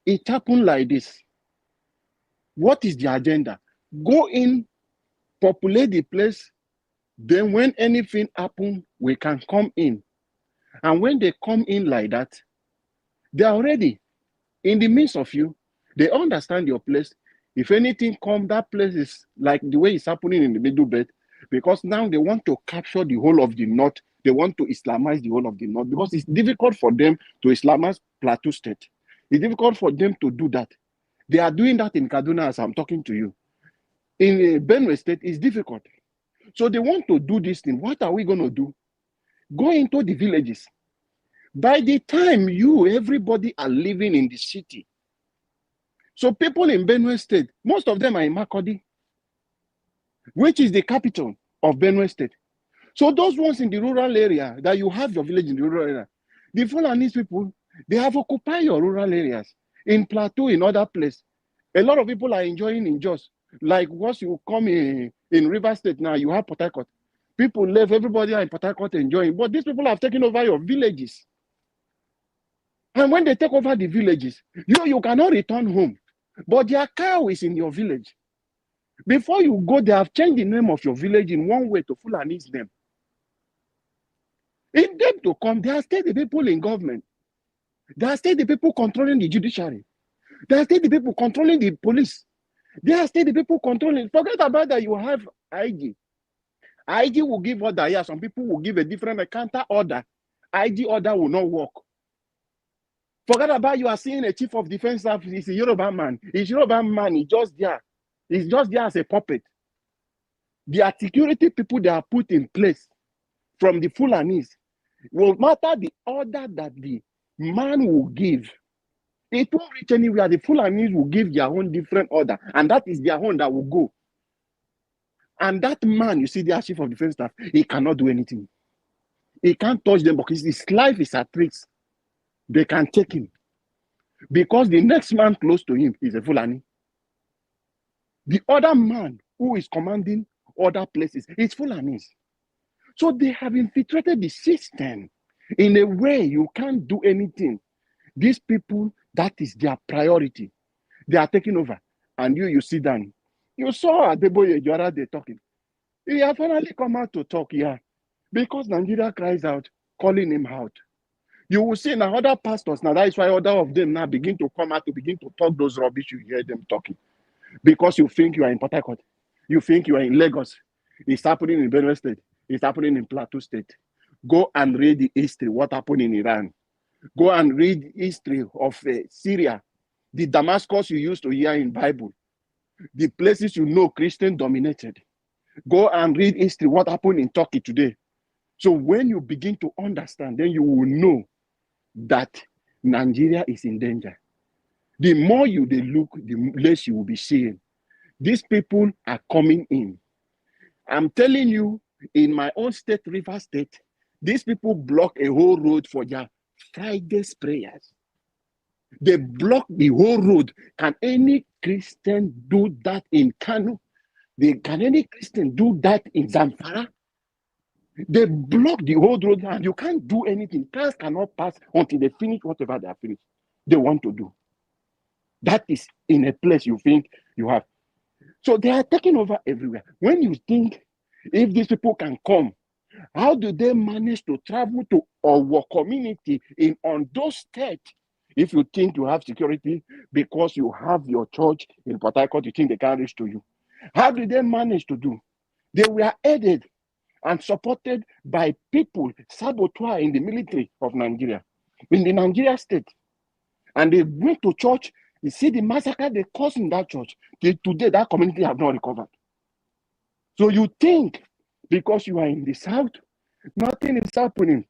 It happened like this. What is the agenda? Go in, populate the place. Then when anything happens, we can come in. And when they come in like that, they are already in the midst of you. They understand your place. If anything comes, that place is like the way it's happening in the Middle Belt, because now they want to capture the whole of the North. They want to Islamize the whole of the North because it's difficult for them to Islamize Plateau State. It's difficult for them to do that. They are doing that in Kaduna as I'm talking to you. In Benue State, it's difficult. So they want to do this thing. What are we going to do? Go into the villages. By the time everybody are living in the city. So people in Benue State, most of them are in Makurdi, which is the capital of Benue State. So those ones in the rural area, that you have your village in the rural area, the Fulanese people, they have occupied your rural areas. In Plateau, in other places. A lot of people are enjoying in Jos. Like once you come in River State now, you have Port Harcourt. People left, everybody are in Port Harcourt enjoying. But these people have taken over your villages. And when they take over the villages, you cannot return home. But their cow is in your village. Before you go, they have changed the name of your village in one way to Fulani's name. In them to come, they are still the people in government. They are still the people controlling the judiciary. They are still the people controlling the police. They are still the people controlling. Forget about that. You have IG. IG will give order. Yeah, some people will give a different counter order. IG order will not work. Forget about you are seeing a chief of defense staff. He's a Yoruba man. He's Yoruba man. He's just there. He's just there as a puppet. The security people they are put in place from the Fulanese will matter the order that the man will give. It won't reach anywhere. The Fulanese will give their own different order, and that is their own that will go. And that man, you see, the chief of defense staff, he cannot do anything. He can't touch them because his life is at risk. They can take him. Because the next man close to him is a Fulani. The other man who is commanding other places is Fulanese. So they have infiltrated the system in a way you can't do anything. These people, that is their priority. They are taking over. And you sit down. You saw Adeboye Jora they talking. He has finally come out to talk here. Because Nigeria cries out, calling him out. You will see now other pastors, now that is why other of them now begin to come out to begin to talk those rubbish you hear them talking. Because you think you are in Port Harcourt. You think you are in Lagos. It's happening in Benue State. It's happening in Plateau State. Go and read the history, what happened in Iran. Go and read history of Syria. The Damascus you used to hear in Bible. The places you know Christian dominated. Go and read history, what happened in Turkey today. So when you begin to understand, then you will know that Nigeria is in danger. The more you they look, the less you will be seeing. These people are coming in. I'm telling you, in my own state, River State, these people block a whole road for Friday's prayers. They block the whole road. Can any Christian do that in Kano? Can any Christian do that in Zamfara? They block the whole road and you can't do anything. Cars cannot pass until they finish whatever they are finished. They want to do. That is in a place you think you have. So they are taking over everywhere. When you think if these people can come, how do they manage to travel to our community in Ondo State? If you think you have security because you have your church in Port Harcourt, you think they can reach to you. How did they manage to do? They were aided and supported by people, saboteurs in the military of Nigeria, in the Nigeria state. And they went to church. You see the massacre they caused in that church. Today, that community have not recovered. So you think because you are in the south, nothing is happening.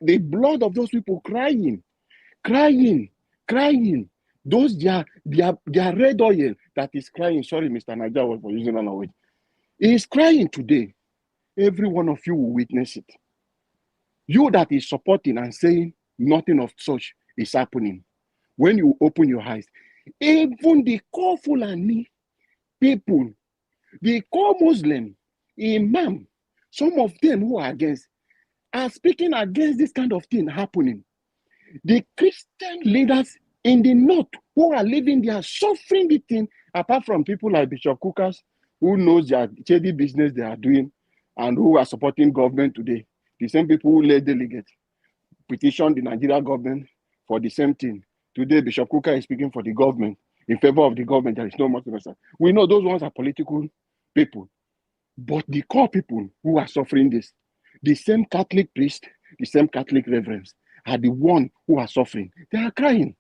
The blood of those people crying. Those their red oil that is crying. Sorry, Mr. Naija, for using that word. He is crying today. Every one of you will witness it. You that is supporting and saying nothing of such is happening. When you open your eyes, even the core Fulani people, the core Muslim, Imam, some of them who are against, are speaking against this kind of thing happening. The Christian leaders in the north who are living there suffering the thing, apart from people like Bishop Cookers, who knows their shady business they are doing and who are supporting government today. The same people who led delegates petitioned the Nigeria government for the same thing. Today, Bishop Cooker is speaking for the government, in favor of the government. There is no more to say. We know those ones are political people. But the core people who are suffering this, the same Catholic priest, the same Catholic reverends, are the one who are suffering. They are crying.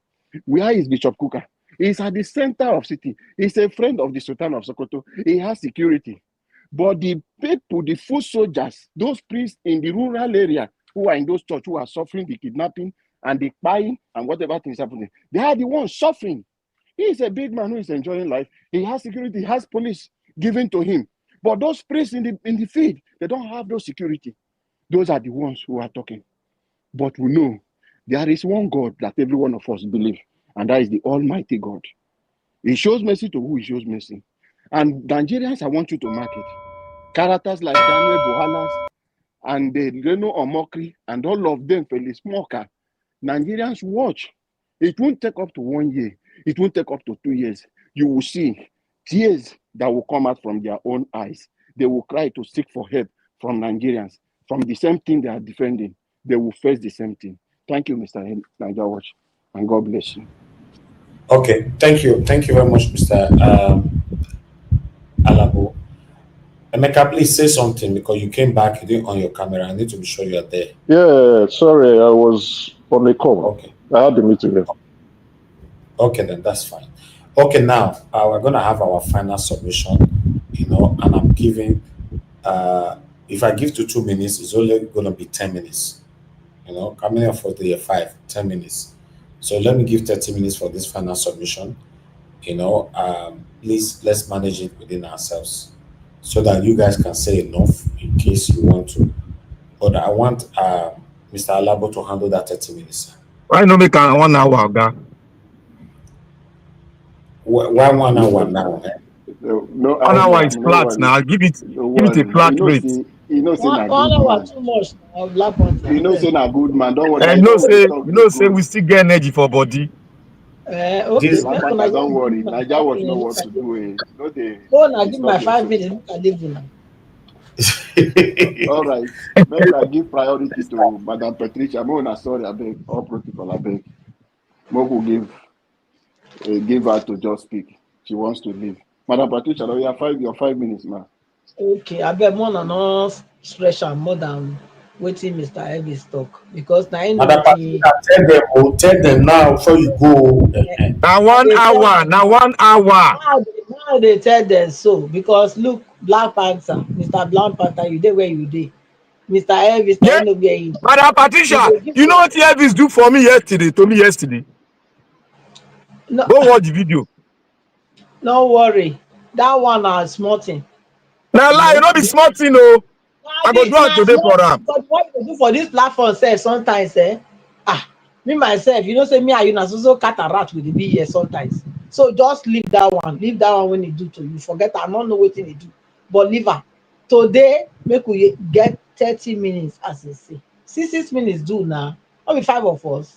Where is Bishop Cooker? He's at the center of city. He's a friend of the Sultan of Sokoto. He has security. But the people, the foot soldiers, those priests in the rural area who are in those churches who are suffering the kidnapping and the buying and whatever things happening, they are the ones suffering. He is a big man who is enjoying life. He has security, he has police given to him. But those priests in the field, they don't have those security. Those are the ones who are talking. But we know there is one God that every one of us believe, and that is the Almighty God. He shows mercy to who he shows mercy. And Nigerians, I want you to mark it. Characters like Daniel Buhalas and Reno Omokri and all of them, Felix Moka, Nigerians watch. It won't take up to 1 year. It won't take up to 2 years. You will see tears that will come out from their own eyes. They will cry to seek for help from Nigerians. From the same thing they are defending, they will face the same thing. Thank you, Mr. Naija Watch, and God bless you. Okay, thank you. Thank you very much, Mr. Alabo. Emeka, please say something because you came back, you didn't on your camera. I need to be sure you are there. Yeah, sorry, I was on a call. Okay. I had the meeting here. Okay, then that's fine. Okay, now we're going to have our final submission, and I'm giving, if I give to 2 minutes, it's only going to be 10 minutes. Coming up for the 10 minutes. So let me give 30 minutes for this final submission. Please, let's manage it within ourselves so that you guys can say enough in case you want to. But I want Mr. Alabo to handle that 30 minutes. Why not make 1 hour, guy? Why 1 hour now? No, 1 hour is flat now. I'll give it a flat rate. You know, say na good man. Too much now. You know, say na good man. Don't worry. And say we still get energy for body. Okay. Don't worry. Naija Watch know what to do. I give my 5 minutes. I leave now. All right. Maybe I give priority to Madam Patricia. Sorry, I beg. All protocol, I beg. Mogu give her to just speak. She wants to leave. Madam Patricia, your 5 minutes, man. Okay, I bet more than enough stretch and more than waiting Mr. Elvis talk because now tell them now before you go. Now 1 hour. Now they tell them so because look, Black Panther, Mr. Black Panther, you there where you there. Mr. Elvis, yeah. know where you. Madam Patricia, you know what Elvis do for me yesterday? Told me yesterday. No. Go watch the video. No worry, that one is small thing. Now lie, you know be small thing, no. I go do it today for them. But what you do for this platform, say sometimes, Me myself, you know, say me, I also cat a rat with the BS sometimes. So just leave that one. Leave that one when he do to you. Forget I don't know what he do. But leave her. Today, make we get 30 minutes as they say. 6 minutes do now. Only 5 of us.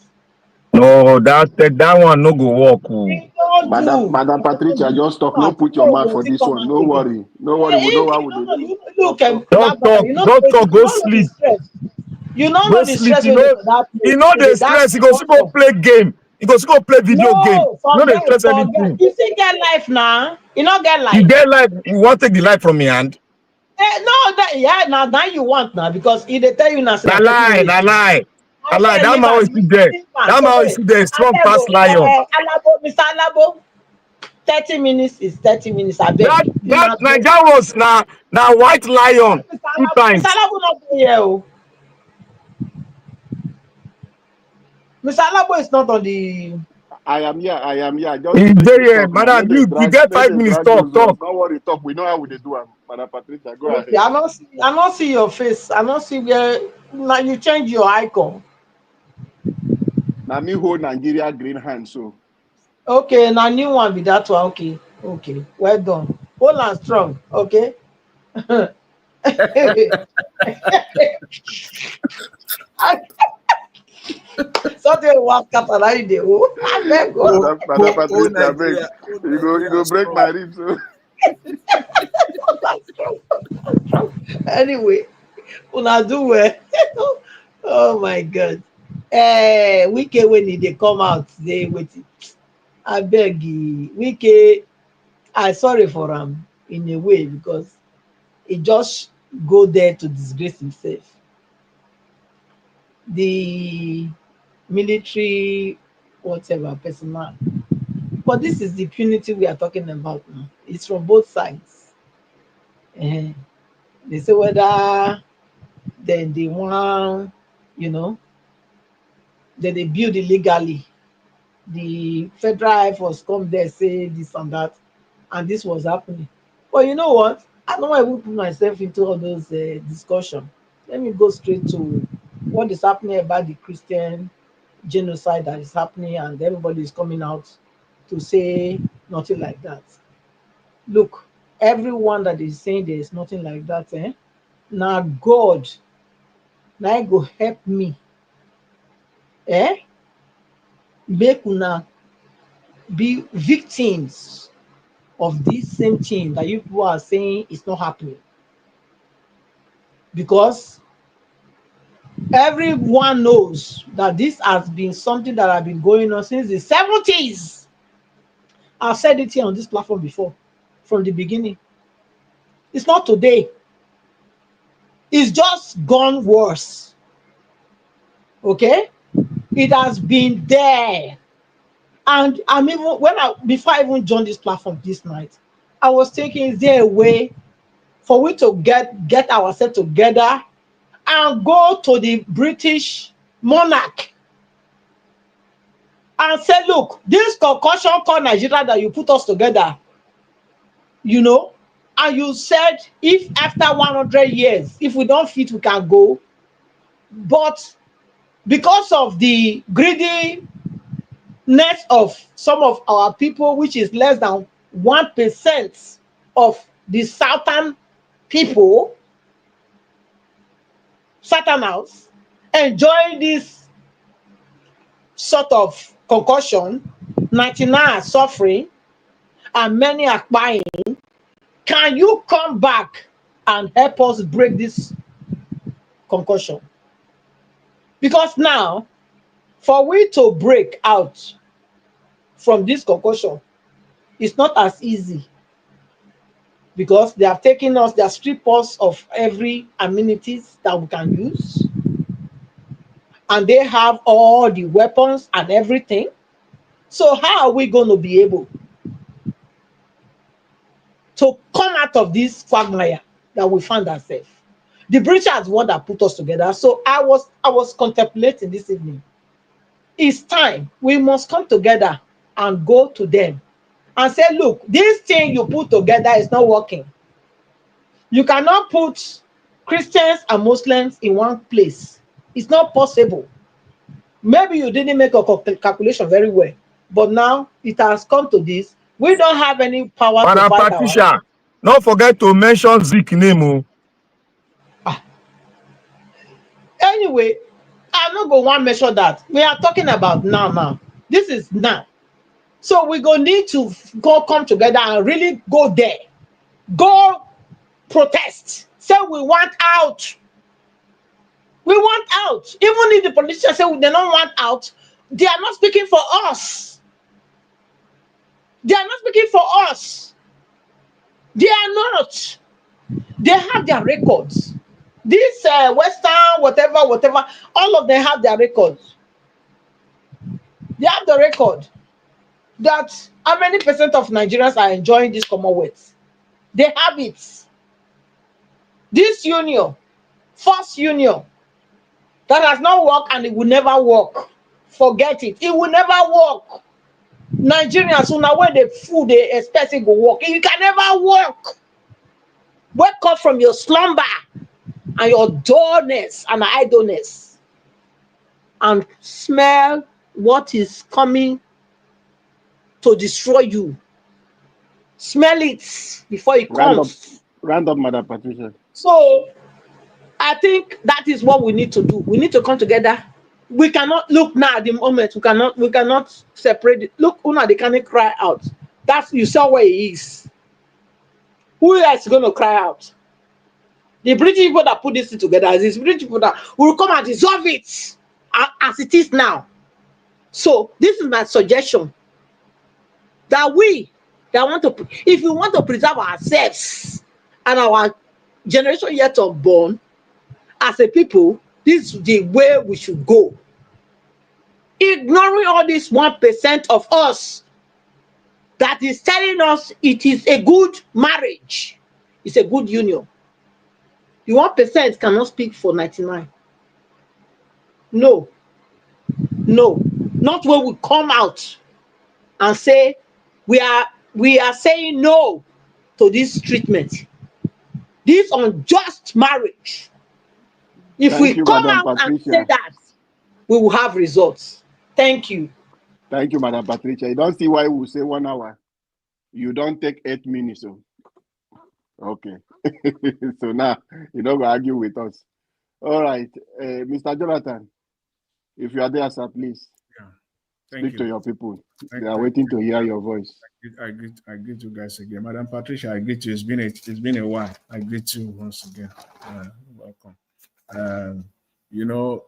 No, that one no go work. Oh. Don't do. Madam Patricia, just talk. No No, put your no, mouth go for still this come one. out No again. worry. No worry. We know what You we don't do. know, look, Don't brother, you know, go you don't know the sleep. stress. You don't Go know the sleep. stress when they for that place. You know They the that stress. You go still go structure. play game. You go still go play video game. No, You know they forget, stress forget. anything. You still get life now. You not get You life. get life. You want to take the life from me hand? No, that yeah, now you want now because if they tell you now, say Na na 30 lie, minutes. na lie. I Na lie. said That leave man am, always sit there. leave am. That man So always wait, sit there. I Strong beg past go, lion. Alabo, Mr. Alabo, 30 minutes is 30 minutes. I beg. You That not do. Naija was na white lion two Mr. times. Alabo not be here. Oh. Mr. Alabo is not on the. I am here. I am here. Just He make dey you here, talk now. madam. You get Let 5 them minutes. drag Talk, those ones. talk. Don't worry, talk. We know how they do. Madam Patricia, go Okay, ahead. I don't see your face. I don't see where now you change your icon. Now me hold Nigeria green hand. So Okay, now new one be that one. Okay, okay, well done. Hold on strong. Okay. Something was catalyzed the whole. I beg go. Madam Patricia, beg. You go break my ribs. So. Anyway, una do well. Oh my God. Wike when they come out, they wait. I beg you, Wike. I sorry for him in a way because he just go there to disgrace himself. The military, whatever, personnel. But this is the punity we are talking about now. It's from both sides. Eh, They say whether then they want, you know, then they build illegally. The federal Air Force come there say this and that, and this was happening. But you know what? I don't want to put myself into all those discussion. Let me go straight to what is happening about the Christian genocide that is happening, and everybody is coming out to say nothing like that. Look, everyone that is saying there is nothing like that, now God, now go help me, eh? Make una be victims of this same thing that you people are saying is not happening. Because everyone knows that this has been something that has been going on since the 70s. I've said it here on this platform before, from the beginning. It's not today. It's just gone worse. Okay? It has been there. And I'm even before I even joined this platform this night, I was thinking, is there a way for we to get ourselves together and go to the British monarch and say, look, this concussion called Nigeria that you put us together, you know, and you said if after 100 years, if we don't fit, we can go. But because of the greediness of some of our people, which is less than 1% of the southern people, Southerners, enjoy this sort of concussion, 99 are suffering, and many are buying. Can you come back and help us break this concussion? Because now, for we to break out from this concussion, it's not as easy because they have taken us, they have stripped us of every amenities that we can use, and they have all the weapons and everything. So how are we going to be able to come out of this quagmire that we found ourselves? The British is one that put us together. So I was contemplating this evening. It's time we must come together and go to them and say, look, this thing you put together is not working. You cannot put Christians and Muslims in one place. It's not possible. Maybe you didn't make a calculation very well, but now it has come to this. We don't have any power to Madam fight our. Patricia, don't forget to mention Zik name. Anyway, I'm not going to measure that. We are talking about now. This is now. So we go need to go come together and really go there. Go protest. Say we want out. We want out. Even if the politicians say they don't want out, they are not speaking for us. They are not speaking for us. They are not. They have their records. This Western, whatever, all of them have their records. They have the record that how many percent of Nigerians are enjoying this Commonwealth. They have it. This union, first union, that has not worked and it will never work. Forget it. It will never work. Nigerians, so now when the food they expect it will work, it can never work. Wake up from your slumber and your dullness and idleness and smell what is coming to destroy you. Smell it before it comes. Round up, Madam Patricia. So I think that is what we need to do. We need to come together. We cannot look now at the moment. We cannot separate it. Look, Una, they can't cry out. That's you saw where he is. Who else is going to cry out? The British people that put this thing together, these British people that will come and dissolve it as it is now. So this is my suggestion. That we that want to, if we want to preserve ourselves and our generation yet unborn, as a people, this is the way we should go. Ignoring all this 1% of us that is telling us it is a good marriage, it's a good union. The 1% cannot speak for 99. No, not when we come out and say we are saying no to this treatment, this unjust marriage. If Thank we you, come Madam out Patricia. and say that, we will have results. Thank you. Thank you, Madam Patricia. You don't see why we say 1 hour. You don't take 8 minutes. So. Okay. So now you don't go argue with us. All right. Mr. Jonathan, if you are there, sir, please speak to your people. They are waiting to hear your voice. I greet you guys again. Madam Patricia, I greet you. It's been a while. I greet you once again. Welcome. You know,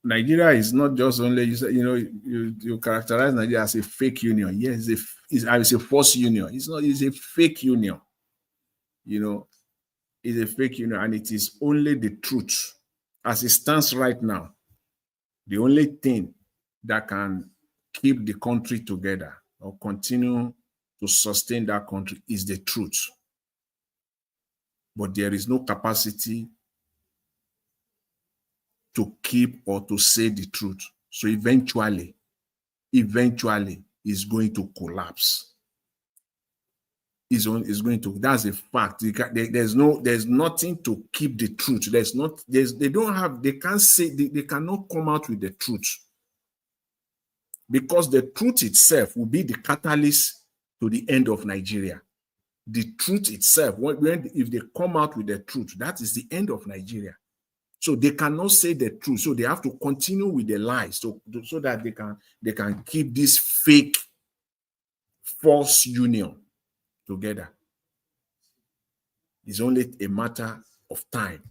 Nigeria is not just only, you characterize Nigeria as a fake union. Yes, it's a false union. It's a fake union. You know, it's a fake union, and it is only the truth. As it stands right now, the only thing that can keep the country together or continue to sustain that country is the truth. But there is no capacity to keep or to say the truth. So eventually, it's going to collapse. Is going to, that's a fact. There's nothing to keep the truth. They can't say, they cannot come out with the truth. Because the truth itself will be the catalyst to the end of Nigeria. The truth itself, if they come out with the truth, that is the end of Nigeria. So they cannot say the truth. So they have to continue with the lies so that they can keep this fake, false union together. It's only a matter of time.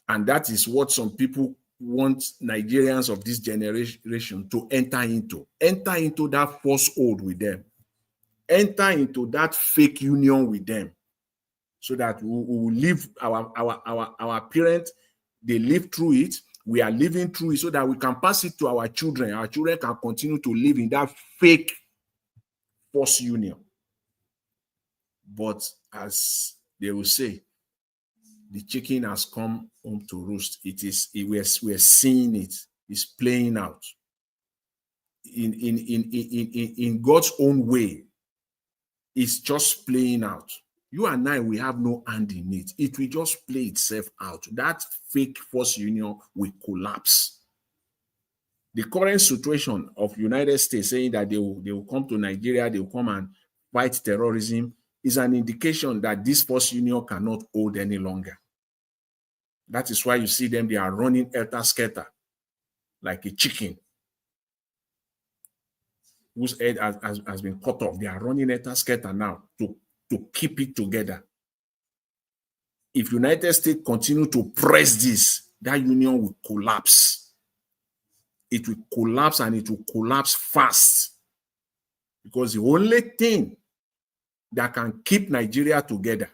And that is what some people want Nigerians of this generation to enter into that falsehood with them, enter into that fake union with them, so that we will live our parents, they live through it, we are living through it, so that we can pass it to our children. Our children can continue to live in that fake false union. But as they will say, the chicken has come home to roost. We're seeing it. It's playing out. In God's own way, it's just playing out. You and I, we have no hand in it. It will just play itself out. That fake force union will collapse. The current situation of United States saying that they will come to Nigeria, they will come and fight terrorism is an indication that this force union cannot hold any longer. That is why you see them, they are running helter-skelter like a chicken whose head has been cut off. They are running helter-skelter now to keep it together. If United States continue to press this, that union will collapse. It will collapse, and it will collapse fast. Because the only thing that can keep Nigeria together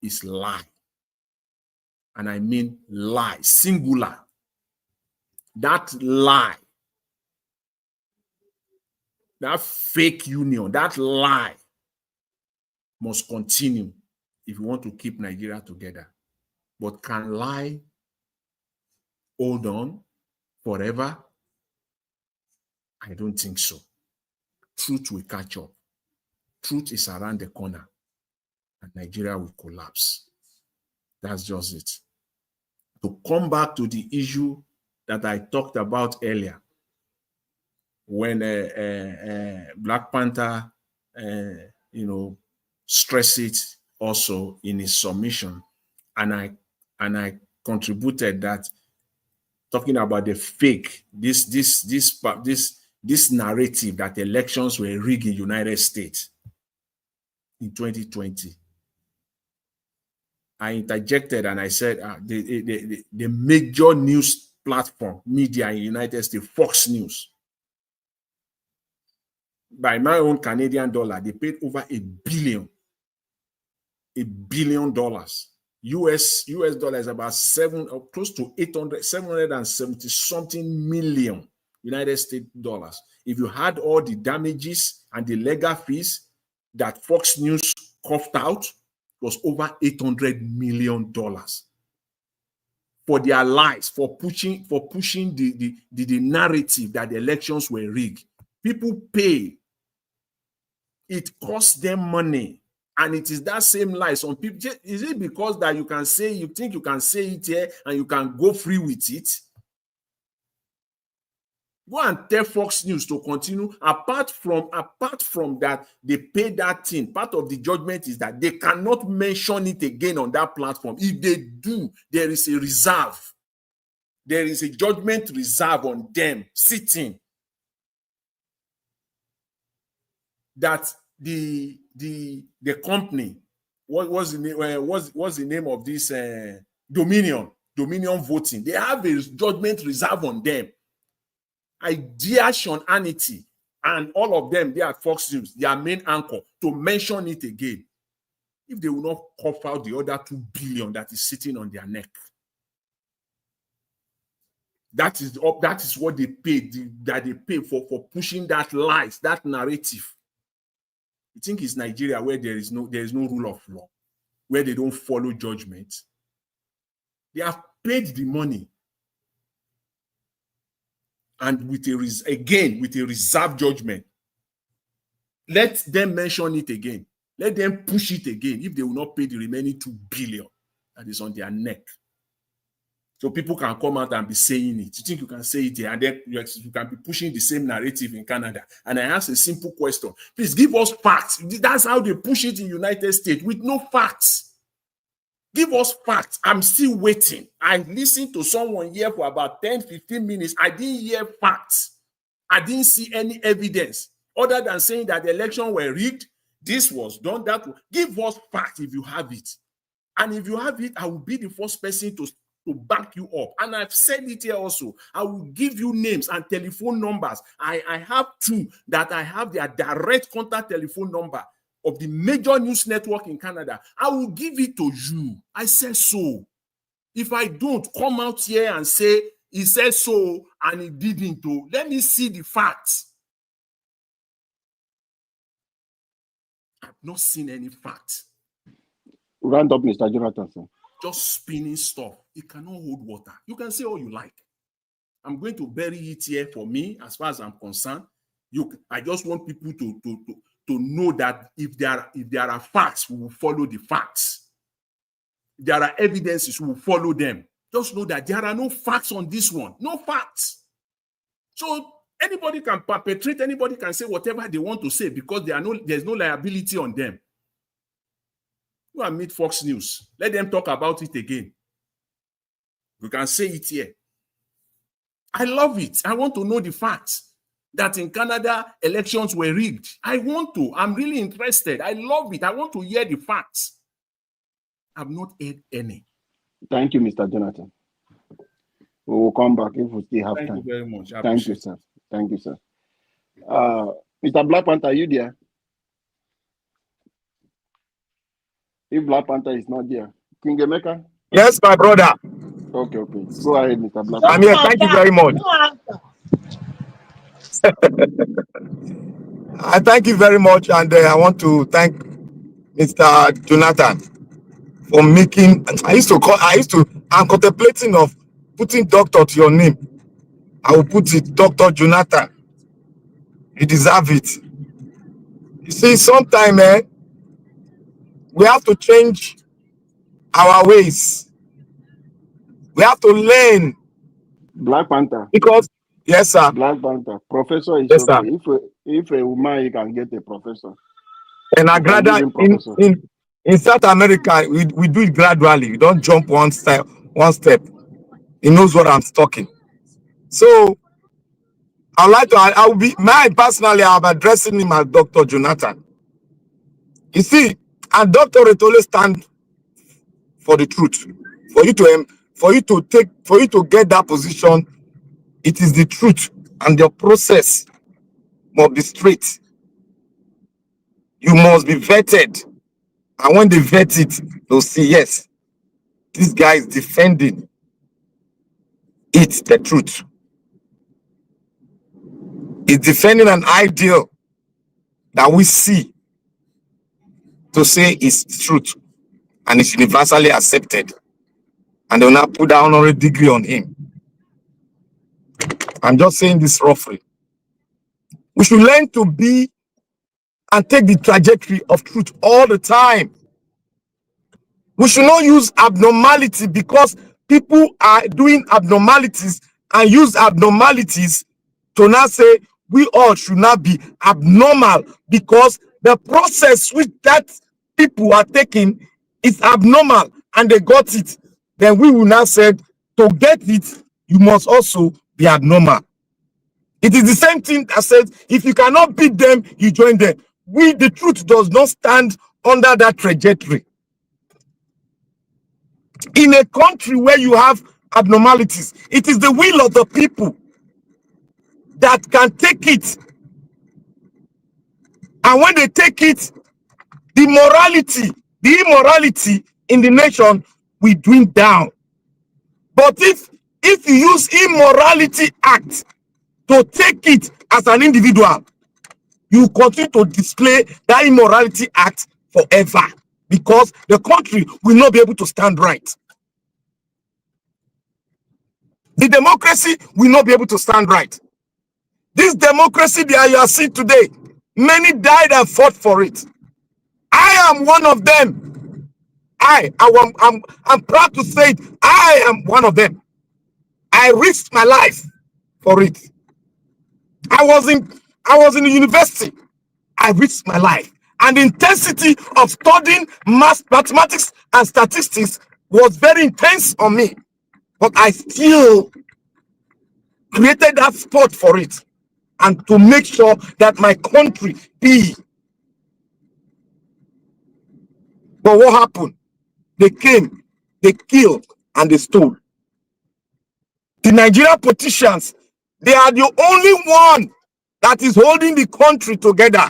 is lie. And I mean lie, singular. That lie, that fake union, that lie must continue if you want to keep Nigeria together. But can lie hold on forever? I don't think so. Truth will catch up. Truth is around the corner, and Nigeria will collapse. That's just it. To come back to the issue that I talked about earlier, when Black Panther, stressed it also in his submission, and I contributed that, talking about the fake, this narrative that elections were rigged in the United States in 2020. I interjected and I said the major news platform, media in the United States, Fox News, by my own Canadian dollar, they paid over $1 billion. $1 billion. US dollar is about close to 770 something million United States dollars. If you had all the damages and the legal fees that Fox News coughed out, was over $800 million for their lies, for pushing the narrative that the elections were rigged. People pay. It costs them money. And it is that same lie. Some people, is it because that you think you can say it here and you can go free with it? Go and tell Fox News to continue. Apart from that, they pay that thing. Part of the judgment is that they cannot mention it again on that platform. If they do, there is a reserve. There is a judgment reserve on them sitting. That the company, what was the name? What's the name of this Dominion Voting? They have a judgment reserve on them. Idea Sean Hannity and all of them, they are Fox News, their main anchor, to mention it again. If they will not cough out the other $2 billion that is sitting on their neck. That is what they pay, that they pay for pushing that lies, that narrative. You think it's Nigeria where there is no rule of law, where they don't follow judgment? They have paid the money. And with a reserved judgment. Let them mention it again. Let them push it again if they will not pay the remaining $2 billion that is on their neck. So people can come out and be saying it. You think you can say it here, and then you can be pushing the same narrative in Canada. And I ask a simple question. Please give us facts. That's how they push it in the United States, with no facts. Give us facts. I'm still waiting. I listened to someone here for about 10, 15 minutes. I didn't hear facts. I didn't see any evidence other than saying that the election were rigged. This was done, that was. Give us facts if you have it. And if you have it, I will be the first person to back you up. And I've said it here also. I will give you names and telephone numbers. I have two that I have their direct contact telephone number of the major news network in Canada. I will give it to you. I said so. If I don't, come out here and say he said so and he didn't. Let me see the facts. I've not seen any facts. Round up, Mr. Jonathan. Just spinning stuff. It cannot hold water. You can say all you like. I'm going to bury it here for me, as far as I'm concerned. I just want people to know that if there are facts, we will follow the facts. If there are evidences, we will follow them. Just know that there are no facts on this one. No facts. So anybody can perpetrate, anybody can say whatever they want to say because there's no liability on them. Go and meet Fox News. Let them talk about it again. We can say it here. I love it. I want to know the facts that in Canada elections were rigged. I want to. I'm really interested. I love it. I want to hear the facts. I've not heard any. Thank you, Mr. Jonathan. We will come back if we still have Thank time. you very much. I Thank you, appreciate sir. Thank you, sir. Mr. Black Panther, are you there? If Black Panther is not there, King Emeka? Yes, my brother. Okay. Go ahead, Mr. Black I'm Panther. here. Thank you very much. I thank you very much, and I want to thank Mr. Jonathan for making. I'm contemplating of putting doctor to your name. I will put it, Dr. Jonathan. You deserve it. You see, sometimes we have to change our ways. We have to learn. Black Panther. Because, yes, sir. Black Panther. Professor is Yes, okay. sir. If a woman, you can get a professor. And I You can rather give him professor. in South America, we do it gradually. We don't jump one step. He knows what I'm talking. So I'm addressing him as Dr. Jonathan. You see, and doctorate always stand for the truth. For you to get that position, it is the truth, and your process must be straight. You must be vetted. And when they vet it, they'll see, yes, this guy is defending it, the truth. He's defending an ideal that we see to say is truth and it's universally accepted. And they'll not put that honorary degree on him. I'm just saying this roughly. We should learn to be and take the trajectory of truth all the time. We should not use abnormality because people are doing abnormalities and use abnormalities to now say we all should not be abnormal because the process which that people are taking is abnormal and they got it. Then we will now say to get it, you must also be abnormal. It is the same thing that says if you cannot beat them, you join them. The truth does not stand under that trajectory. In a country where you have abnormalities, it is the will of the people that can take it. And when they take it, the immorality in the nation will dwindle down. But if you use immorality act to take it as an individual, you continue to display that immorality act forever because the country will not be able to stand right. The democracy will not be able to stand right. This democracy that you are seeing today, many died and fought for it. I am one of them. I'm proud to say it. I am one of them. I risked my life for it. I was in the university. I risked my life. And the intensity of studying mathematics and statistics was very intense on me. But I still created that spot for it and to make sure that my country be. But what happened? They came, they killed, and they stole. The Nigerian politicians, they are the only one that is holding the country together.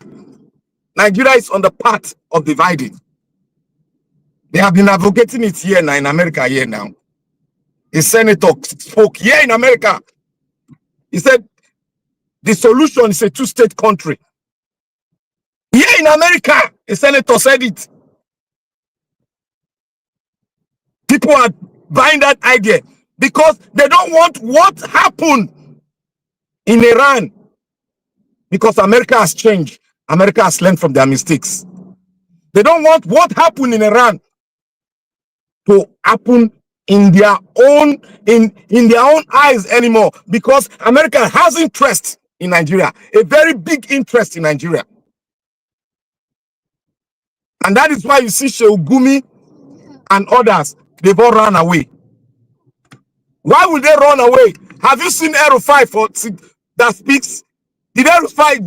Nigeria is on the path of dividing. They have been advocating it here now in America here now. A senator spoke here in America. He said the solution is a two-state country. Here in America, a senator said it. People are buying that idea because they don't want what happened in Iran because America has changed. America has learned from their mistakes. They don't want what happened in Iran to happen in their own eyes anymore, because America has interest in Nigeria, a very big interest in Nigeria. And that is why you see Sheugumi and others, they've all run away. Why would they run away? Have you seen El-Rufai that speaks? Did El-Rufai,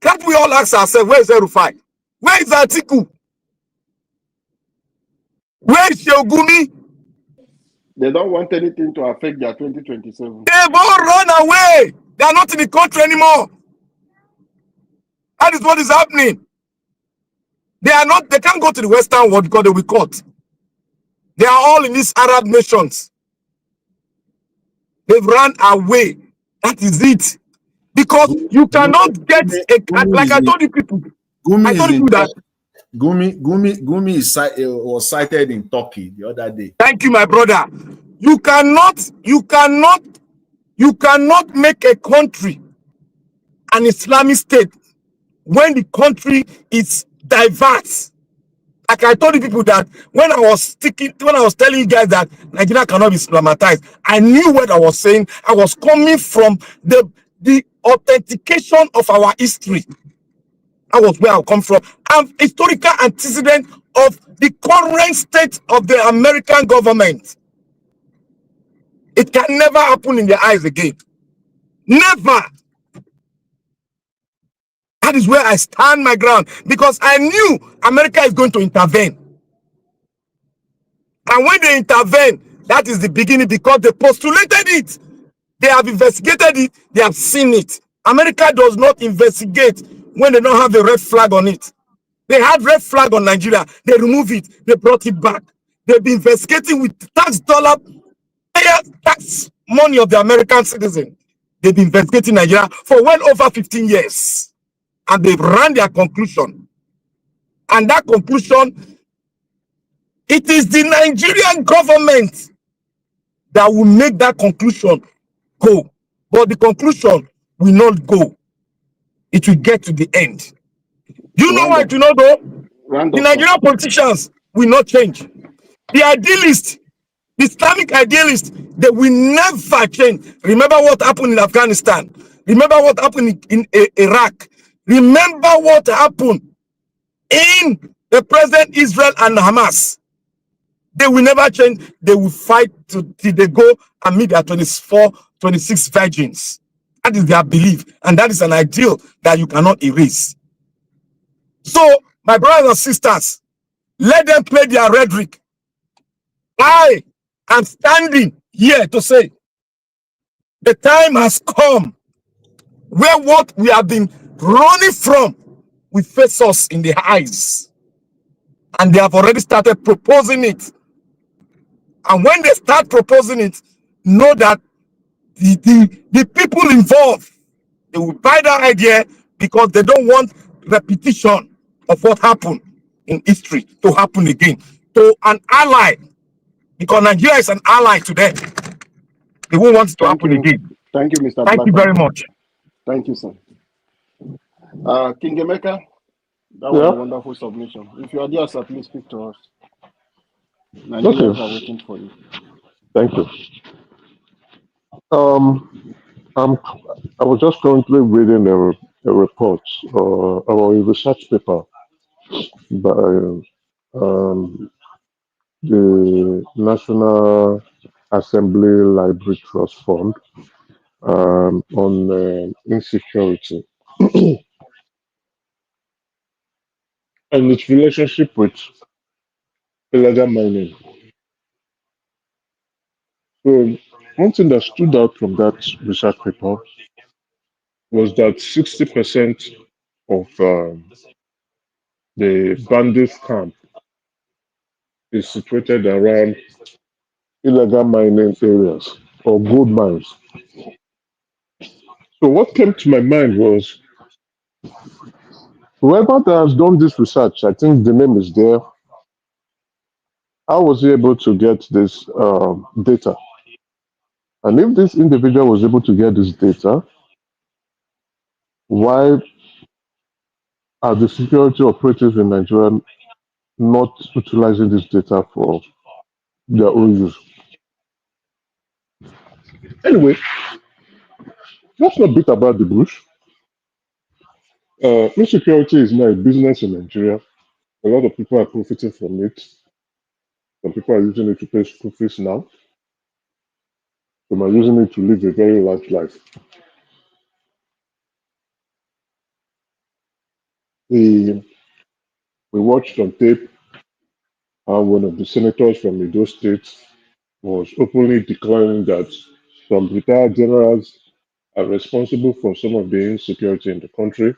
can't we all ask ourselves, where is El-Rufai? Where is Atiku? Where is Sheugumi? They don't want anything to affect their 2027. They've all run away. They are not in the country anymore. That is what is happening. They can't go to the Western world because they'll be caught. They are all in these Arab nations. They've run away. That is it. Because you cannot get like I told you people. Gumi was cited in Turkey the other day. Thank you, my brother. You cannot make a country an Islamic state when the country is diverse. Like I told you people that when I was telling you guys that Nigeria cannot be Islamatized, I knew what I was saying. I was coming from the authentication of our history. That was where I come from. And historical antecedent of the current state of the American government. It can never happen in their eyes again. Never. That is where I stand my ground, because I knew America is going to intervene. And when they intervene, that is the beginning, because they postulated it. They have investigated it. They have seen it. America does not investigate when they don't have the red flag on it. They had red flag on Nigeria. They removed it. They brought it back. They've been investigating with tax money of the American citizen. They've been investigating Nigeria for well over 15 years. And they've run their conclusion. And that conclusion, it is the Nigerian government that will make that conclusion go. But the conclusion will not go. It will get to the end. You know why it will not go? The Nigerian politicians will not change. The idealists, the Islamic idealists, they will never change. Remember what happened in Afghanistan. Remember what happened in Iraq. Remember what happened in the present Israel and Hamas. They will never change. They will fight till they go and meet their 24, 26 virgins. That is their belief. And that is an ideal that you cannot erase. So, my brothers and sisters, let them play their rhetoric. I am standing here to say the time has come where what we have been running from will face us in the eyes. And they have already started proposing it. And when they start proposing it, know that the people involved, they will buy that idea because they don't want repetition of what happened in history to happen again. To an ally, because Nigeria is an ally to them. They won't want it to happen again. Thank you, Mr. Thank you very much. Thank you, sir. King Emeka, that was a wonderful submission. If you are there, sir, please speak to us. Nigerians are waiting for you. Thank you. I was just currently reading a report or a research paper by the National Assembly Library Trust Fund on insecurity and its relationship with illegal mining. So one thing that stood out from that research paper was that 60% of the bandits camp is situated around illegal mining areas or gold mines. So what came to my mind was whoever that has done this research, I think the name is there. How was he able to get this data? And if this individual was able to get this data, why are the security operatives in Nigeria not utilizing this data for their own use? Anyway, let's not beat about the bush. Insecurity is now a business in Nigeria. A lot of people are profiting from it. Some people are using it to pay school fees now. Some are using it to live a very large life. We watched on tape how one of the senators from Edo State was openly declaring that some retired generals are responsible for some of the insecurity in the country.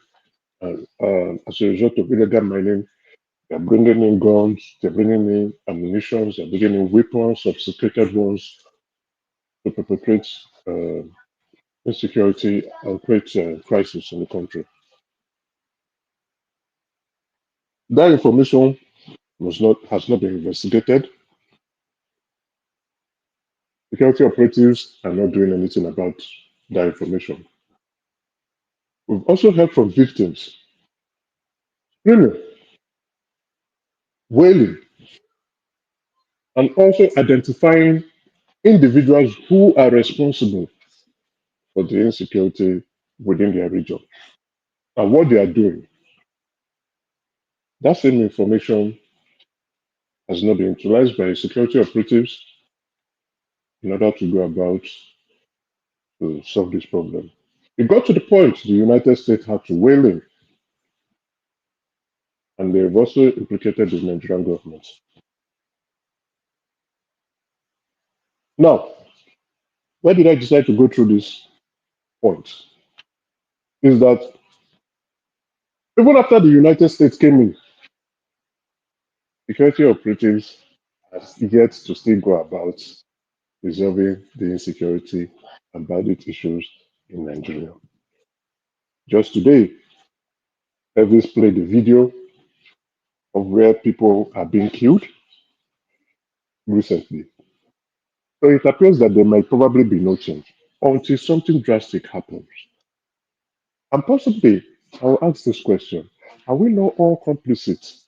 And as a result of illegal mining, they're bringing in guns, they're bringing in ammunition, they're bringing in weapons, sophisticated ones to perpetrate insecurity and create crisis in the country. That information has not been investigated. Security operatives are not doing anything about that information. We've also heard from victims screaming, wailing, and also identifying individuals who are responsible for the insecurity within their region and what they are doing. That same information has not been utilized by security operatives in order to go about to solve this problem. It got to the point the United States had to weigh in, and they've also implicated the Nigerian government. Now, why did I decide to go through this point? Is that even after the United States came in, security operatives has yet to still go about resolving the insecurity and bandit issues in Nigeria. Just today, Elvis played a video of where people are being killed recently. So it appears that there might probably be no change until something drastic happens. And possibly, I will ask this question: are we not all complicit?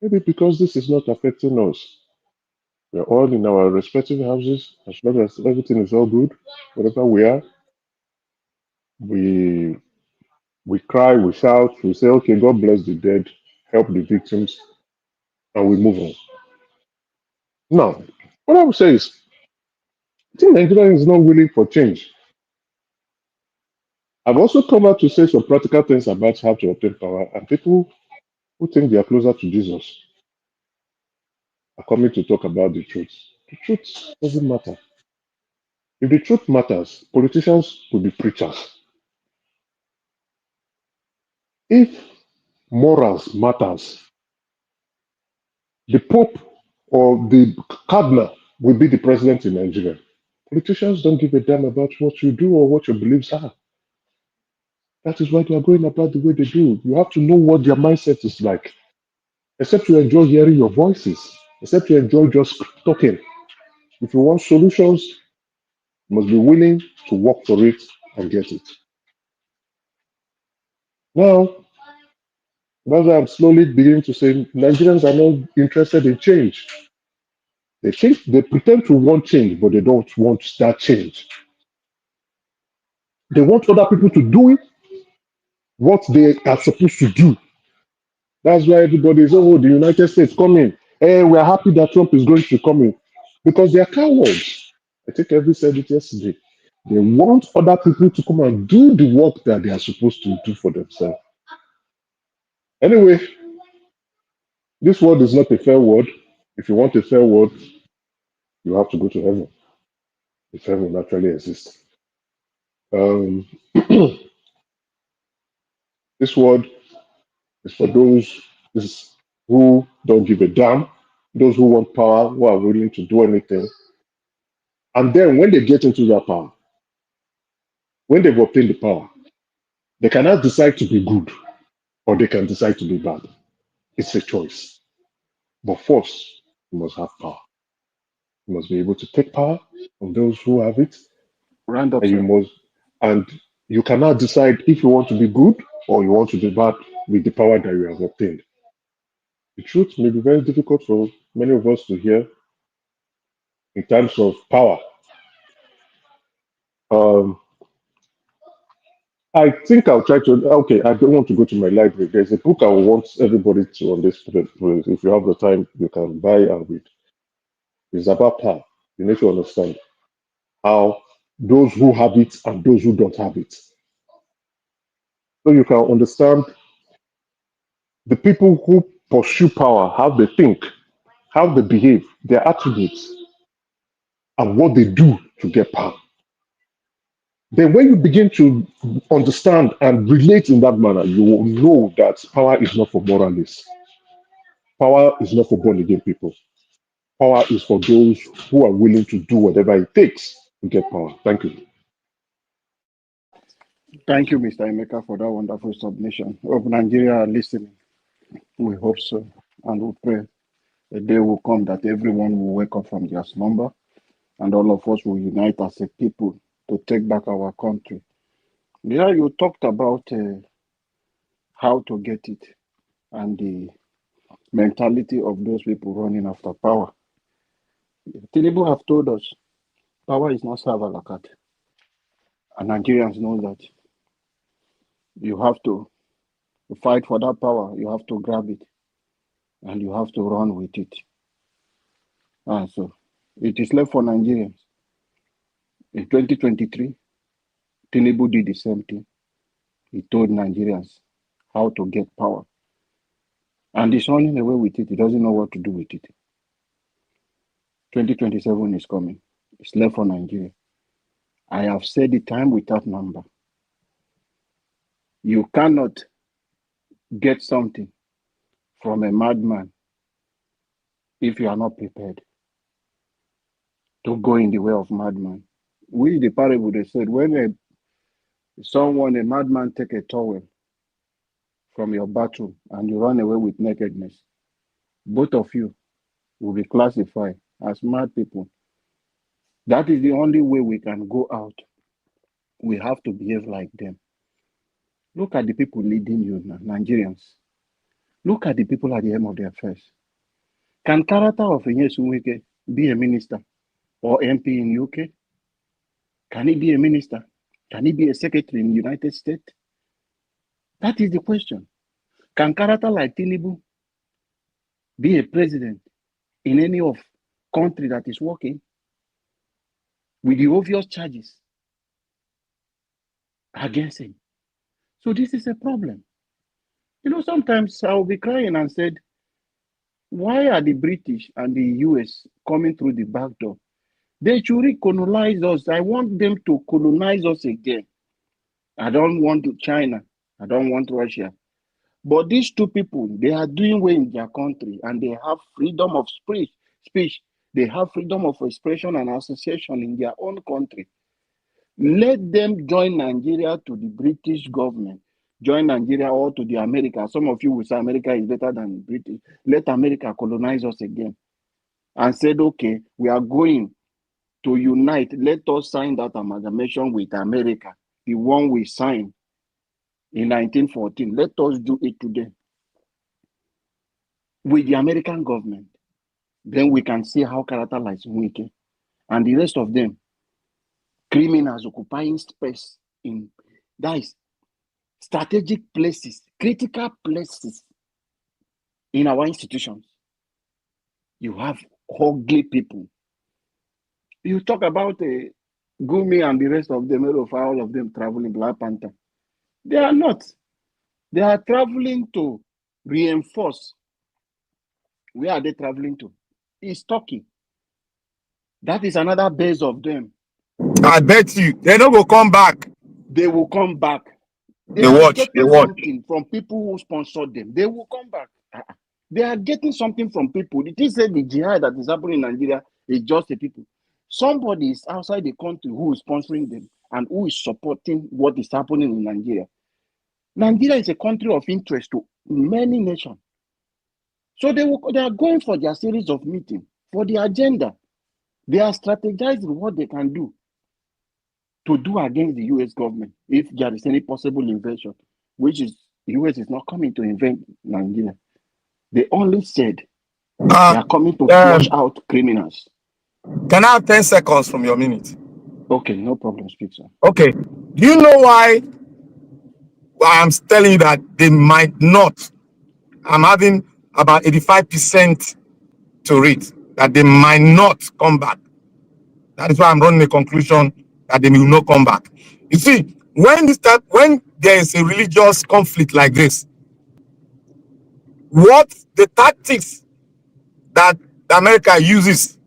Maybe because this is not affecting us. We're all in our respective houses, as long as everything is all good, wherever we are, we cry, we shout, we say, okay, God bless the dead, help the victims, and we move on. Now, what I would say is, I think Nigeria is not willing for change. I've also come out to say some practical things about how to obtain power, and people who think they are closer to Jesus are coming to talk about the truth. The truth doesn't matter. If the truth matters, politicians will be preachers. If morals matters, the Pope or the Cardinal will be the president in Nigeria. Politicians don't give a damn about what you do or what your beliefs are. That is why they are going about the way they do. You have to know what their mindset is like. Except you enjoy hearing your voices, except you enjoy just talking. If you want solutions, you must be willing to work for it and get it. Now, that's why I'm slowly beginning to say Nigerians are not interested in change. They pretend to want change, but they don't want that change. They want other people to do what they are supposed to do. That's why everybody is, oh, the United States coming. Hey, we are happy that Trump is going to come in. Because they are cowards. I think Elvis said it yesterday. They want other people to come and do the work that they are supposed to do for themselves. Anyway, this world is not a fair world. If you want a fair world, you have to go to heaven. If heaven actually exists. This world is for those who don't give a damn, those who want power, who are willing to do anything. And then when they get into that power, when they've obtained the power, they cannot decide to be good or they can decide to be bad. It's a choice. But first, you must have power. You must be able to take power from those who have it. Round up, And sir. you cannot decide if you want to be good or you want to be bad with the power that you have obtained. The truth may be very difficult for many of us to hear in terms of power. I think I'll try to. Okay, I don't want to go to my library. There's a book I want everybody to on this. If you have the time, you can buy and read. It's about power. You need to understand how those who have it and those who don't have it. So you can understand the people who pursue power, how they think, how they behave, their attributes, and what they do to get power. Then when you begin to understand and relate in that manner, you will know that power is not for moralists. Power is not for born again people. Power is for those who are willing to do whatever it takes to get power. Thank you. Thank you, Mr. Emeka, for that wonderful submission. Hope Nigeria are listening. We hope so. And we pray a day will come that everyone will wake up from their slumber and all of us will unite as a people to take back our country. Yeah, you talked about how to get it and the mentality of those people running after power. Tinubu have told us power is not serve a la carte. And Nigerians know that. You have to fight for that power. You have to grab it. And you have to run with it. And so it is left for Nigerians. In 2023, Tinubu did the same thing. He told Nigerians how to get power. And he's running away with it. He doesn't know what to do with it. 2027 is coming. It's left for Nigeria. I have said the time without number. You cannot get something from a madman if you are not prepared to go in the way of madman. We, the parable, they said, when a madman take a towel from your bathroom and you run away with nakedness, both of you will be classified as mad people. That is the only way we can go out. We have to behave like them. Look at the people leading you now, Nigerians. Look at the people at the end of their affairs. Can character of Inyesu Wike be a minister or MP in UK? Can he be a minister? Can he be a secretary in the United States? That is the question. Can character like Tinubu be a president in any of country that is working with the obvious charges against him? So this is a problem. You know, sometimes I'll be crying and said, why are the British and the US coming through the back door? They should recolonize us. I want them to colonize us again. I don't want China. I don't want Russia. But these two people, they are doing well in their country and they have freedom of speech. They have freedom of expression and association in their own country. Let them join Nigeria to the British government. Join Nigeria or to the America. Some of you will say America is better than British. Let America colonize us again. And said, okay, we are going to unite. Let us sign that amalgamation with America. The one we signed in 1914. Let us do it today with the American government. Then we can see how character like Wike and the rest of them, criminals occupying space in that is strategic places, critical places in our institutions. You have ugly people. You talk about Gumi and the rest of them, all of them traveling Black Panther. They are not. They are traveling to reinforce. Where are they traveling to? It's Turkey. That is another base of them. I bet you they don't go come back. They will come back. They watch. Getting something from people who sponsor them. They will come back. They are getting something from people. It is the jihad that is happening in Nigeria is just the people. Somebody is outside the country who is sponsoring them and who is supporting what is happening in Nigeria. Nigeria is a country of interest to many nations. So they are going for their series of meetings, for the agenda. They are strategizing what they can do to do against the US government if there is any possible invasion, which is US is not coming to invent Nigeria. They only said they Uh, are coming to flush um, out criminals. can I have 10 seconds from your minute? Okay, no problem, speak, sir. Okay. Do you know why I'm telling you that they might not? I'm having about 85% to read that they might not come back. That is why I'm running a conclusion that they will not come back. You see, when there is a religious conflict like this, what the tactics that America uses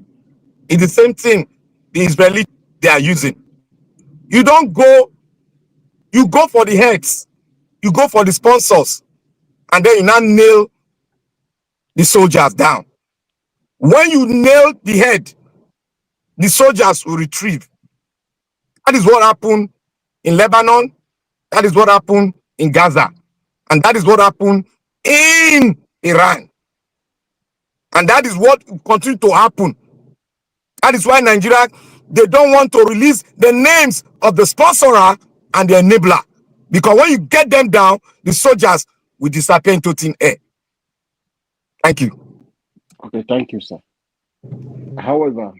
is the same thing the Israeli they are using. You don't go, you go for the heads, you go for the sponsors, and then you now nail the soldiers down. When you nail the head, the soldiers will retrieve. That is what happened in Lebanon. That is what happened in Gaza. And that is what happened in Iran. And that is what will continue to happen. That is why Nigeria, they don't want to release the names of the sponsorer and the enabler. Because when you get them down, the soldiers will disappear into thin air. Thank you. Okay, thank you, sir. However,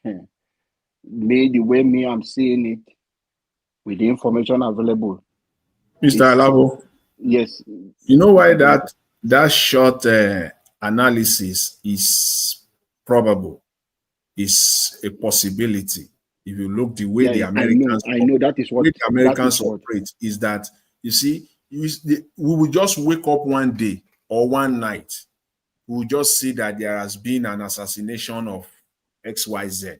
the way I'm seeing it, with the information available, Mr. Alabo. Yes. You know why that short analysis is probable, is a possibility. If you look the way the Americans, I know that is what the Americans operate, is that you see, we will just wake up one day or one night, we will just see that there has been an assassination of XYZ.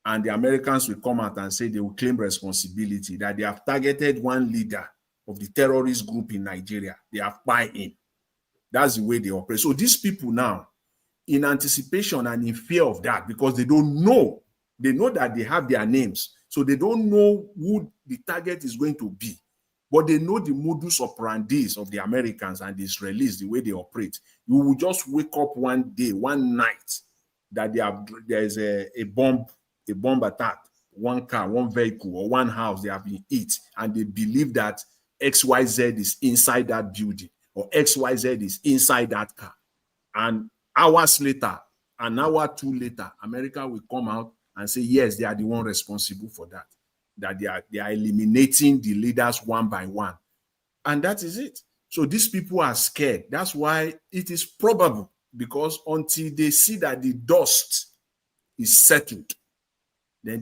And the Americans will come out and say they will claim responsibility that they have targeted one leader of the terrorist group in Nigeria. They have buy-in. That's the way they operate. So these people now, in anticipation and in fear of that, because they don't know, they know that they have their names. So they don't know who the target is going to be. But they know the modus operandi of the Americans and the Israelis, the way they operate. You will just wake up one day, one night, that there is a bomb attack, one car, one vehicle, or one house, they have been hit, and they believe that XYZ is inside that building, or XYZ is inside that car. And hours later, an hour or two later, America will come out and say, yes, they are the one responsible for that, that they are eliminating the leaders one by one. And that is it. So these people are scared. That's why it is probable, because until they see that the dust is settled, then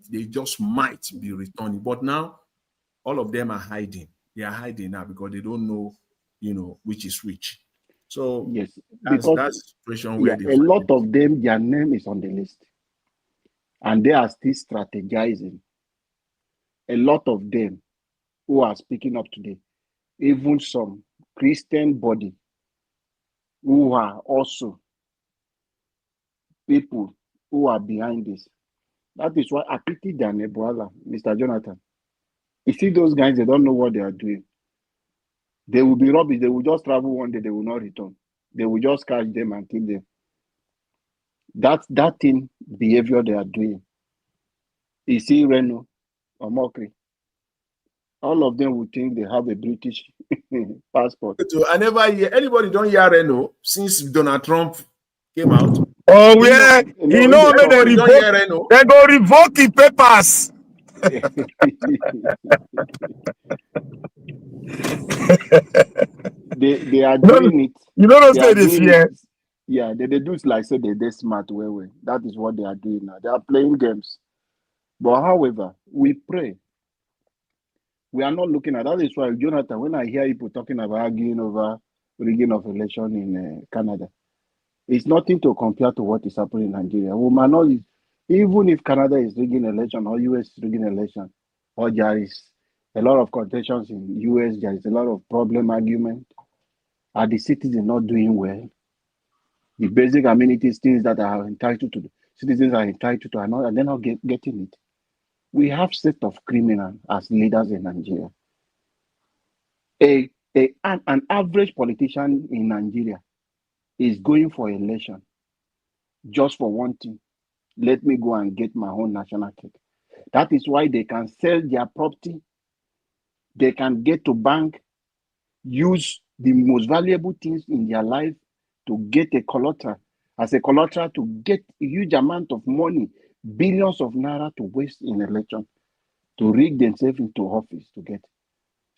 they just might be returning. But now, all of them are hiding. They are hiding now because they don't know, which is which. So yes, that's the situation where a lot of them, their name is on the list, and they are still strategizing. A lot of them who are speaking up today, even some Christian body who are also people who are behind this. That is why I pity their neighbor, Mr. Jonathan. You see those guys, they don't know what they are doing. They will be rubbish. They will just travel one day, they will not return. They will just catch them and kill them. That thing behavior they are doing. You see Reno or Mokri, all of them would think they have a British passport. I never hear anybody don't hear Reno since Donald Trump came out. Oh, yeah. They go revoke the papers. they are doing it. You don't say this here. Yeah, they do it like say they smart way. That is what they are doing now. They are playing games. But however, we pray. We are not looking at that. Is why, Jonathan, when I hear people talking about arguing over rigging of election in Canada, it's nothing to compare to what is happening in Nigeria. We might not, even if Canada is rigging election or US is rigging election, or there is a lot of contentions in US, there is a lot of problem argument. Are the citizens not doing well? The basic amenities, things that are entitled to, citizens are entitled to, and they're not getting it. We have set of criminals as leaders in Nigeria. An average politician in Nigeria is going for election just for one thing. Let me go and get my own national cake. That is why they can sell their property. They can get to bank use the most valuable things in their life to get a collateral, as a collateral to get a huge amount of money, billions of naira to waste in election, to rig themselves into office to get.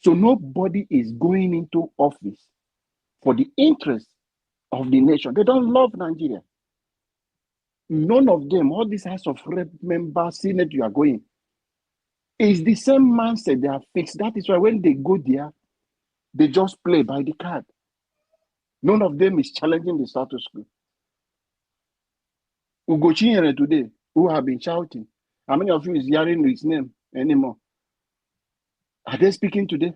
So nobody is going into office for the interest of the nation. They don't love Nigeria. None of them, all these House of Rep members, Senate, you are going, is the same mindset they are fixed. That is why when they go there, they just play by the card. None of them is challenging the status quo. Ugo Chinyere today, who have been shouting, how many of you is hearing his name anymore? Are they speaking today?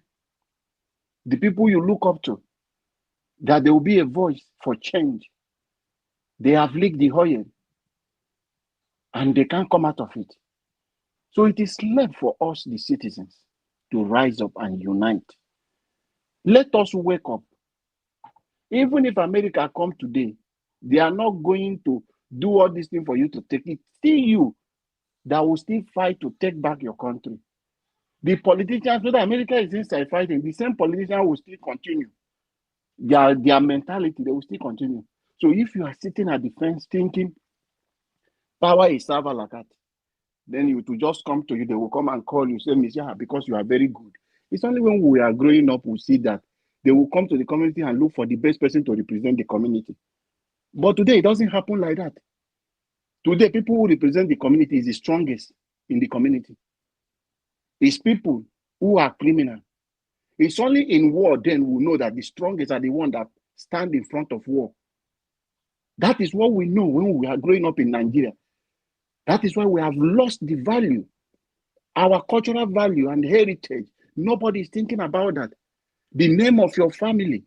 The people you look up to, that there will be a voice for change. They have leaked the oil and they can't come out of it. So it is left for us, the citizens, to rise up and unite. Let us wake up. Even if America come today, they are not going to do all these things for you to take it. Still you that will still fight to take back your country. The politicians, whether America is inside fighting, the same politicians will still continue. Their mentality, they will still continue. So if you are sitting at the fence thinking power is server like that, then you to just come to you, they will come and call you, say, Monsieur, because you are very good. It's only when we are growing up we see that they will come to the community and look for the best person to represent the community. But today it doesn't happen like that. Today, people who represent the community is the strongest in the community. It's people who are criminal. It's only in war then we know that the strongest are the ones that stand in front of war. That is what we know when we are growing up in Nigeria. That is why we have lost the value, our cultural value and heritage. Nobody is thinking about that. The name of your family,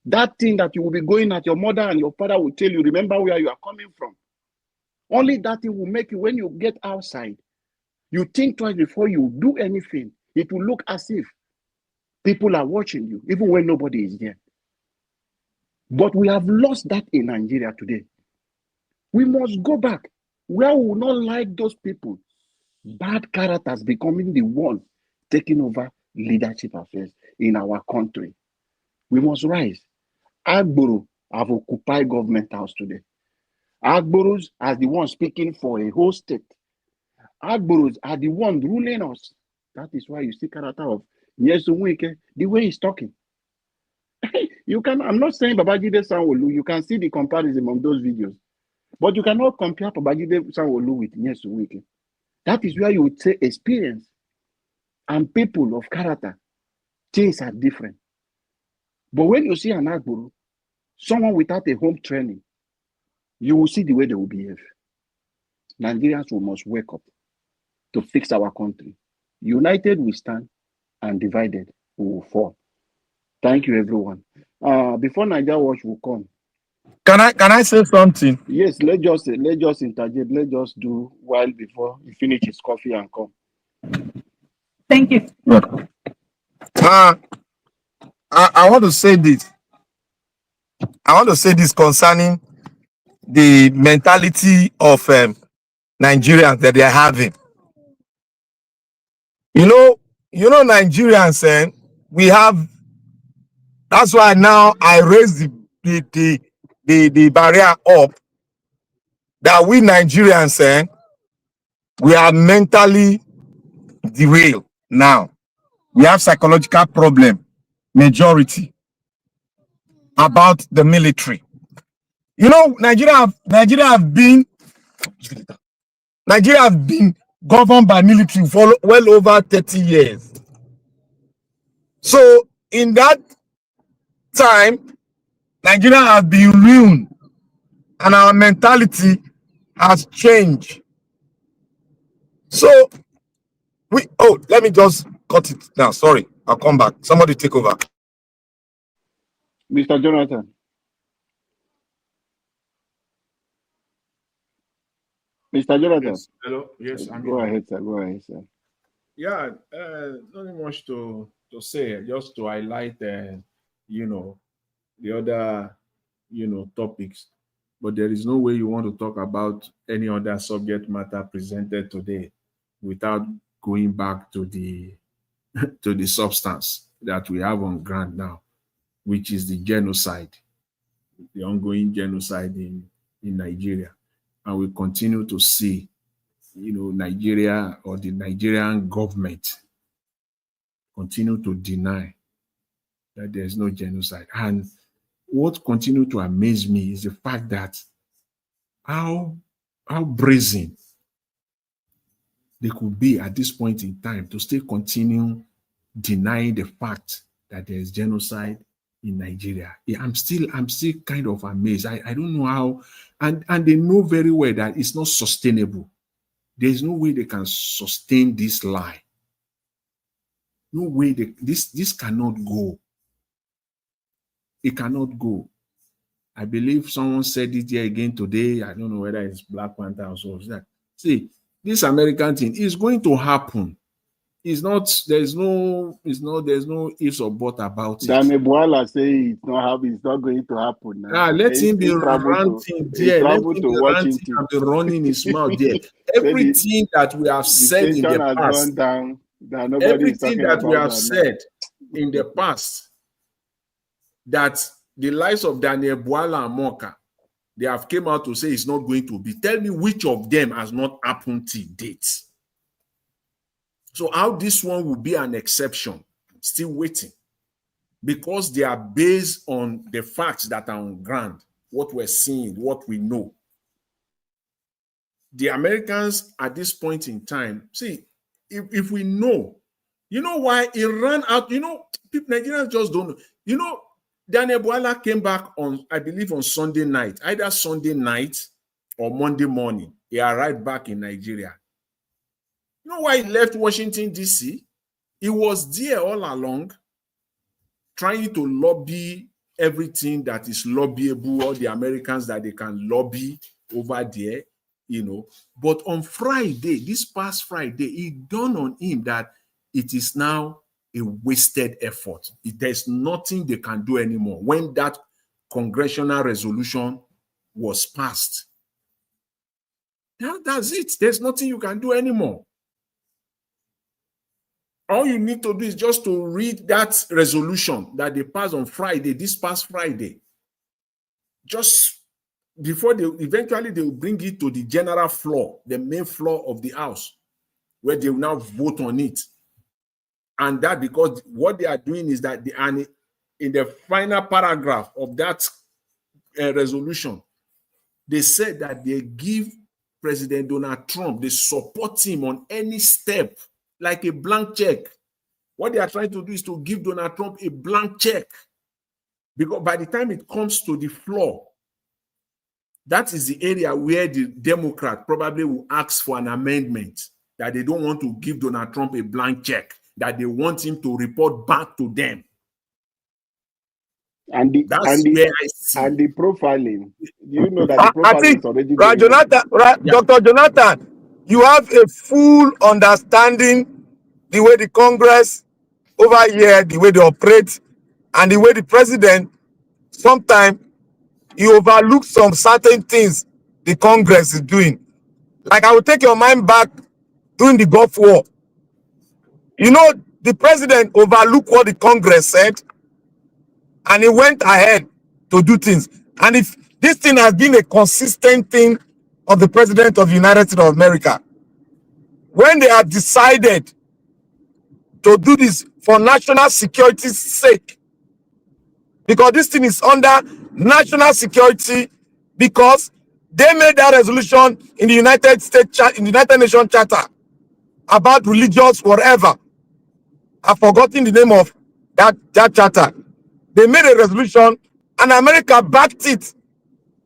that thing that you will be going at, your mother and your father will tell you, remember where you are coming from. Only that thing will make you, when you get outside, you think twice before you do anything. It will look as if people are watching you, even when nobody is there. But we have lost that in Nigeria today. We must go back where we will not like those people, bad characters becoming the one taking over leadership affairs in our country. We must rise. Agboro have occupied government house today. Agboros are the ones speaking for a whole state. Agboros are the ones ruling us. That is why you see character of Nyesom Wike, the way he's talking. You can, I'm not saying Babajide Sanwo-Olu, you can see the comparison among those videos. But you cannot compare Babajide Sanwo-Olu with Nyesom Wike. That is where you would say experience and people of character, things are different. But when you see an Agboro, someone without a home training, you will see the way they will behave. Nigerians must wake up to fix our country. United we stand, and divided we will fall. Thank you, everyone. Before Nigeria Watch will come, can I say something? Yes, let's just interject. Let's just do while before he finish his coffee and come. Thank you. I want to say this. I want to say this concerning the mentality of Nigerians that they are having. You know, Nigerians, we have. That's why now I raise the barrier up that we Nigerians, we are mentally derailed now. We have psychological problem, majority, about the military. You know, Nigeria have been governed by military for well over 30 years. So in that time, Nigeria has been ruined and our mentality has changed. So let me just cut it now. Sorry, I'll come back. Somebody take over. Mr. Jonathan. Mr. Jonathan. Yes. Hello. Yes, I'm Go here. ahead, sir. Go ahead, sir. Yeah, nothing much to say. Just to highlight, the other, topics. But there is no way you want to talk about any other subject matter presented today without going back to the to the substance that we have on ground now. which is the genocide, the ongoing genocide in Nigeria. And we continue to see, Nigeria or the Nigerian government continue to deny that there's no genocide. And what continues to amaze me is the fact that how brazen they could be at this point in time to still continue denying the fact that there is genocide in Nigeria. Yeah, I'm still kind of amazed. I don't know how, and they know very well that it's not sustainable. There's no way they can sustain this lie. No way this cannot go. It cannot go. I believe someone said it here again today. I don't know whether it's Black Panther or so. See, this American thing is going to happen. There's no ifs or buts about it. Daniel Bwala say it's not going to happen now. Let him be ranting there. Let him be ranting and be running his mouth there. Everything that we have said in the past, everything that we have said in the past, that the lives of Daniel Bwala and Moka, they have came out to say it's not going to be. Tell me which of them has not happened till date. So how this one will be an exception, I'm still waiting. Because they are based on the facts that are on ground, what we're seeing, what we know. The Americans at this point in time, see, if we know, you know why it ran out, Nigerians just don't know. Daniel Bwala came back on, I believe, on Sunday night, either Sunday night or Monday morning. He arrived back in Nigeria. You know why he left Washington, D.C.? He was there all along, trying to lobby everything that is lobbyable, all the Americans that they can lobby over there, But on Friday, this past Friday, it dawned on him that it is now a wasted effort. There's nothing they can do anymore. When that congressional resolution was passed, that's it. There's nothing you can do anymore. All you need to do is just to read that resolution that they passed on Friday, this past Friday. Just before they will bring it to the general floor, the main floor of the House, where they will now vote on it. And that because what they are doing is that in the final paragraph of that resolution, they said that they give President Donald Trump, they support him on any step, like a blank check. What they are trying to do is to give Donald Trump a blank check. Because by the time it comes to the floor, that is the area where the Democrat probably will ask for an amendment, that they don't want to give Donald Trump a blank check, that they want him to report back to them. And the profiling. You know that the I profiling think, is already right, Jonathan, right, yeah. Dr. Jonathan, you have a full understanding the way the Congress over here, the way they operate, and the way the president, sometimes he overlooks some certain things the Congress is doing. Like, I will take your mind back during the Gulf War. The president overlooked what the Congress said, and he went ahead to do things. And if this thing has been a consistent thing of the president of the United States of America, when they have decided to do this for national security's sake, because this thing is under national security, because they made that resolution in the United Nations Charter about religious whatever. I've forgotten the name of that charter. They made a resolution and America backed it,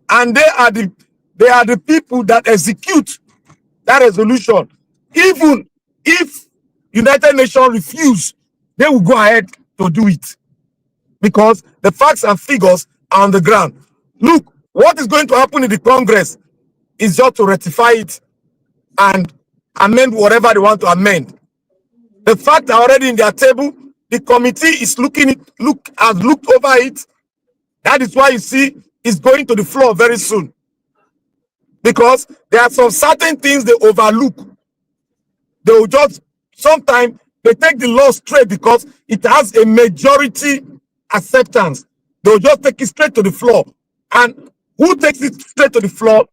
and they are the people that execute that resolution. Even if United Nations refuse, they will go ahead to do it, because the facts and figures are on the ground. Look, what is going to happen in the Congress is just to rectify it and amend whatever they want to amend. The facts are already in their table. The committee is has looked over it. That is why you see it's going to the floor very soon. Because there are some certain things they overlook. They will just, sometimes they take the law straight because it has a majority acceptance. They'll just take it straight to the floor. And who takes it straight to the floor?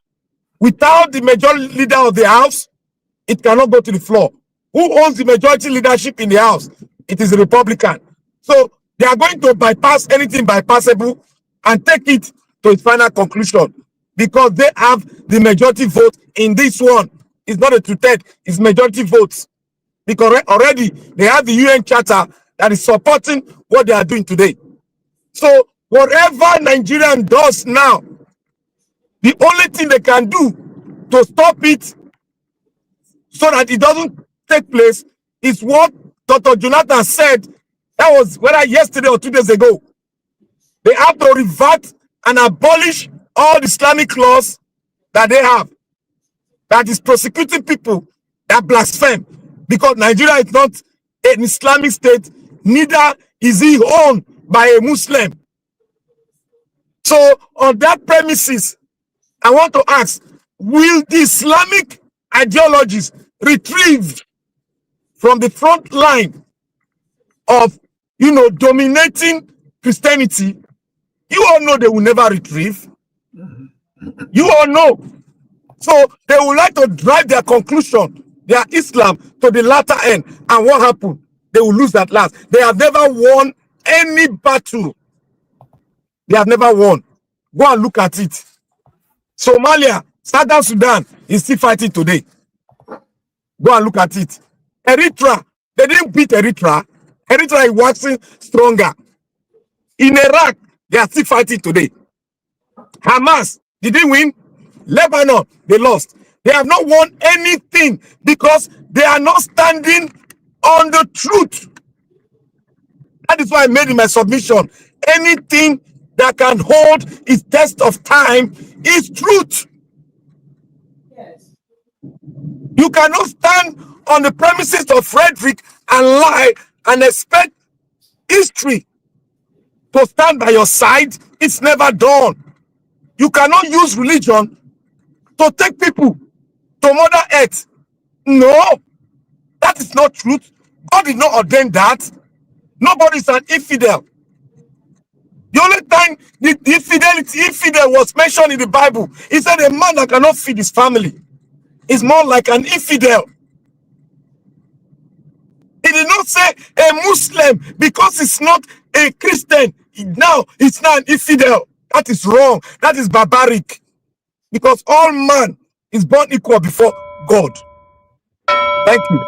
Without the majority leader of the house, it cannot go to the floor. Who owns the majority leadership in the house? It is the Republican. So they are going to bypass anything bypassable and take it to its final conclusion because they have the majority vote in this one. It's not a two-third, it's majority votes. Because already they have the UN Charter that is supporting what they are doing today. So whatever Nigerian does now, the only thing they can do to stop it so that it doesn't take place is what Dr. Jonathan said. That was whether yesterday or 2 days ago. They have to revert and abolish all the Islamic laws that they have that is prosecuting people that blaspheme, because Nigeria is not an Islamic state, neither is it owned by a Muslim. So on that premises, I want to ask, will the Islamic ideologies retrieved from the front line of, dominating Christianity? You all know they will never retrieve. You all know. So they would like to drive their conclusion, their Islam, to the latter end. And what happened? They will lose at last. They have never won any battle. They have never won. Go and look at it. Somalia, Southern Sudan is still fighting today. Go and look at it. Eritrea, they didn't beat Eritrea. Eritrea is waxing stronger. In Iraq, they are still fighting today. Hamas, did they win? Lebanon, they lost. They have not won anything because they are not standing on the truth. That is why I made in my submission. Anything that can hold its test of time is truth. Yes. You cannot stand on the premises of Frederick and lie and expect history to stand by your side. It's never done. You cannot use religion to take people to Mother Earth. No, that is not truth. God did not ordain that. Nobody is an infidel. The only time the infidel was mentioned in the Bible, he said a man that cannot feed his family is more like an infidel. He did not say a Muslim because it's not a Christian. Now it's not an infidel. That is wrong. That is barbaric. Because all man is born equal before God. Thank you.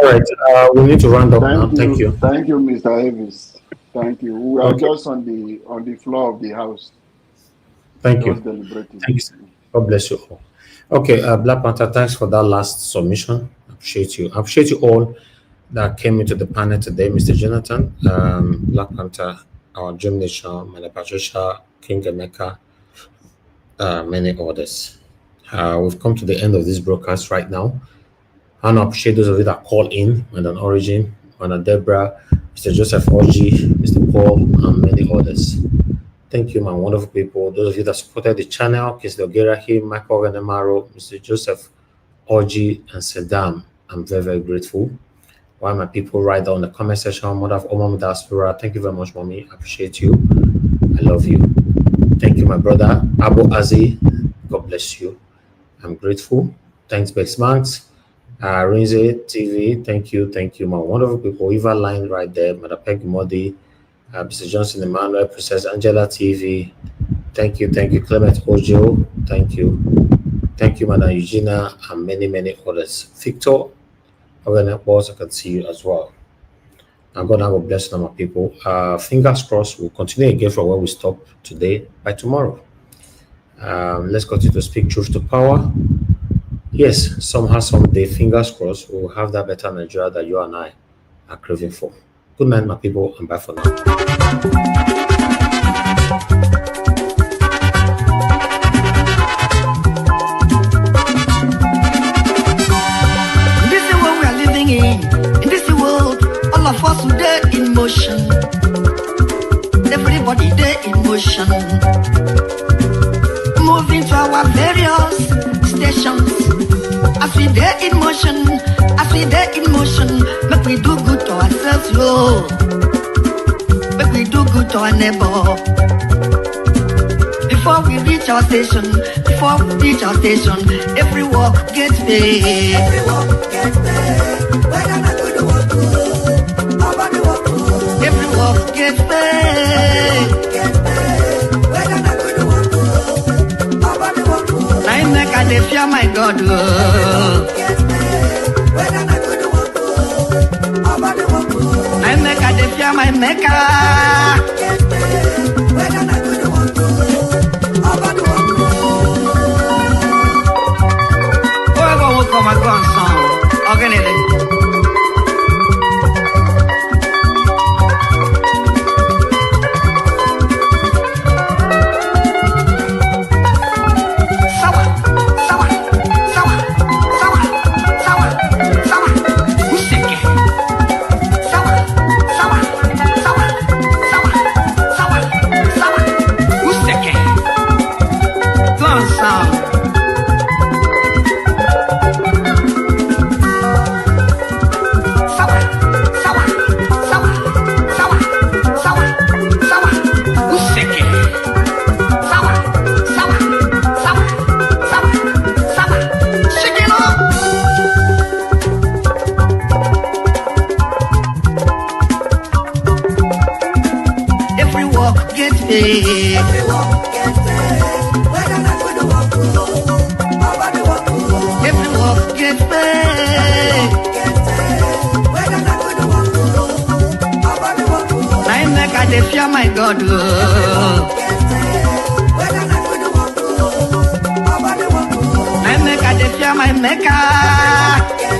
All right, we need to round up now. Thank you. Thank you, Mr. Davis. Thank you. We are just on the floor of the house. Thank you. Just deliberating. Thank you, sir. God bless you all. Okay, Black Panther, thanks for that last submission. I appreciate you. I appreciate you all that came into the panel today, Mr. Jonathan, Black Panther, our Dream Nation, Mother Patricia, King Emeka, many others. We've come to the end of this broadcast right now. I want to appreciate those of you that call in, Madam Origin, Madam Deborah, Mr. Joseph Orji, Mr. Paul, and many others. Thank you, my wonderful people. Those of you that supported the channel, Kisle Gerahi, Michael Venemaro, Mr. Joseph Orji, and Saddam. I'm very, very grateful. While my people write down in the comment section, Mother of Omam Diaspora, thank you very much, Mommy. I appreciate you. I love you. Thank you, my brother, Abu Azi. God bless you. I'm grateful. Thanks, Bex Manx. Rinze TV, thank you, my wonderful people. Eva Line right there, Madam Peggy Modi, Mr. Johnson Emmanuel, Princess Angela TV, thank you, Clement Ojo, thank you, Madam Eugenia, and many, many others. Victor, I can see you as well. I'm gonna have a blessing on my people. Fingers crossed, we'll continue again from where we stopped today by tomorrow. Let's continue to speak truth to power. Yes, somehow, someday, fingers crossed, we'll have that better Nigeria that you and I are craving for. Good night, my people, and bye for now. This is what we are living in this world, all of us today in motion. Everybody there in motion. Moving to our various stations. As we there in motion, make we do our neighbor. Before we reach our station, every walk gets paid. Every walk gets paid. Whether na good work, nobody walk. Every walk gets paid. Whether na good work, nobody walk. I make a dey fear my God. Whether na good work, nobody walk. I make a dey fear my Maker. Whether na good work, nobody walk. Whoever will come and go on song, organize. My God, I make a fear my Maker.